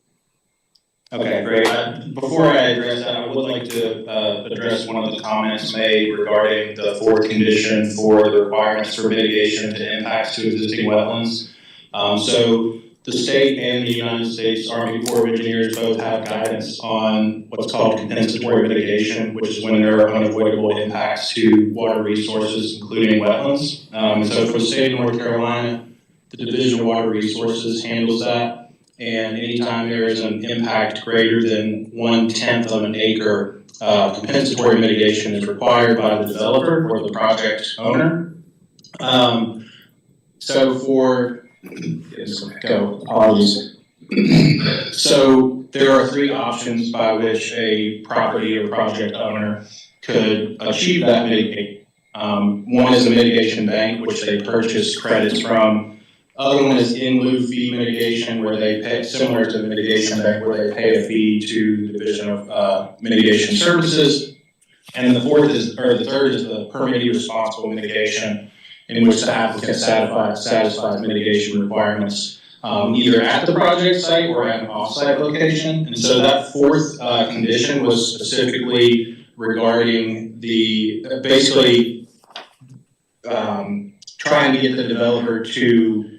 Okay, great. Before I address that, I would like to address one of the comments made regarding the fourth condition for the requirements for mitigation to impacts to existing wetlands. So the state and the United States Army Corps of Engineers both have guidance on what's called compensatory mitigation, which is when there are unavoidable impacts to water resources, including wetlands. So for the state of North Carolina, the Division of Water Resources handles that. And anytime there is an impact greater than 1/10 of an acre, compensatory mitigation is required by the developer or the project owner. So for, apologies. So there are 3 options by which a property or project owner could achieve that mitigate. One is a mitigation bank, which they purchase credits from. Other one is in lieu fee mitigation, where they pay, similar to the mitigation bank, where they pay a fee to the Division of Mitigation Services. And the third is the permittee responsible mitigation, in which the applicant satisfies mitigation requirements, either at the project site or at an off-site location. And so that fourth condition was specifically regarding basically trying to get the developer to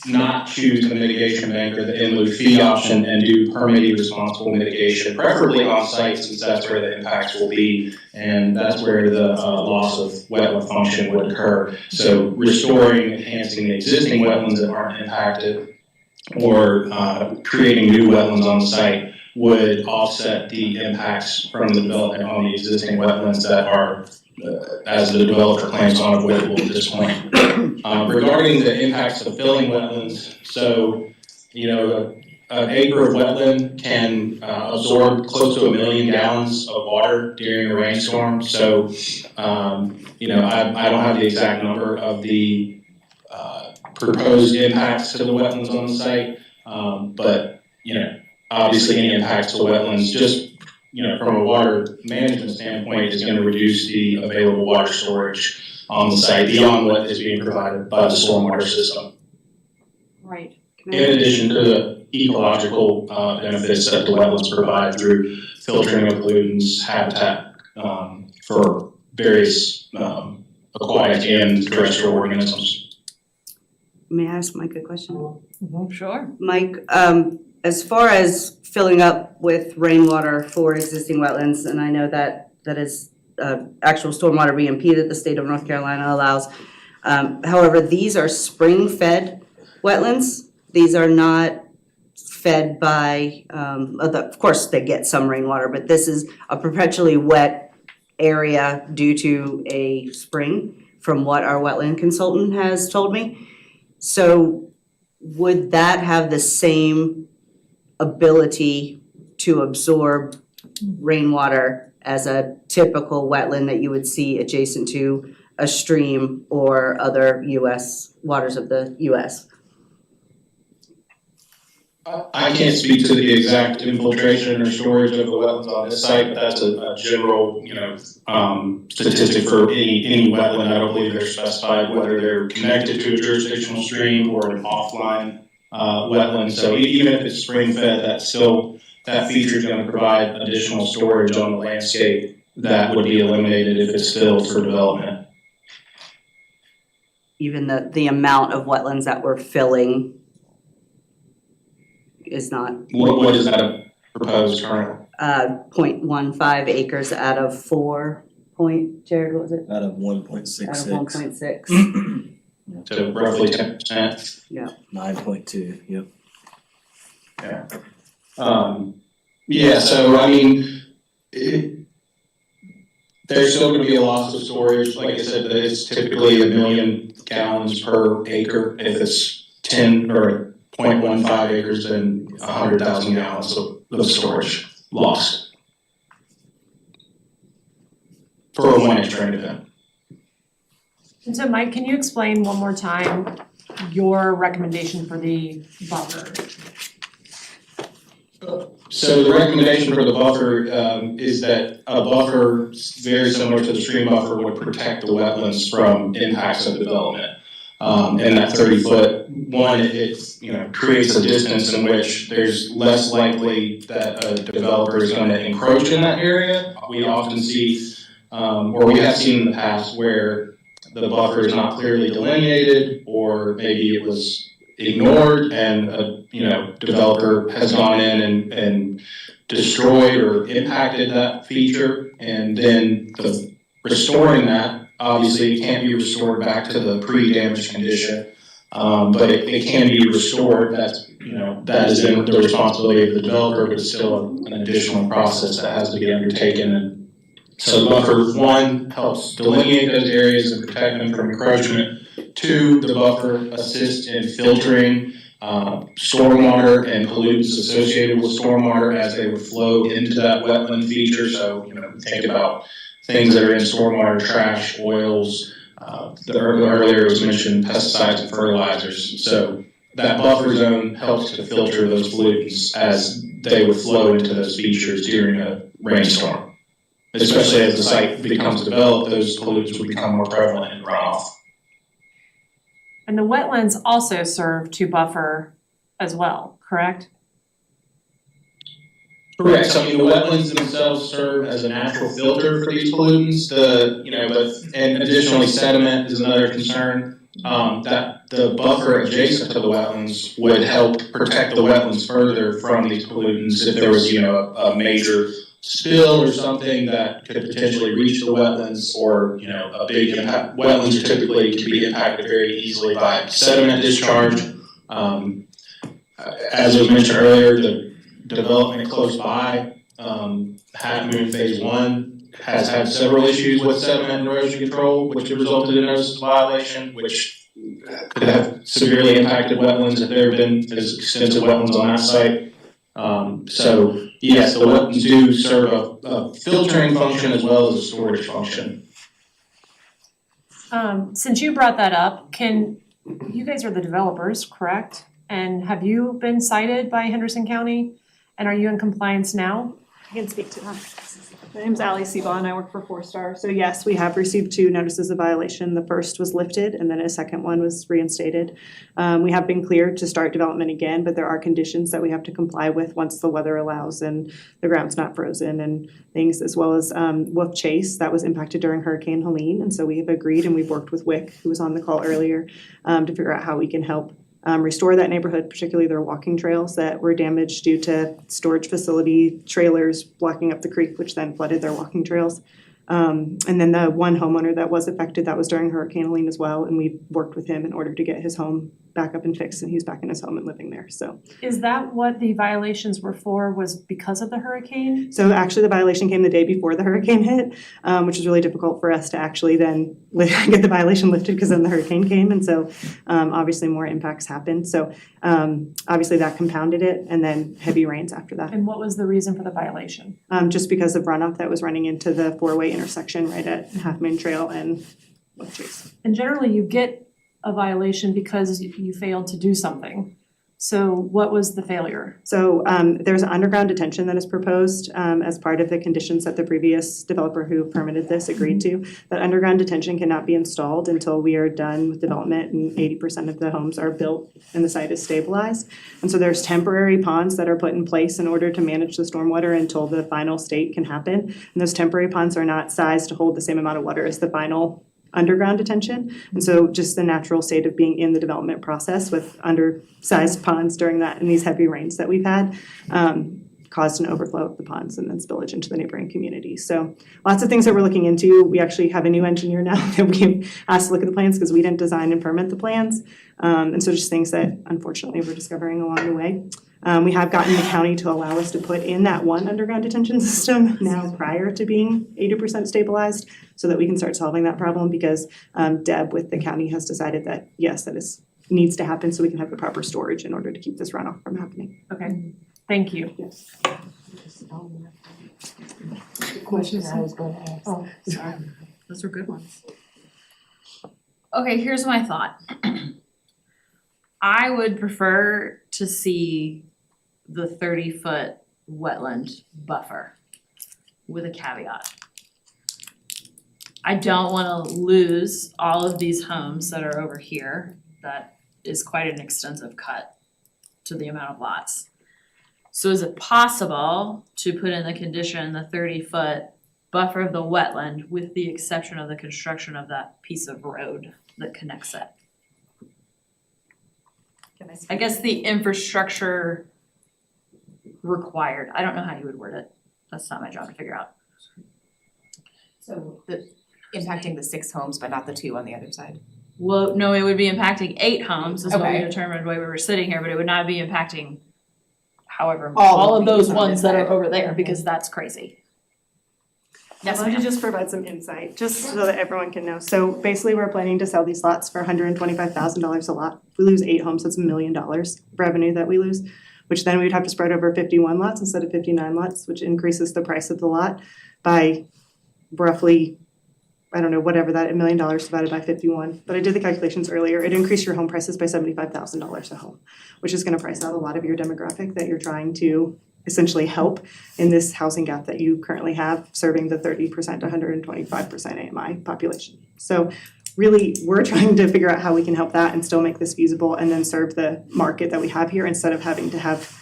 not choose the mitigation bank or the in lieu fee option and do permittee responsible mitigation, preferably on site, since that's where the impacts will be, and that's where the loss of wetland function would occur. So restoring, enhancing the existing wetlands that aren't impacted, or creating new wetlands on the site would offset the impacts from the development on the existing wetlands that are, as the developer claims, unavoidable at this point. Regarding the impacts of filling wetlands, so, an acre of wetland can absorb close to 1 million gallons of water during a rainstorm. So, I don't have the exact number of the proposed impacts to the wetlands on the site, but, obviously any impacts to wetlands, just from a water management standpoint, is going to reduce the available water storage on the site beyond what is being provided by the stormwater system. Right. In addition to the ecological benefits that the wetlands provide through filtering of pollutants, habitat for various aquatic and terrestrial organisms. May I ask Mike a question? Sure. Mike, as far as filling up with rainwater for existing wetlands, and I know that is actual stormwater BMP that the state of North Carolina allows. However, these are spring-fed wetlands. These are not fed by, of course, they get some rainwater, but this is a perpetually wet area due to a spring, from what our wetland consultant has told me. So would that have the same ability to absorb rainwater as a typical wetland that you would see adjacent to a stream or other waters of the US? I can't speak to the exact infiltration or storage of the wetlands on this site, but that's a general, statistic for any wetland. I don't believe they're specified whether they're connected to a jurisdictional stream or an offline wetland. So even if it's spring fed, that feature is going to provide additional storage on the landscape that would be eliminated if it's filled for development. Even the amount of wetlands that we're filling is not. What is that proposed currently? 0.15 acres out of 4 point, Jared, what was it? Out of 1.66. Out of 1.6. So roughly 10%. Yeah. 9.2, yep. Yeah. So I mean, there's still going to be a loss of storage. Like I said, it's typically 1 million gallons per acre. If it's 10 or 0.15 acres, then 100,000 gallons of storage lost for a 1-inch rain event. And so Mike, can you explain one more time your recommendation for the buffer? So the recommendation for the buffer is that a buffer very similar to the stream buffer would protect the wetlands from impacts of development. And that 30-foot one, it creates a distance in which there's less likely that a developer is going to encroach in that area. We often see, or we have seen in the past, where the buffer is not clearly delineated, or maybe it was ignored, and a developer has gone in and destroyed or impacted that feature, and then restoring that, obviously it can't be restored back to the pre-damaged condition, but it can be restored. That is in the responsibility of the developer, but it's still an additional process that has to be undertaken. And so buffer 1 helps delineate those areas and protect them from encroachment. 2, the buffer assists in filtering stormwater and pollutants associated with stormwater as they would flow into that wetland feature. So, think about things that are in stormwater, trash, oils. Earlier it was mentioned pesticides and fertilizers. So that buffer zone helps to filter those pollutants as they would flow into those features during a rainstorm. Especially as the site becomes developed, those pollutants would become more prevalent in runoff. And the wetlands also serve to buffer as well, correct? Correct. So the wetlands themselves serve as a natural filter for these pollutants. And additionally, sediment is another concern. That the buffer adjacent to the wetlands would help protect the wetlands further from these pollutants if there was, a major spill or something that could potentially reach the wetlands, or a big impact. Wetlands typically can be impacted very easily by sediment discharge. As was mentioned earlier, the development close by, Half Moon Phase 1 has had several issues with sediment and erosion control, which have resulted in notice of violation, which could have severely impacted wetlands if there have been as extensive wetlands on that site. So yes, the wetlands do serve a filtering function as well as a storage function. Since you brought that up, you guys are the developers, correct? And have you been cited by Henderson County? And are you in compliance now? I can speak to that. My name's Allie Sebon, I work for 4-Star. So yes, we have received 2 notices of violation. The first was lifted and then a second one was reinstated. We have been cleared to start development again, but there are conditions that we have to comply with once the weather allows and the ground's not frozen and things, as well as Wolf Chase that was impacted during Hurricane Helene. And so we have agreed, and we've worked with Wick, who was on the call earlier, to figure out how we can help restore that neighborhood, particularly their walking trails that were damaged due to storage facility trailers blocking up the creek, which then flooded their walking trails. And then the one homeowner that was affected, that was during Hurricane Helene as well, and we worked with him in order to get his home back up and fixed, and he's back in his home and living there, so. Is that what the violations were for, was because of the hurricane? So actually, the violation came the day before the hurricane hit, which was really difficult for us to actually then get the violation lifted because then the hurricane came. And so obviously more impacts happened. So obviously that compounded it, and then heavy rains after that. And what was the reason for the violation? Just because of runoff that was running into the four-way intersection right at Half Moon Trail and Wolf Chase. And generally you get a violation because you failed to do something. So what was the failure? So there's underground detention that is proposed as part of the conditions that the previous developer who permitted this agreed to. That underground detention cannot be installed until we are done with development and 80% of the homes are built and the site is stabilized. And so there's temporary ponds that are put in place in order to manage the stormwater until the final state can happen. And those temporary ponds are not sized to hold the same amount of water as the final underground detention. And so just the natural state of being in the development process with undersized ponds during that and these heavy rains that we've had caused an overflow of the ponds and then spillage into the neighboring communities. So lots of things that we're looking into. We actually have a new engineer now that we've asked to look at the plans because we didn't design and permit the plans. And so just things that unfortunately we're discovering along the way. We have gotten the county to allow us to put in that one underground detention system now prior to being 80% stabilized so that we can start solving that problem because Deb with the county has decided that, yes, that needs to happen so we can have the proper storage in order to keep this runoff from happening. Okay, thank you. Yes. The question I was gonna ask. Oh, sorry. Those were good ones. Okay, here's my thought. I would prefer to see the 30-foot wetland buffer with a caveat. I don't wanna lose all of these homes that are over here. That is quite an extensive cut to the amount of lots. So is it possible to put in the condition the 30-foot buffer of the wetland with the exception of the construction of that piece of road that connects it? I guess the infrastructure required, I don't know how you would word it, that's not my job to figure out. So impacting the 6 homes, but not the 2 on the other side? Well, no, it would be impacting 8 homes is what we Okay. determined while we were sitting here, but it would not be impacting however, All all of of those these on ones this that are side. over there, because that's crazy. Yes, I'd like ma'am. to just provide some insight, just so that everyone can know. So basically, we're planning to sell these lots for $125,000 a lot. If we lose 8 homes, that's $1 million revenue that we lose, which then we'd have to spread over 51 lots instead of 59 lots, which increases the price of the lot by roughly, I don't know, whatever that, $1 million divided by 51. But I did the calculations earlier. It increased your home prices by $75,000 a home, which is gonna price out a lot of your demographic that you're trying to essentially help in this housing gap that you currently have, serving the 30% to 125% AMI population. So really, we're trying to figure out how we can help that and still make this feasible and then serve the market that we have here instead of having to have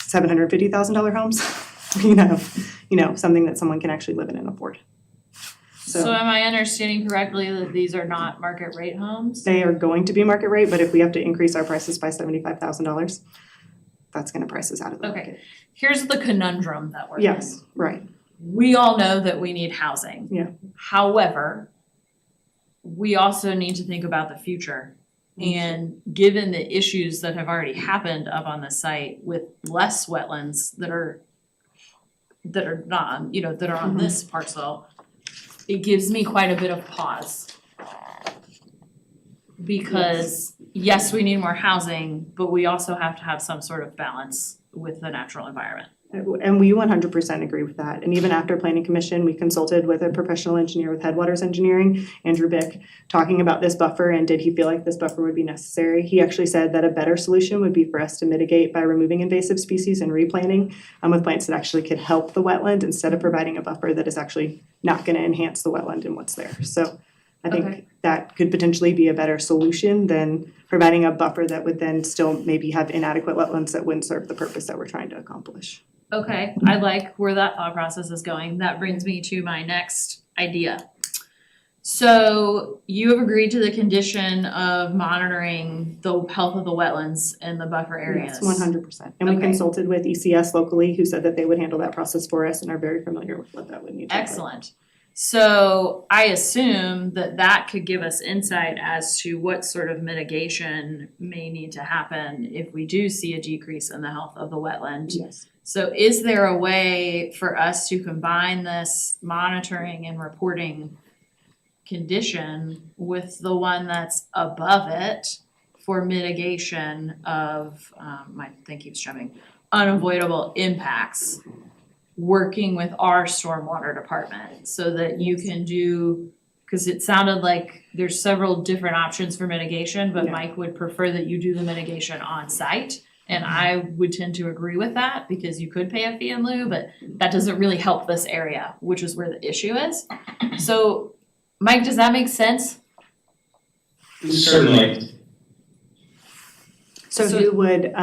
$750,000 homes. You know, something that someone can actually live in and afford. So am I understanding correctly that these are not market rate homes? They are going to be market rate, but if we have to increase our prices by $75,000, that's gonna price us out of the market. Okay, here's the conundrum that we're in. Yes, right. We all know that we need housing. Yeah. However, we also need to think about the future. And given the issues that have already happened up on the site with less wetlands that are not, that are on this parcel, it gives me quite a bit of pause. Because yes, we need more housing, but we also have to have some sort of balance with the natural environment. And we 100% agree with that. And even after planning commission, we consulted with a professional engineer with Headwaters Engineering, Andrew Bick, talking about this buffer and did he feel like this buffer would be necessary. He actually said that a better solution would be for us to mitigate by removing invasive species and replanting with plants that actually could help the wetland instead of providing a buffer that is actually not going to enhance the wetland and what's there. So I think that could potentially be a better solution than providing a buffer that would then still maybe have inadequate wetlands that wouldn't serve the purpose that we're trying to accomplish. Okay, I like where that thought process is going. That brings me to my next idea. So you have agreed to the condition of monitoring the health of the wetlands in the buffer areas. Yes, 100%. And we consulted with ECS locally who said that they would handle that process for us and are very familiar with what that would need to look like. Excellent. So I assume that that could give us insight as to what sort of mitigation may need to happen if we do see a decrease in the health of the wetland. Yes. So is there a way for us to combine this monitoring and reporting condition with the one that's above it for mitigation of, my thing keeps jumping, unavoidable impacts, working with our stormwater department so that you can do, because it sounded like there's several different options for mitigation, but Yeah. Mike would prefer that you do the mitigation on site. And I would tend to agree with that because you could pay a fee in lieu, but that doesn't really help this area, which is where the issue is. So, Mike, does that make sense? Certainly. So who would,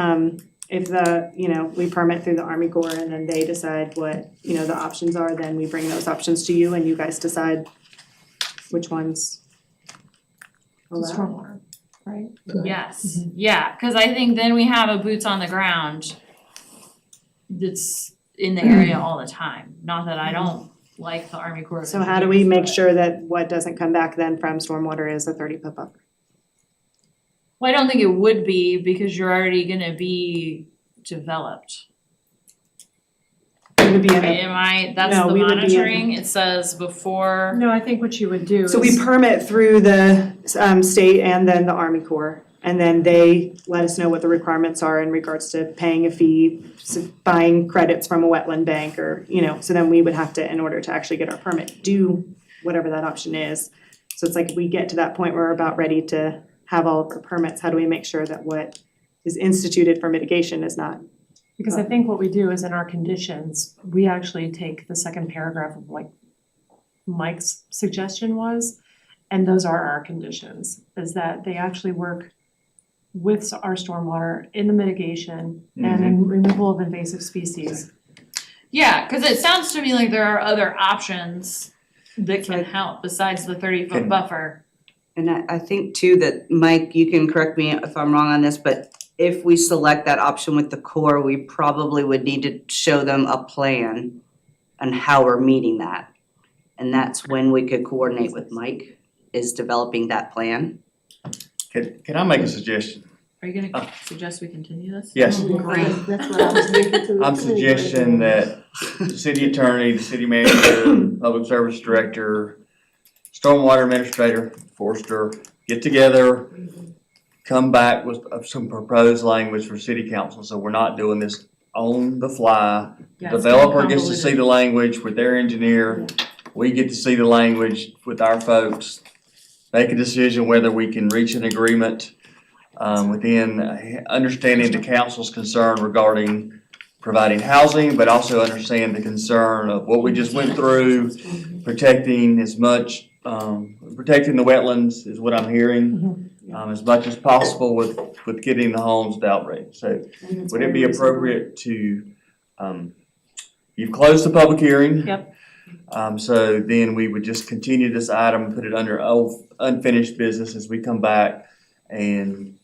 if we permit through the Army Corps and then they decide what, the options are, then we bring those options to you and you guys decide which ones allowed? Stormwater, right? Yes, yeah, cause I think then we have a boots on the ground that's in the area all the time. Not that I don't like the Army Corps of So how do we Engineers, make but- sure that what doesn't come back then from stormwater is a 30-foot buffer? Well, I don't think it would be because you're already gonna be developed. We would be in That's No, the we would be in- monitoring, it says before. No, I think what you would do is. So we permit through the state and then the Army Corps. And then they let us know what the requirements are in regards to paying a fee, buying credits from a wetland bank or, so then we would have to, in order to actually get our permit, do whatever that option is. So it's like if we get to that point where we're about ready to have all of the permits, how do we make sure that what is instituted for mitigation is not? Because I think what we do is in our conditions, we actually take the second paragraph of like Mike's suggestion was, and those are our conditions, is that they actually work with our stormwater in the mitigation and in removal of invasive species. Yeah, cause it sounds to me like there are other options that can help besides the 30-foot buffer. And I think too that, Mike, you can correct me if I'm wrong on this, but if we select that option with the Corps, we probably would need to show them a plan on how we're meeting that. And that's when we could coordinate with Mike, is developing that plan. Can I make a suggestion? Are you gonna suggest we continue this? Yes. Great. That's what I was thinking too. I'm suggesting that the city attorney, the city manager, public service director, stormwater administrator, Forrester, get together, come back with some proposed language for city council, so we're not doing this on the fly. Yeah, The it's getting developer gets to see convoluted. the language with their engineer, we get to see the language with our folks, make a decision whether we can reach an agreement within understanding the council's concern regarding providing housing, but also understand the concern of what we just went through, protecting as much, protecting the wetlands is what I'm hearing, as much as possible with getting the homes to outrage. So would it be appropriate to, you've closed the public hearing? Yep. So then we would just continue this item, put it under unfinished business as we come back and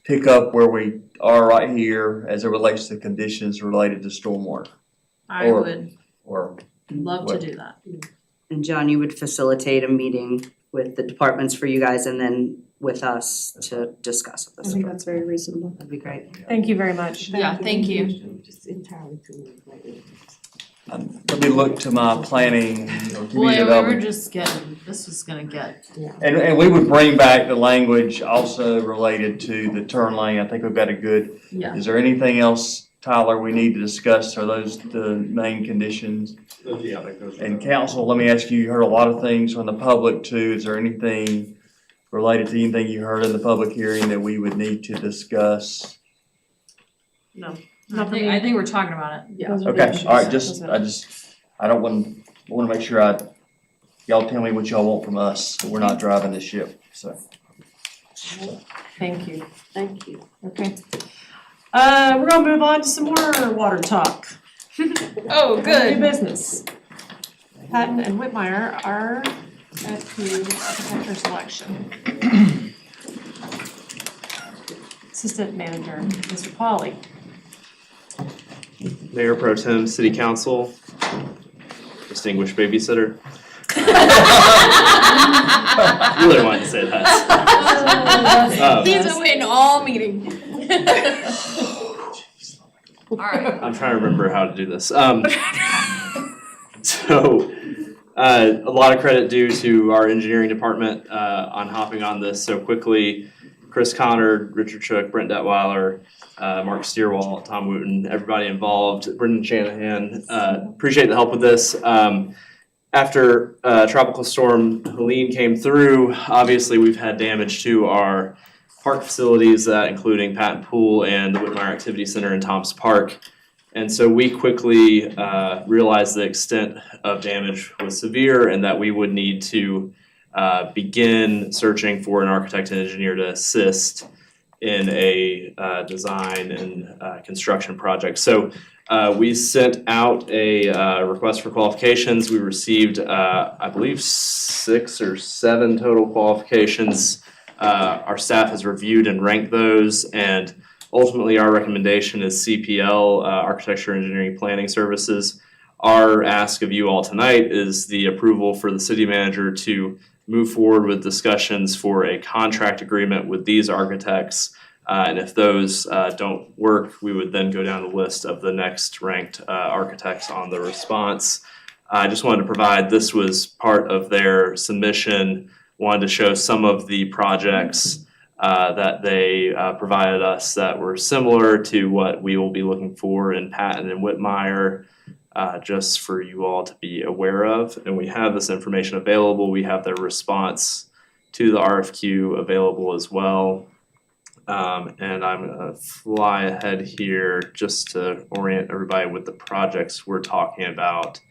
pick up where we are right here as it relates to conditions related to stormwater. I Or- would Or love to what? do that. And John, you would facilitate a meeting with the departments for you guys and then with us to discuss I this. think that's very reasonable. That'd be great. Thank you very much. Yeah, thank you. Just entirely too late. Let me look to my planning or Boy, community we were development. just getting, this was gonna get, And we would bring back the language also related to the turn lane. I think we've got a good, yeah. is there anything else, Tyler, we need to discuss? Are those the main conditions? Yeah, I think those are. And council, let me ask you heard a lot of things from the public too. Is there anything related to anything you heard in the public hearing that we would need to discuss? No. I think we're talking about it. Yeah. Okay, all right, I don't wanna make sure y'all tell me what y'all want from us. We're not driving this ship, so. Thank you. Thank you. Okay. We're gonna move on to some more water talk. Oh, New good. business. Patton and Whitmire are at the architecture selection. Assistant manager, Mr. Pauly. Mayor Pro Tem, City Council, distinguished babysitter. Really wanted to say that. He's away all meeting. Alright. I'm trying to remember how to do this. So, a lot of credit due to our engineering department on hopping on this so quickly. Chris Connor, Richard Shook, Brent Detweiler, Mark Steerwall, Tom Wooten, everybody involved, Brendan Shanahan. Appreciate the help with this. After Tropical Storm Helene came through, obviously we've had damage to our park facilities, including Patton Pool and the Whitmire Activity Center in Tom's Park. And so we quickly realized the extent of damage was severe and that we would need to begin searching for an architect and engineer to assist in a design and construction project. So we sent out a request for qualifications. We received, I believe, 6 or 7 total qualifications. Our staff has reviewed and ranked those, and ultimately our recommendation is CPL, Architecture, Engineering, Planning Services. Our ask of you all tonight is the approval for the city manager to move forward with discussions for a contract agreement with these architects. And if those don't work, we would then go down the list of the next ranked architects on the response. I just wanted to provide, this was part of their submission, wanted to show some of the projects that they provided us that were similar to what we will be looking for in Patton and Whitmire, just for you all to be aware of. And we have this information available. We have their response to the RFQ available as well. And I'm gonna fly ahead here just to orient everybody with the projects we're talking about.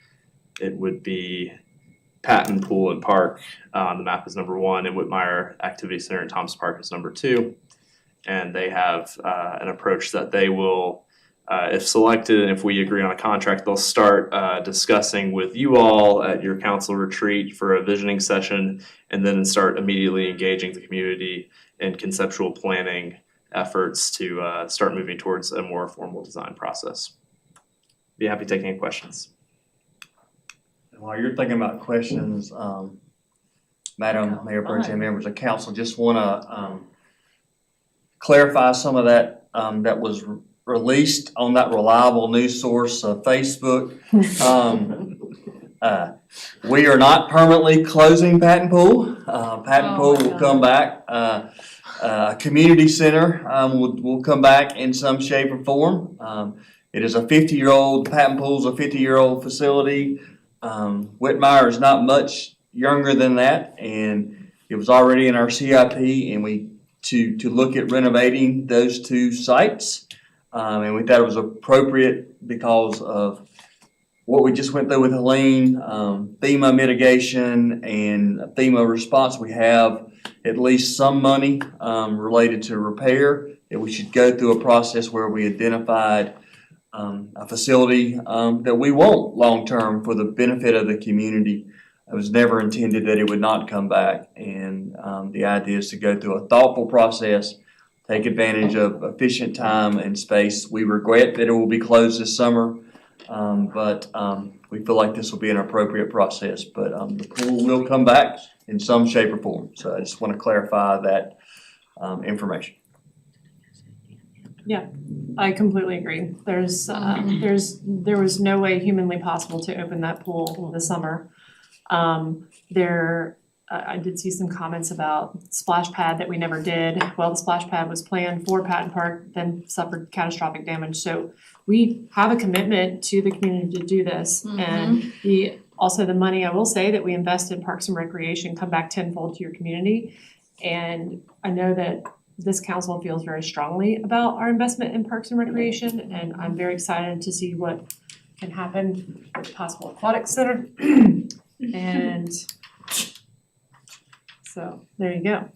It would be Patton Pool and Park on the map is number 1, and Whitmire Activity Center and Tom's Park is number 2. And they have an approach that they will, if selected and if we agree on a contract, they'll start discussing with you all at your council retreat for a visioning session, and then start immediately engaging the community in conceptual planning efforts to start moving towards a more formal design process. Be happy to take any questions. While you're thinking about questions, Madam Mayor Pro Tem, members of council, just wanna clarify some of that that was released on that reliable news source, Facebook. We are not permanently closing Patton Pool. Patton Pool will come back. Community center will come back in some shape or form. It is a 50-year-old, Patton Pool's a 50-year-old facility. Whitmire is not much younger than that, and it was already in our CIP, and we to look at renovating those 2 sites. And we thought it was appropriate because of what we just went through with Helene, FEMA mitigation and FEMA response. We have at least some money related to repair, that we should go through a process where we identified a facility that we want long-term for the benefit of the community. It was never intended that it would not come back, and the idea is to go through a thoughtful process, take advantage of efficient time and space. We regret that it will be closed this summer, but we feel like this will be an appropriate process. But the pool will come back in some shape or form. So I just want to clarify that information. Yeah, I completely agree. There was no way humanly possible to open that pool this summer. I did see some comments about splash pad that we never did. Well, the splash pad was planned for Patton Park, then suffered catastrophic damage. So we have a commitment to the community to do this. And also the money, I will say, that we invest in Parks and Recreation come back tenfold to your community. And I know that this council feels very strongly about our investment in Parks and Recreation, and I'm very excited to see what can happen with possible aquatic center. And so there you go.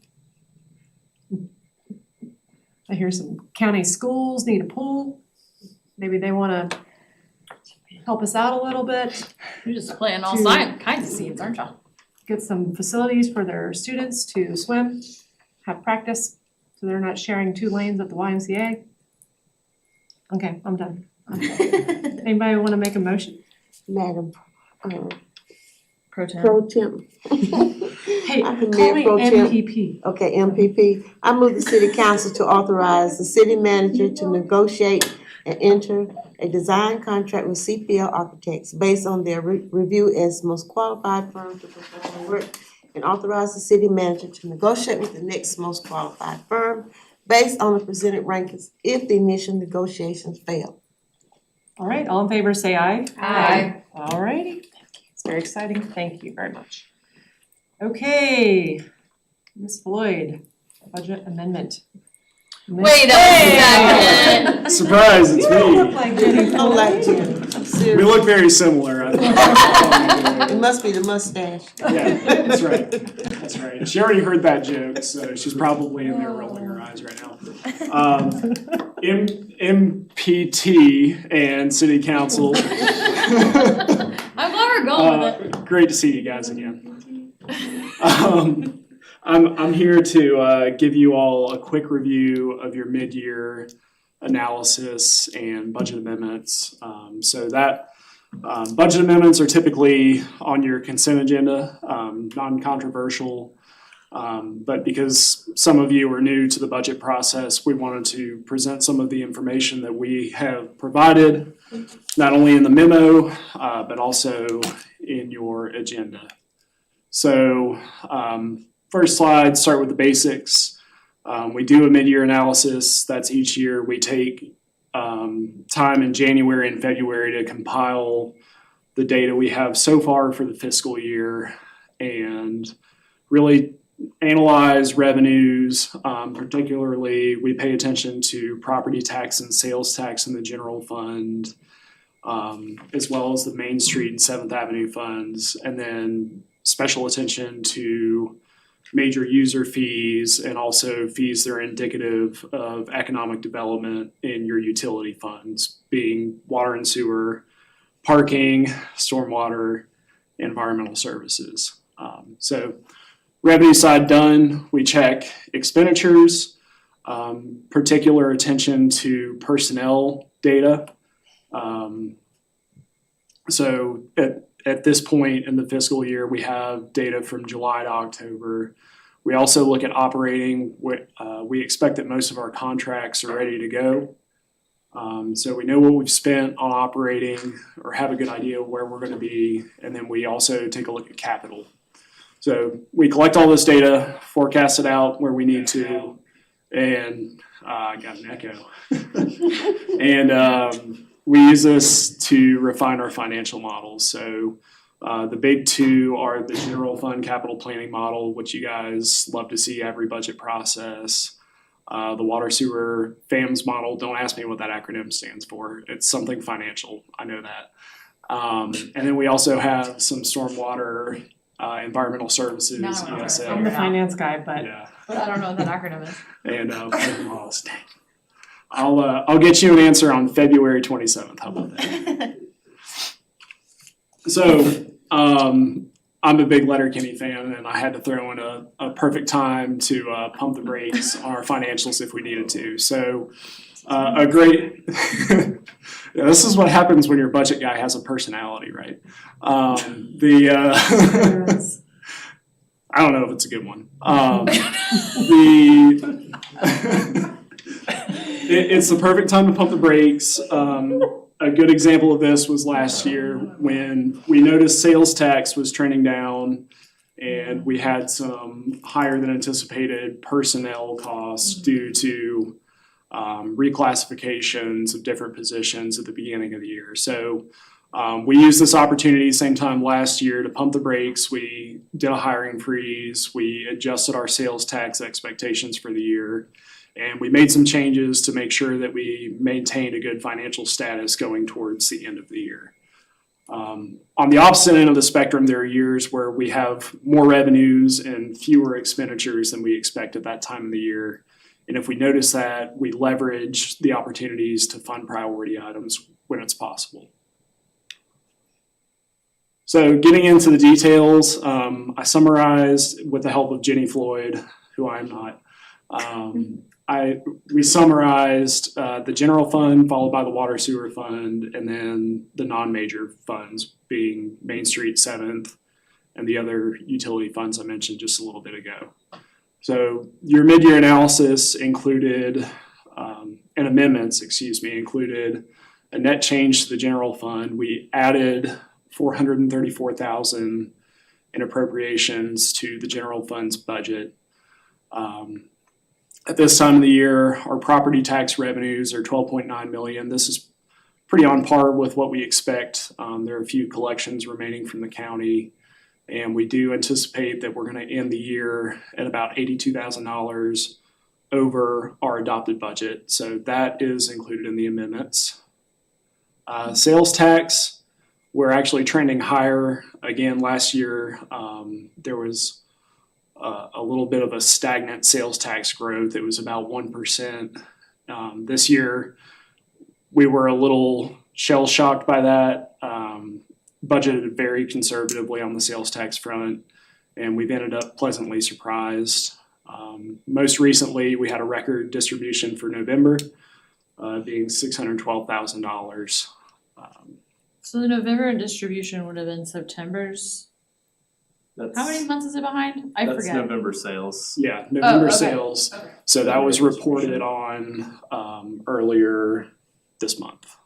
I hear some county schools need a pool. Maybe they want to help us out a little bit. You're just playing all kinds of scenes, aren't you? Get some facilities for their students to swim, have practice, so they're not sharing 2 lanes at the YMCA. Okay, I'm done. Anybody want to make a motion? Madam Pro tem. Pro temp. Hey, I can call be me a pro temp. MPP. Okay, MPP. I move the city council to authorize the city manager to negotiate and enter a design contract with CPL Architects based on their review as most qualified firm to perform work, and authorize the city manager to negotiate with the next most qualified firm based on the presented rankings if the initial negotiations fail. All right, all in favor, say aye. Aye. All righty, it's very exciting, thank you very much. Okay, Ms. Floyd, budget amendment. Wait a second. Surprise, it's You don't look me. like Jenny I don't like Floyd. Jim. I'm We serious. look very similar. It must be the mustache. Yeah, that's right. That's right. She already heard that joke, so she's probably in there rolling her eyes right now. MPT and City Council. I'm glad we're going with it. Great to see you guys again. I'm here to give you all a quick review of your mid-year analysis and budget amendments. So that budget amendments are typically on your consent agenda, non-controversial. But because some of you are new to the budget process, we wanted to present some of the information that we have provided, not only in the memo, but also in your agenda. So first slide, start with the basics. We do a mid-year analysis. That's each year. We take time in January and February to compile the data we have so far for the fiscal year and really analyze revenues. Particularly, we pay attention to property tax and sales tax in the general fund, as well as the Main Street and 7th Avenue funds, and then special attention to major user fees and also fees that are indicative of economic development in your utility funds, being water and sewer, parking, stormwater, environmental services. So revenue side done, we check expenditures, particular attention to personnel data. So at this point in the fiscal year, we have data from July to October. We also look at operating. We expect that most of our contracts are ready to go. So we know what we've spent on operating or have a good idea of where we're going to be. And then we also take a look at capital. So we collect all this data, forecast it out where we need to, and I got an echo. And we use this to refine our financial models. So the big two are the general fund capital planning model, which you guys love to see every budget process. The water sewer FAMS model, don't ask me what that acronym stands for. It's something financial, I know that. And then we also have some stormwater environmental services, ESA. I'm the finance guy, but Yeah. But I don't know what that acronym is. And I'll get you an answer on February 27th. How about that? So I'm a big Letterkenny fan, and I had to throw in a perfect time to pump the brakes on our financials if we needed to. So a great yeah, this is what happens when your budget guy has a personality, right? I don't know if it's a good one. It's the perfect time to pump the brakes. A good example of this was last year when we noticed sales tax was trending down and we had some higher than anticipated personnel costs due to reclassifications of different positions at the beginning of the year. So we used this opportunity same time last year to pump the brakes. We did a hiring freeze. We adjusted our sales tax expectations for the year. And we made some changes to make sure that we maintained a good financial status going towards the end of the year. On the opposite end of the spectrum, there are years where we have more revenues and fewer expenditures than we expect at that time of the year. And if we notice that, we leverage the opportunities to fund priority items when it's possible. So getting into the details, I summarized with the help of Jenny Floyd, who I'm not. We summarized the general fund followed by the water sewer fund and then the non-major funds being Main Street 7th and the other utility funds I mentioned just a little bit ago. So your mid-year analysis included, and amendments, included a net change to the general fund. We added $434,000 in appropriations to the general fund's budget. At this time of the year, our property tax revenues are $12.9 million. This is pretty on par with what we expect. There are a few collections remaining from the county, and we do anticipate that we're going to end the year at about $82,000 over our adopted budget. So that is included in the amendments. Sales tax, we're actually trending higher. Again, last year, there was a little bit of a stagnant sales tax growth. It was about 1%. This year, we were a little shell-shocked by that, budgeted very conservatively on the sales tax front, and we've ended up pleasantly surprised. Most recently, we had a record distribution for November, being $612,000. So the November distribution would have been September's. How many months is it behind? I forget. That's November sales. Yeah, November okay. sales. Okay. So that was reported on earlier this month.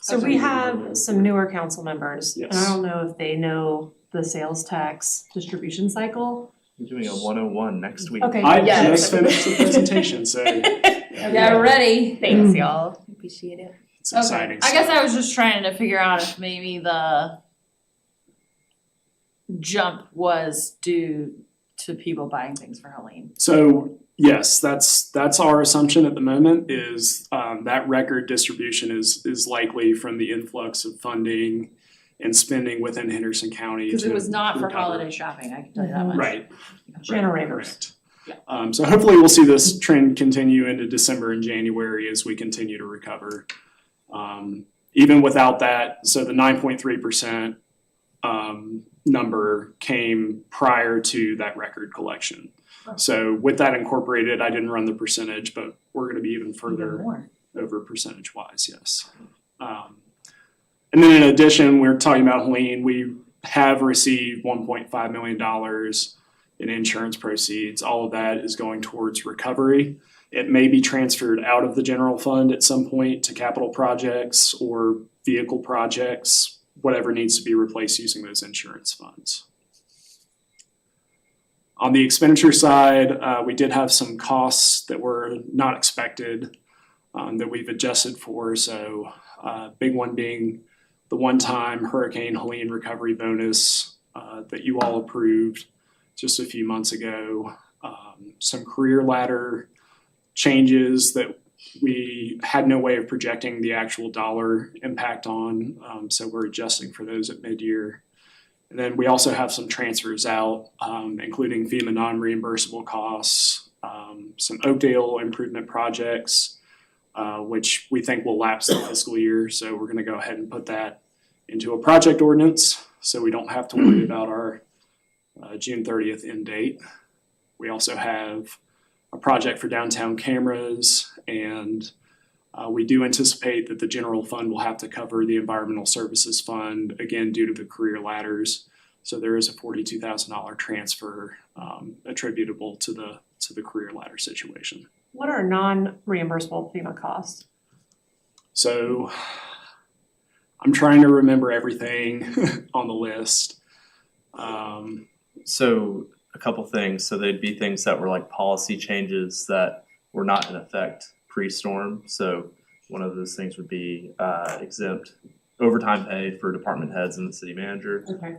So we have some newer council members, and I Yes. don't know if they know the sales tax distribution cycle. We're doing a 101 next week. Okay. I yes. just finished the presentation, so Yeah, ready. Thanks, y'all. Appreciate it. it's exciting. I guess I was just trying to figure out if maybe the jump was due to people buying things for Halloween. So yes, that's our assumption at the moment is that record distribution is likely from the influx of funding and spending within Henderson County. Because it was not for recover. holiday shopping, I can tell you that much. Right. Generators. Correct. So hopefully we'll see this trend continue into December and January as we continue to recover. Even without that, so the 9.3% number came prior to that record collection. So with that incorporated, I didn't run the percentage, but we're going to be even further more. over percentage wise, yes. And then in addition, we're talking about Helene. We have received $1.5 million in insurance proceeds. All of that is going towards recovery. It may be transferred out of the general fund at some point to capital projects or vehicle projects, whatever needs to be replaced using those insurance funds. On the expenditure side, we did have some costs that were not expected that we've adjusted for. So big one being the one-time Hurricane Helene recovery bonus that you all approved just a few months ago. Some career ladder changes that we had no way of projecting the actual dollar impact on, so we're adjusting for those at mid-year. And then we also have some transfers out, including FEMA non-reimbursable costs, some Oakdale improvement projects, which we think will lapse the fiscal year. So we're going to go ahead and put that into a project ordinance so we don't have to worry about our June 30th end date. We also have a project for downtown cameras, and we do anticipate that the general fund will have to cover the environmental services fund, again, due to the career ladders. So there is a $42,000 transfer attributable to the career ladder situation. What are non-reimbursable FEMA costs? So I'm trying to remember everything on the list. So a couple things. So they'd be things that were like policy changes that were not in effect pre-storm. So one of those things would be exempt overtime pay for department heads and the city manager. Okay.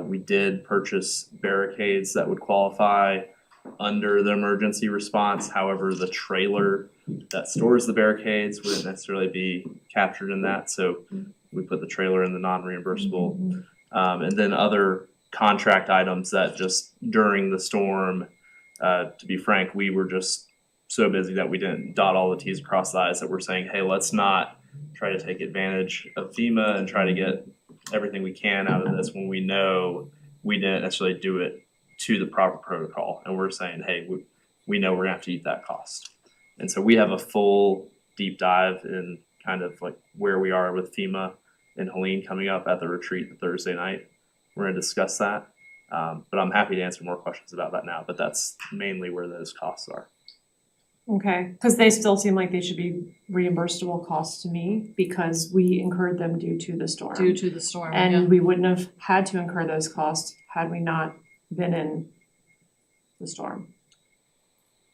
We did purchase barricades that would qualify under the emergency response. However, the trailer that stores the barricades wouldn't necessarily be captured in that. So we put the trailer in the non-reimbursable. And then other contract items that just during the storm, to be frank, we were just so busy that we didn't dot all the T's across the I's, that we're saying, hey, let's not try to take advantage of FEMA and try to get everything we can out of this when we know we didn't necessarily do it to the proper protocol. And we're saying, hey, we know we're gonna have to eat that cost. And so we have a full deep dive in kind of like where we are with FEMA and Helene coming up at the retreat Thursday night. We're gonna discuss that. But I'm happy to answer more questions about that now, but that's mainly where those costs are. Okay, because they still seem like they should be reimbursable costs to me because we incurred them due to the storm. Due to the storm, yeah. And we wouldn't have had to incur those costs had we not been in the storm.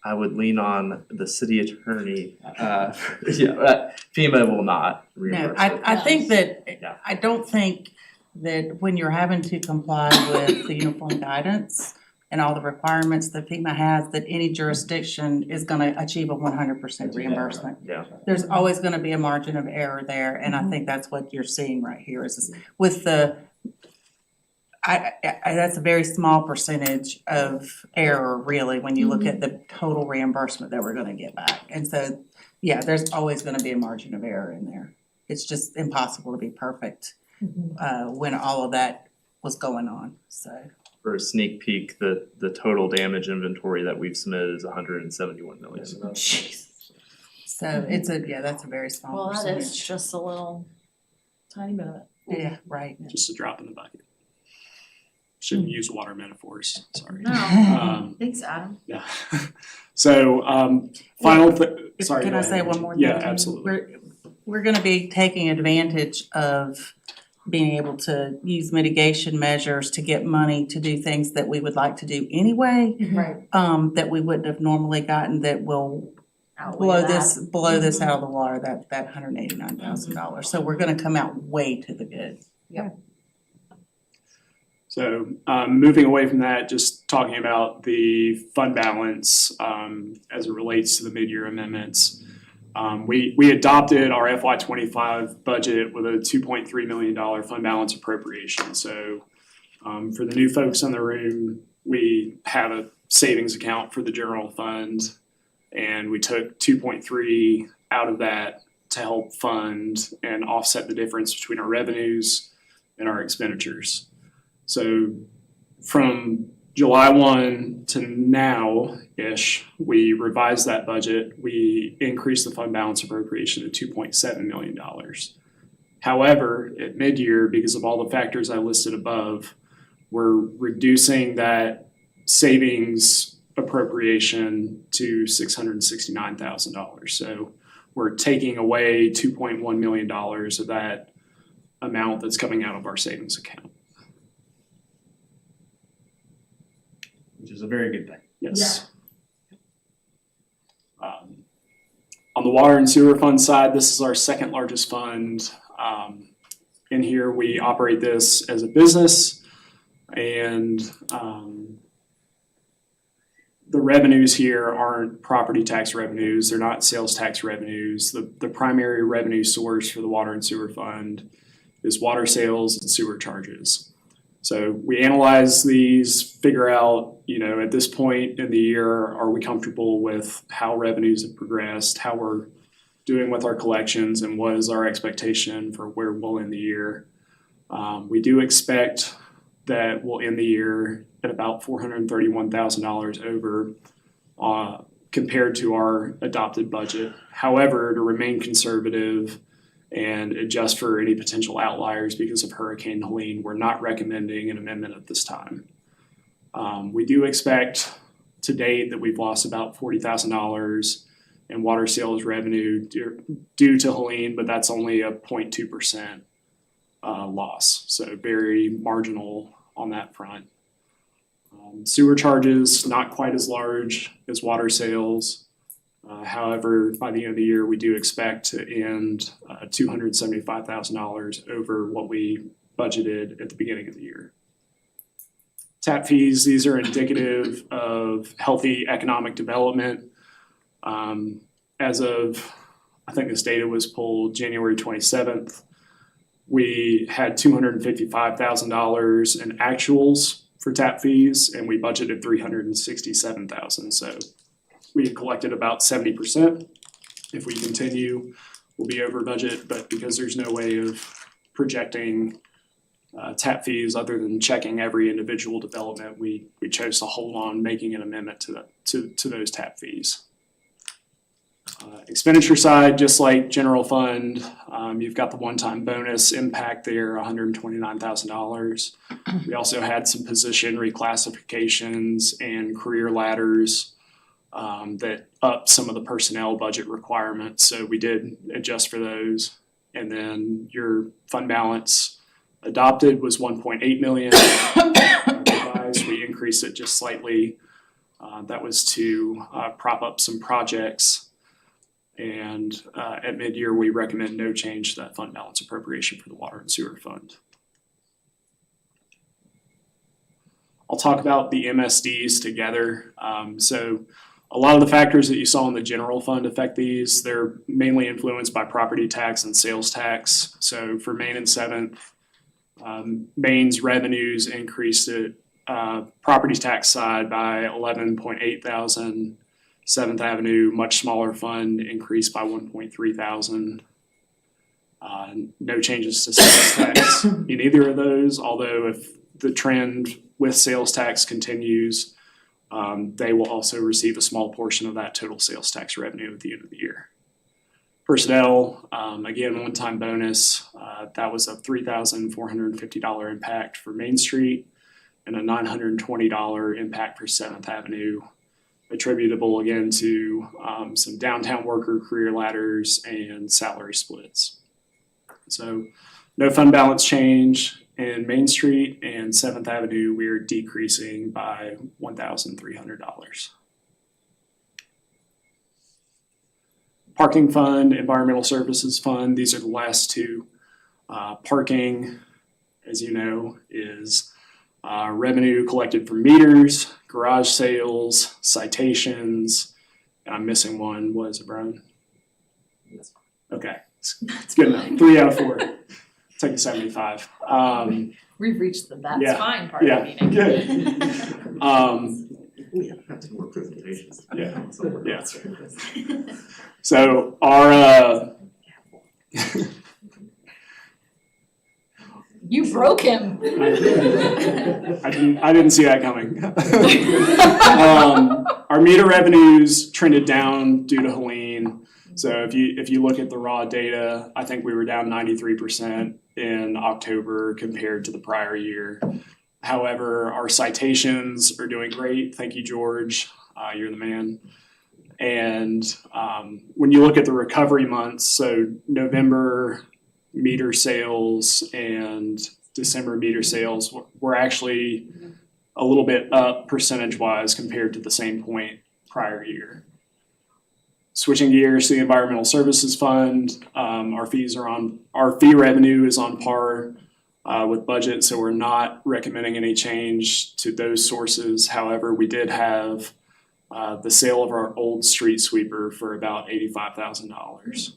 I would lean on the city attorney, FEMA will not No, reimburse. I think that, Yeah. I don't think that when you're having to comply with the uniform guidance and all the requirements that FEMA has, that any jurisdiction is gonna achieve a 100% reimbursement. Yeah. There's always gonna be a margin of error there, and I think that's what you're seeing right here is with the, that's a very small percentage of error really, when you look at the total reimbursement that we're gonna get back. And so, yeah, there's always gonna be a margin of error in there. It's just impossible to be perfect, when all of that was going on, so. For a sneak peek, the total damage inventory that we've submitted is 171 million. Jeez. So it's that's a very small Well, percentage. that is just a little tiny bit of it. Yeah, right. Just a drop in the bucket. Shouldn't use water metaphors, sorry. No, thanks, Adam. Yeah. So, sorry. Can go I say ahead. one more thing? Yeah, absolutely. We're gonna be taking advantage of being able to use mitigation measures to get money to do things that we would like to do anyway, Right. that we wouldn't have normally gotten, that will blow this out of the water, that $189,000. So we're gonna come out way to the good. So, moving away from that, just talking about the fund balance, as it relates to the mid-year amendments. We adopted our FY 25 budget with a $2.3 million fund balance appropriation. So, for the new folks in the room, we have a savings account for the general fund, and we took 2.3 out of that to help fund and offset the difference between our revenues and our expenditures. So from July 1 to now-ish, we revised that budget. We increased the fund balance appropriation to $2.7 million. However, at mid-year, because of all the factors I listed above, we're reducing that savings appropriation to $669,000. So we're taking away $2.1 million of that amount that's coming out of our savings account. Which is a very good thing. Yes. On the water and sewer fund side, this is our second largest fund. In here, we operate this as a business, and the revenues here aren't property tax revenues, they're not sales tax revenues. The primary revenue source for the water and sewer fund is water sales and sewer charges. So we analyze these, figure out, at this point in the year, are we comfortable with how revenues have progressed, how we're doing with our collections, and what is our expectation for where we'll end the year. We do expect that we'll end the year at about $431,000 over compared to our adopted budget. However, to remain conservative and adjust for any potential outliers because of Hurricane Helene, we're not recommending an amendment at this time. We do expect to date that we've lost about $40,000 in water sales revenue due to Helene, but that's only a 0.2% loss, so very marginal on that front. Sewer charges, not quite as large as water sales. However, by the end of the year, we do expect to end $275,000 over what we budgeted at the beginning of the year. Tap fees, these are indicative of healthy economic development. As of, I think this data was pulled January 27th, we had $255,000 in actuals for tap fees, and we budgeted $367,000. So we collected about 70%. If we continue, we'll be over budget, but because there's no way of projecting tap fees other than checking every individual development, we chose to hold on making an amendment to those tap fees. Expenditure side, just like general fund, you've got the one-time bonus impact there, $129,000. We also had some position reclassifications and career ladders that upped some of the personnel budget requirements, so we did adjust for those. And then your fund balance adopted was 1.8 million. Revised, we increased it just slightly. That was to prop up some projects. And at mid-year, we recommend no change to that fund balance appropriation for the water and sewer fund. I'll talk about the MSDs together. So a lot of the factors that you saw in the general fund affect these. They're mainly influenced by property tax and sales tax. So for Main and Seventh, Main's revenues increased at property tax side by 11.8 thousand. Seventh Avenue, much smaller fund, increased by 1.3 thousand. No changes to sales tax in either of those, although if the trend with sales tax continues, they will also receive a small portion of that total sales tax revenue at the end of the year. Personnel, again, one-time bonus, that was a $3,450 impact for Main Street and a $920 impact for Seventh Avenue, attributable again to some downtown worker career ladders and salary splits. So no fund balance change in Main Street, and Seventh Avenue we are decreasing by $1,300. Parking fund, environmental services fund, these are the last two. Parking, as you know, is revenue collected from meters, garage sales, citations, and I'm missing one. What is it, Brian? Okay, it's good enough. 3 out of 4. Take a 75. We've reached the that's Yeah, fine part of the meeting. Good. More presentations. Yeah. So our You broke him. I didn't see that coming. Our meter revenues trended down due to Helene. So if you look at the raw data, I think we were down 93% in October compared to the prior year. However, our citations are doing great. Thank you, George. You're the man. And when you look at the recovery months, so November meter sales and December meter sales, we're actually a little bit up percentage-wise compared to the same point prior year. Switching gears to the environmental services fund, our fee revenue is on par with budget, so we're not recommending any change to those sources. However, we did have the sale of our old street sweeper for about $85,000.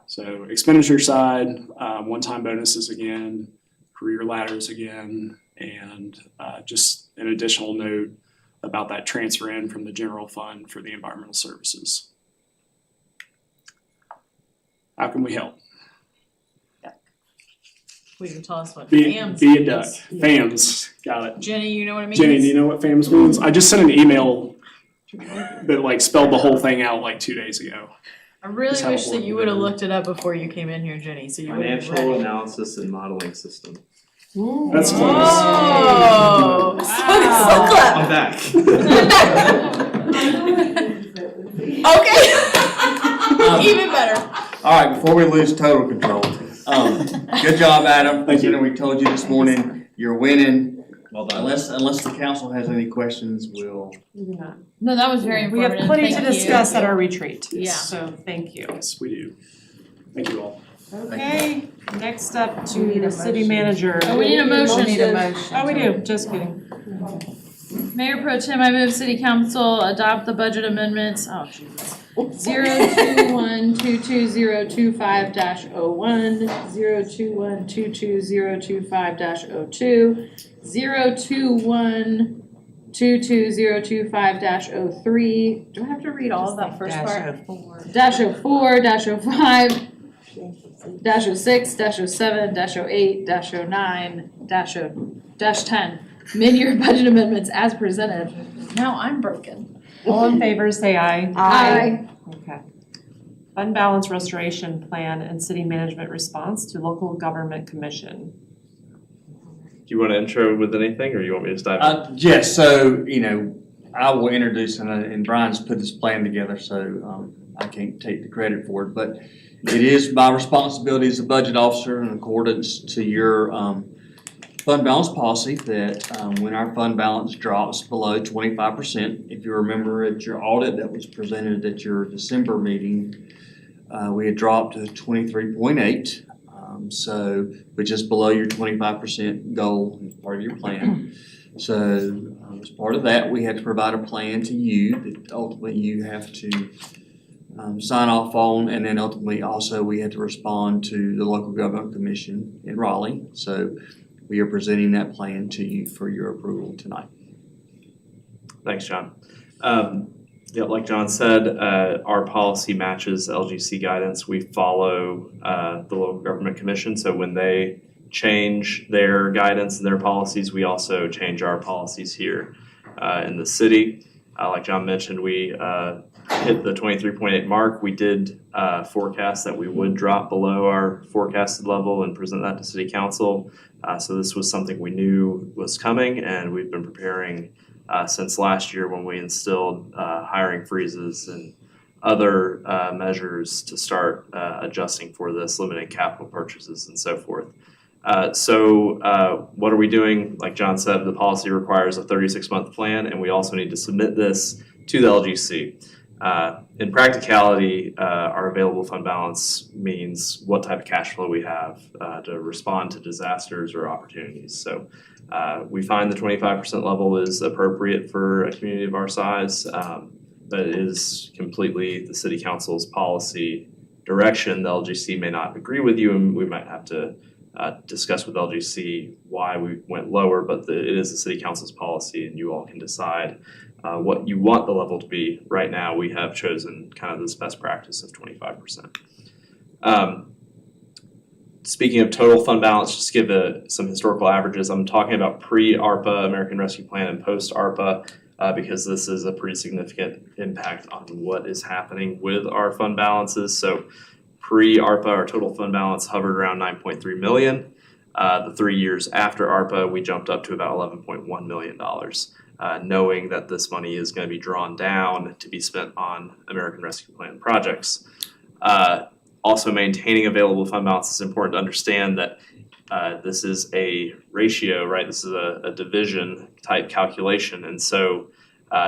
So expenditure side, one-time bonuses again, career ladders again, and just an additional note about that transfer in from the general fund for the environmental services. How can we help? Will you tell us what Be FAMS a duck. means? FAMS, got it. Jenny, you know what it means? Jenny, do you know what FAMS means? I just sent an email that spelled the whole thing out 2 days ago. I really Just have wish a that you would have looked it up before you came in here, Jenny, so you would have Financial read. analysis and modeling system. That's close. Oh, I'm back. Okay. Even better. All right, before we lose total control, good job, Adam. Thank you. We told you this morning, you're winning. Well done. Unless the council has any questions, we'll. No, that was very We have informative. plenty to Thank you. discuss at our retreat. Yeah. So thank you. Yes, we do. Thank you all. Okay, next up to the city manager. Oh, we need a motion. Oh, we do, just kidding. Mayor Pro Tem, I move City Council adopt the budget amendments, oh Jesus. 021-22025-01, 021-22025-02, 021-22025-03. Do I have to read all of that first part? -04, -05, -06, -07, -08, -09, -10. Mid-year budget amendments as presented. Now I'm broken. All in favor, say aye. Aye. Okay. Fund balance restoration plan and city management response to local government commission. Do you want to intro with anything, or you want me to just dive in? Yes, so, I will introduce, and Brian's put this plan together, so I can't take the credit for it, but it is my responsibility as a budget officer in accordance to your fund balance policy that when our fund balance drops below 25%, if you remember at your audit that was presented at your December meeting, we had dropped to 23.8, so which is below your 25% goal as part of your plan. So as part of that, we had to provide a plan to you that ultimately you have to sign off on, and then ultimately also we had to respond to the local government commission in Raleigh. So we are presenting that plan to you for your approval tonight. Thanks, John. Yeah, like John said, our policy matches LGC guidance. We follow the local government commission. So when they change their guidance and their policies, we also change our policies here in the city. Like John mentioned, we hit the 23.8 mark. We did forecast that we would drop below our forecasted level and present that to city council. So this was something we knew was coming, and we've been preparing since last year when we instilled hiring freezes and other measures to start adjusting for this, limiting capital purchases and so forth. So what are we doing? Like John said, the policy requires a 36-month plan, and we also need to submit this to the LGC. In practicality, our available fund balance means what type of cash flow we have to respond to disasters or opportunities. So we find the 25% level is appropriate for a community of our size, but it is completely the city council's policy direction. The LGC may not agree with you, and we might have to discuss with LGC why we went lower, but it is the city council's policy, and you all can decide what you want the level to be. Right now, we have chosen kind of this best practice of 25%. Speaking of total fund balance, just give some historical averages. I'm talking about pre-ARPA, American Rescue Plan, and post-ARPA, because this is a pretty significant impact on what is happening with our fund balances. So pre-ARPA, our total fund balance hovered around 9.3 million. The 3 years after ARPA, we jumped up to about $11.1 million, knowing that this money is going to be drawn down to be spent on American Rescue Plan projects. Also, maintaining available fund balance is important to understand that this is a ratio, right? This is a division type calculation. And so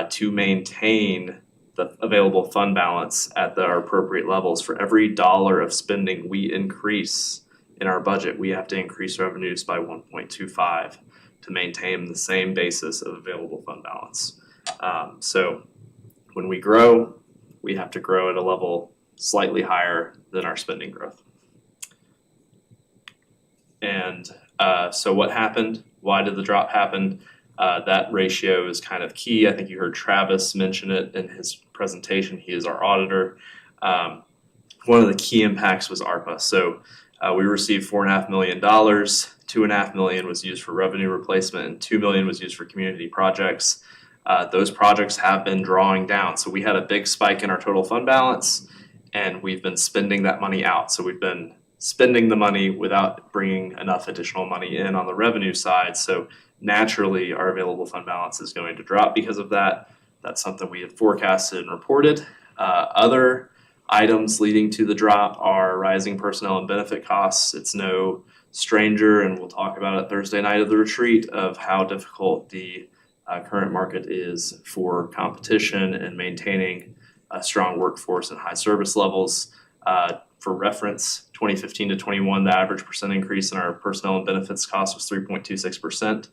to maintain the available fund balance at our appropriate levels, for every dollar of spending we increase in our budget, we have to increase revenues by 1.25 to maintain the same basis of available fund balance. So when we grow, we have to grow at a level slightly higher than our spending growth. And so what happened? Why did the drop happen? That ratio is kind of key. I think you heard Travis mention it in his presentation. He is our auditor. One of the key impacts was ARPA. So we received $4.5 million. $2.5 million was used for revenue replacement, and $2 million was used for community projects. Those projects have been drawing down. So we had a big spike in our total fund balance, and we've been spending that money out. So we've been spending the money without bringing enough additional money in on the revenue side. So naturally, our available fund balance is going to drop because of that. That's something we had forecasted and reported. Other items leading to the drop are rising personnel and benefit costs. It's no stranger, and we'll talk about it Thursday night of the retreat, of how difficult the current market is for competition and maintaining a strong workforce and high service levels. For reference, 2015 to 21, the average percent increase in our personnel and benefits cost was 3.26%.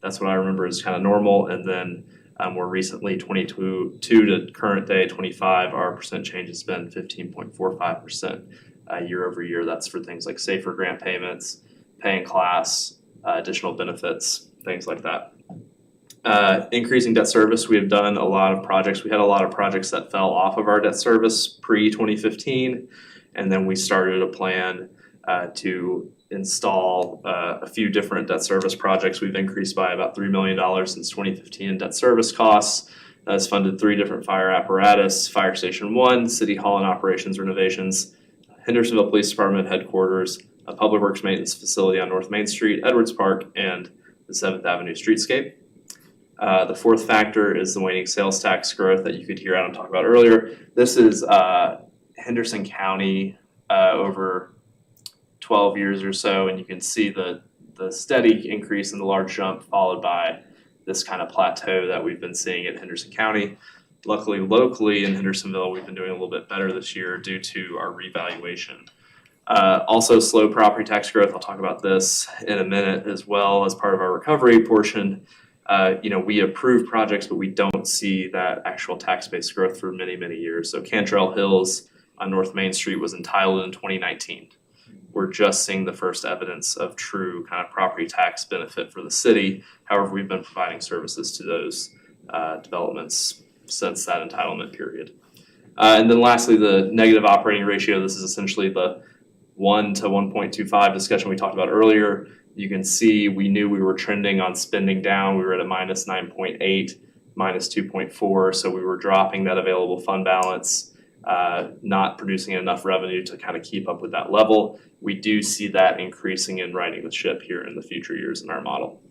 That's what I remember is kind of normal. And then more recently, 22 to current day, 25, our percent change has been 15.45% year over year. That's for things like safer grant payments, pay in class, additional benefits, things like that. Increasing debt service, we have done a lot of projects. We had a lot of projects that fell off of our debt service pre-2015, and then we started a plan to install a few different debt service projects. We've increased by about $3 million since 2015 in debt service costs. Has funded 3 different fire apparatus, Fire Station 1, City Hall and operations renovations, Hendersonville Police Department headquarters, a public works maintenance facility on North Main Street, Edwards Park, and the 7th Avenue streetscape. The fourth factor is the waning sales tax growth that you could hear Adam talk about earlier. This is Henderson County over 12 years or so, and you can see the steady increase in the large jump followed by this kind of plateau that we've been seeing at Henderson County. Luckily, locally in Hendersonville, we've been doing a little bit better this year due to our revaluation. Also, slow property tax growth. I'll talk about this in a minute as well as part of our recovery portion. We approve projects, but we don't see that actual tax-based growth for many, many years. So Cantrell Hills on North Main Street was entitled in 2019. We're just seeing the first evidence of true kind of property tax benefit for the city. However, we've been providing services to those developments since that entitlement period. And then lastly, the negative operating ratio. This is essentially the 1 to 1.25 discussion we talked about earlier. You can see we knew we were trending on spending down. We were at a minus 9.8, minus 2.4. So we were dropping that available fund balance, not producing enough revenue to kind of keep up with that level. We do see that increasing and righting the ship here in the future years in our model.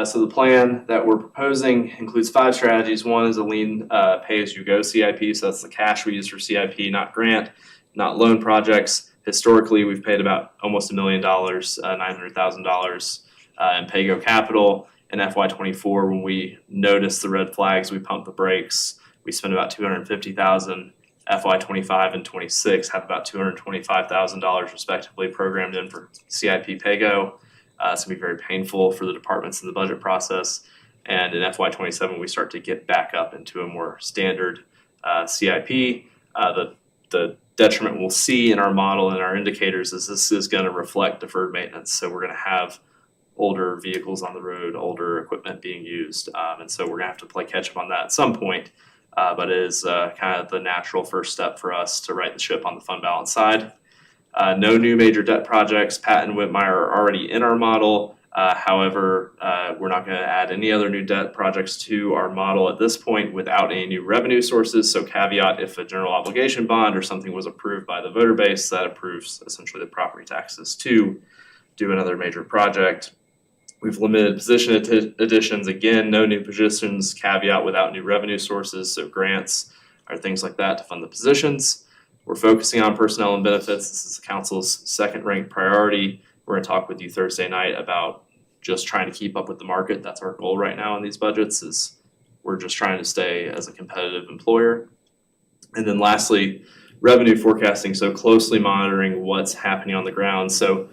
So the plan that we're proposing includes 5 strategies. One is a lean pay-as-you-go CIP. So that's the cash we use for CIP, not grant, not loan projects. Historically, we've paid about almost $1 million, $900,000 in pay-go capital. In FY24, when we noticed the red flags, we pumped the brakes. We spent about $250,000. FY25 and 26 have about $225,000 respectively programmed in for CIP pay-go. It's going to be very painful for the departments in the budget process. And in FY27, we start to get back up into a more standard CIP. The detriment we'll see in our model and our indicators is this is going to reflect deferred maintenance. So we're going to have older vehicles on the road, older equipment being used. And so we're going to have to play catch up on that at some point. But it is kind of the natural first step for us to right the ship on the fund balance side. No new major debt projects. Pat and Whitmire are already in our model. However, we're not going to add any other new debt projects to our model at this point without any new revenue sources. So caveat, if a general obligation bond or something was approved by the voter base, that approves essentially the property taxes to do another major project. We've limited position additions. Again, no new positions, caveat without new revenue sources. So grants or things like that to fund the positions. We're focusing on personnel and benefits. This is the council's second ranked priority. We're going to talk with you Thursday night about just trying to keep up with the market. That's our goal right now in these budgets is we're just trying to stay as a competitive employer. And then lastly, revenue forecasting. So closely monitoring what's happening on the ground. So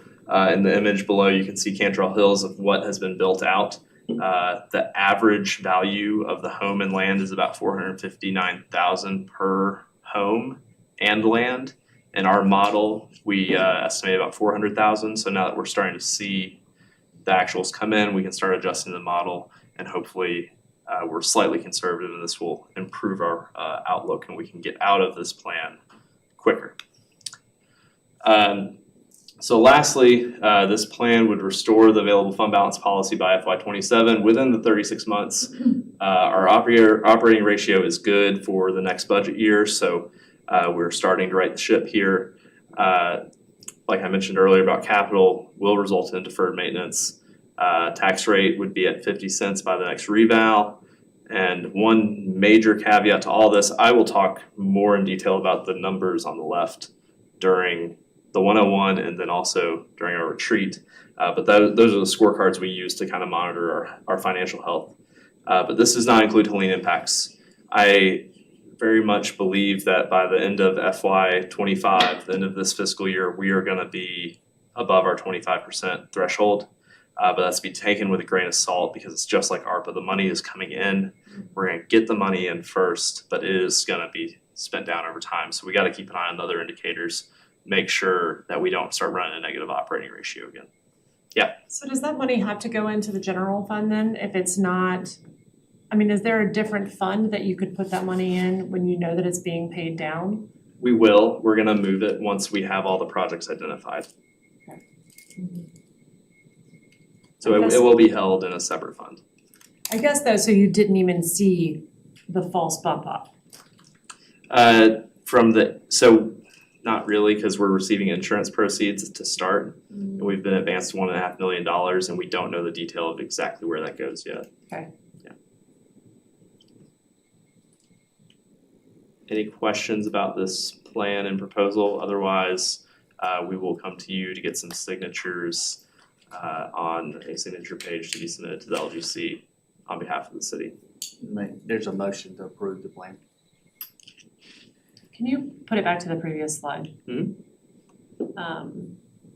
in the image below, you can see Cantrell Hills of what has been built out. The average value of the home and land is about $459,000 per home and land. In our model, we estimate about $400,000. So now that we're starting to see the actuals come in, we can start adjusting the model, and hopefully we're slightly conservative, and this will improve our outlook, and we can get out of this plan quicker. So lastly, this plan would restore the available fund balance policy by FY27 within the 36 months. Our operating ratio is good for the next budget year, so we're starting to right the ship here. Like I mentioned earlier about capital, will result in deferred maintenance. Tax rate would be at 50 cents by the next reval. And one major caveat to all this, I will talk more in detail about the numbers on the left during the 101 and then also during our retreat. But those are the scorecards we use to kind of monitor our financial health. But this does not include Helene impacts. I very much believe that by the end of FY25, the end of this fiscal year, we are going to be above our 25% threshold. But that's to be taken with a grain of salt because it's just like ARPA. The money is coming in. We're going to get the money in first, but it is going to be spent down over time. So we got to keep an eye on other indicators, make sure that we don't start running a negative operating ratio again. Yeah. So does that money have to go into the general fund then if it's not, I mean, is there a different fund that you could put that money in when you know that it's being paid down? We will. We're going to move it once we have all the projects identified. Okay. Mm-hmm. So it will be held in a separate fund. I guess though, so you didn't even see the false bump up? So not really, because we're receiving insurance proceeds to start. And we've been advanced $1.5 million and we don't know the detail of exactly where that goes yet. Okay. Yeah. Any questions about this plan and proposal? Otherwise, we will come to you to get some signatures on a signature page to be submitted to the LGC on behalf of the city. There's a motion to approve the plan. Can you put it back to the previous slide? And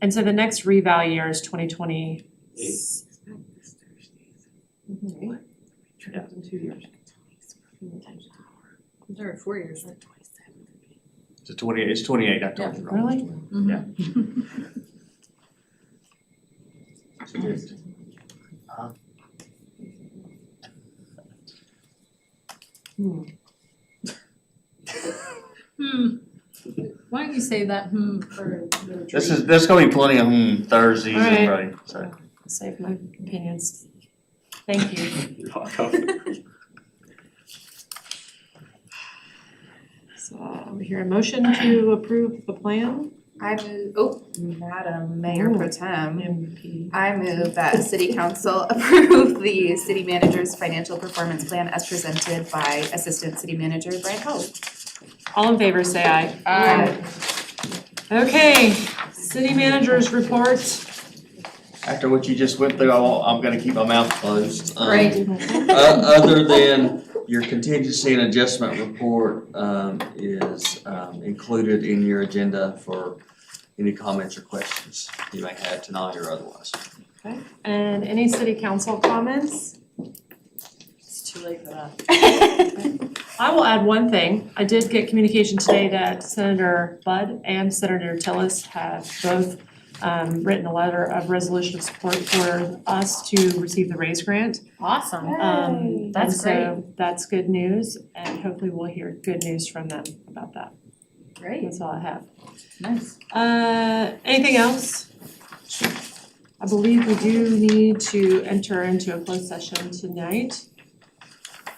so the next reval year is 2020. Yeah. In 2 years. There are 4 years, right? It's 28, I told you wrong. Really? Yeah. Why don't you say that for the There's gonna be plenty of Thursdays All right. and Friday, so. I'll save my opinions. Thank you. You're welcome. So I'll hear a motion to approve the plan. Madam Mayor Pro Tem, MP. I move that City Council approve the city manager's financial performance plan as presented by Assistant City Manager Brian Colley. All in favor, say aye. Aye. Okay, city managers report. After what you just went through, I'm gonna keep my mouth closed. Right. Other than your contingency and adjustment report, is, included in your agenda for any comments or questions you may have tonight or otherwise. Okay, and any city council comments? It's too late for that. I will add one thing. I did get communication today that Senator Budd and Senator Tillis have both written a letter of resolution of support for us to receive the RAISE grant. Awesome. That's and so that's good news, and hopefully we'll hear good news from them about that. Great. That's all I have. Nice. Anything else? I believe we do need to enter into a closed session tonight.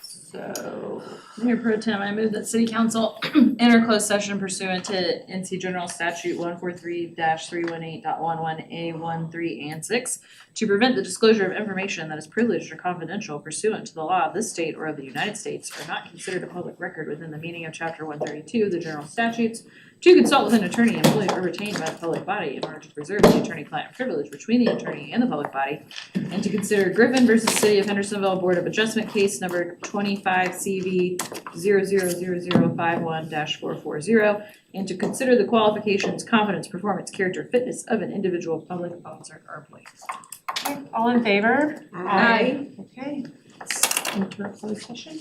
So, Mayor Pro Tem, I move that City Council enter closed session pursuant to NC General Statute 143-318.11A1, 3, and 6 to prevent the disclosure of information that is privileged or confidential pursuant to the law of this state or of the United States or not considered a public record within the meaning of Chapter 132 of the General Statutes, to consult with an attorney employed or retained by the public body in order to preserve the attorney-client privilege between the attorney and the public body, and to consider Griffin versus City of Hendersonville Board of Adjustment case number 25 CV 000051-440, and to consider the qualifications, competence, performance, character, fitness of an individual public officer or employee. okay, all in favor? Aye. Okay, let's enter a closed session.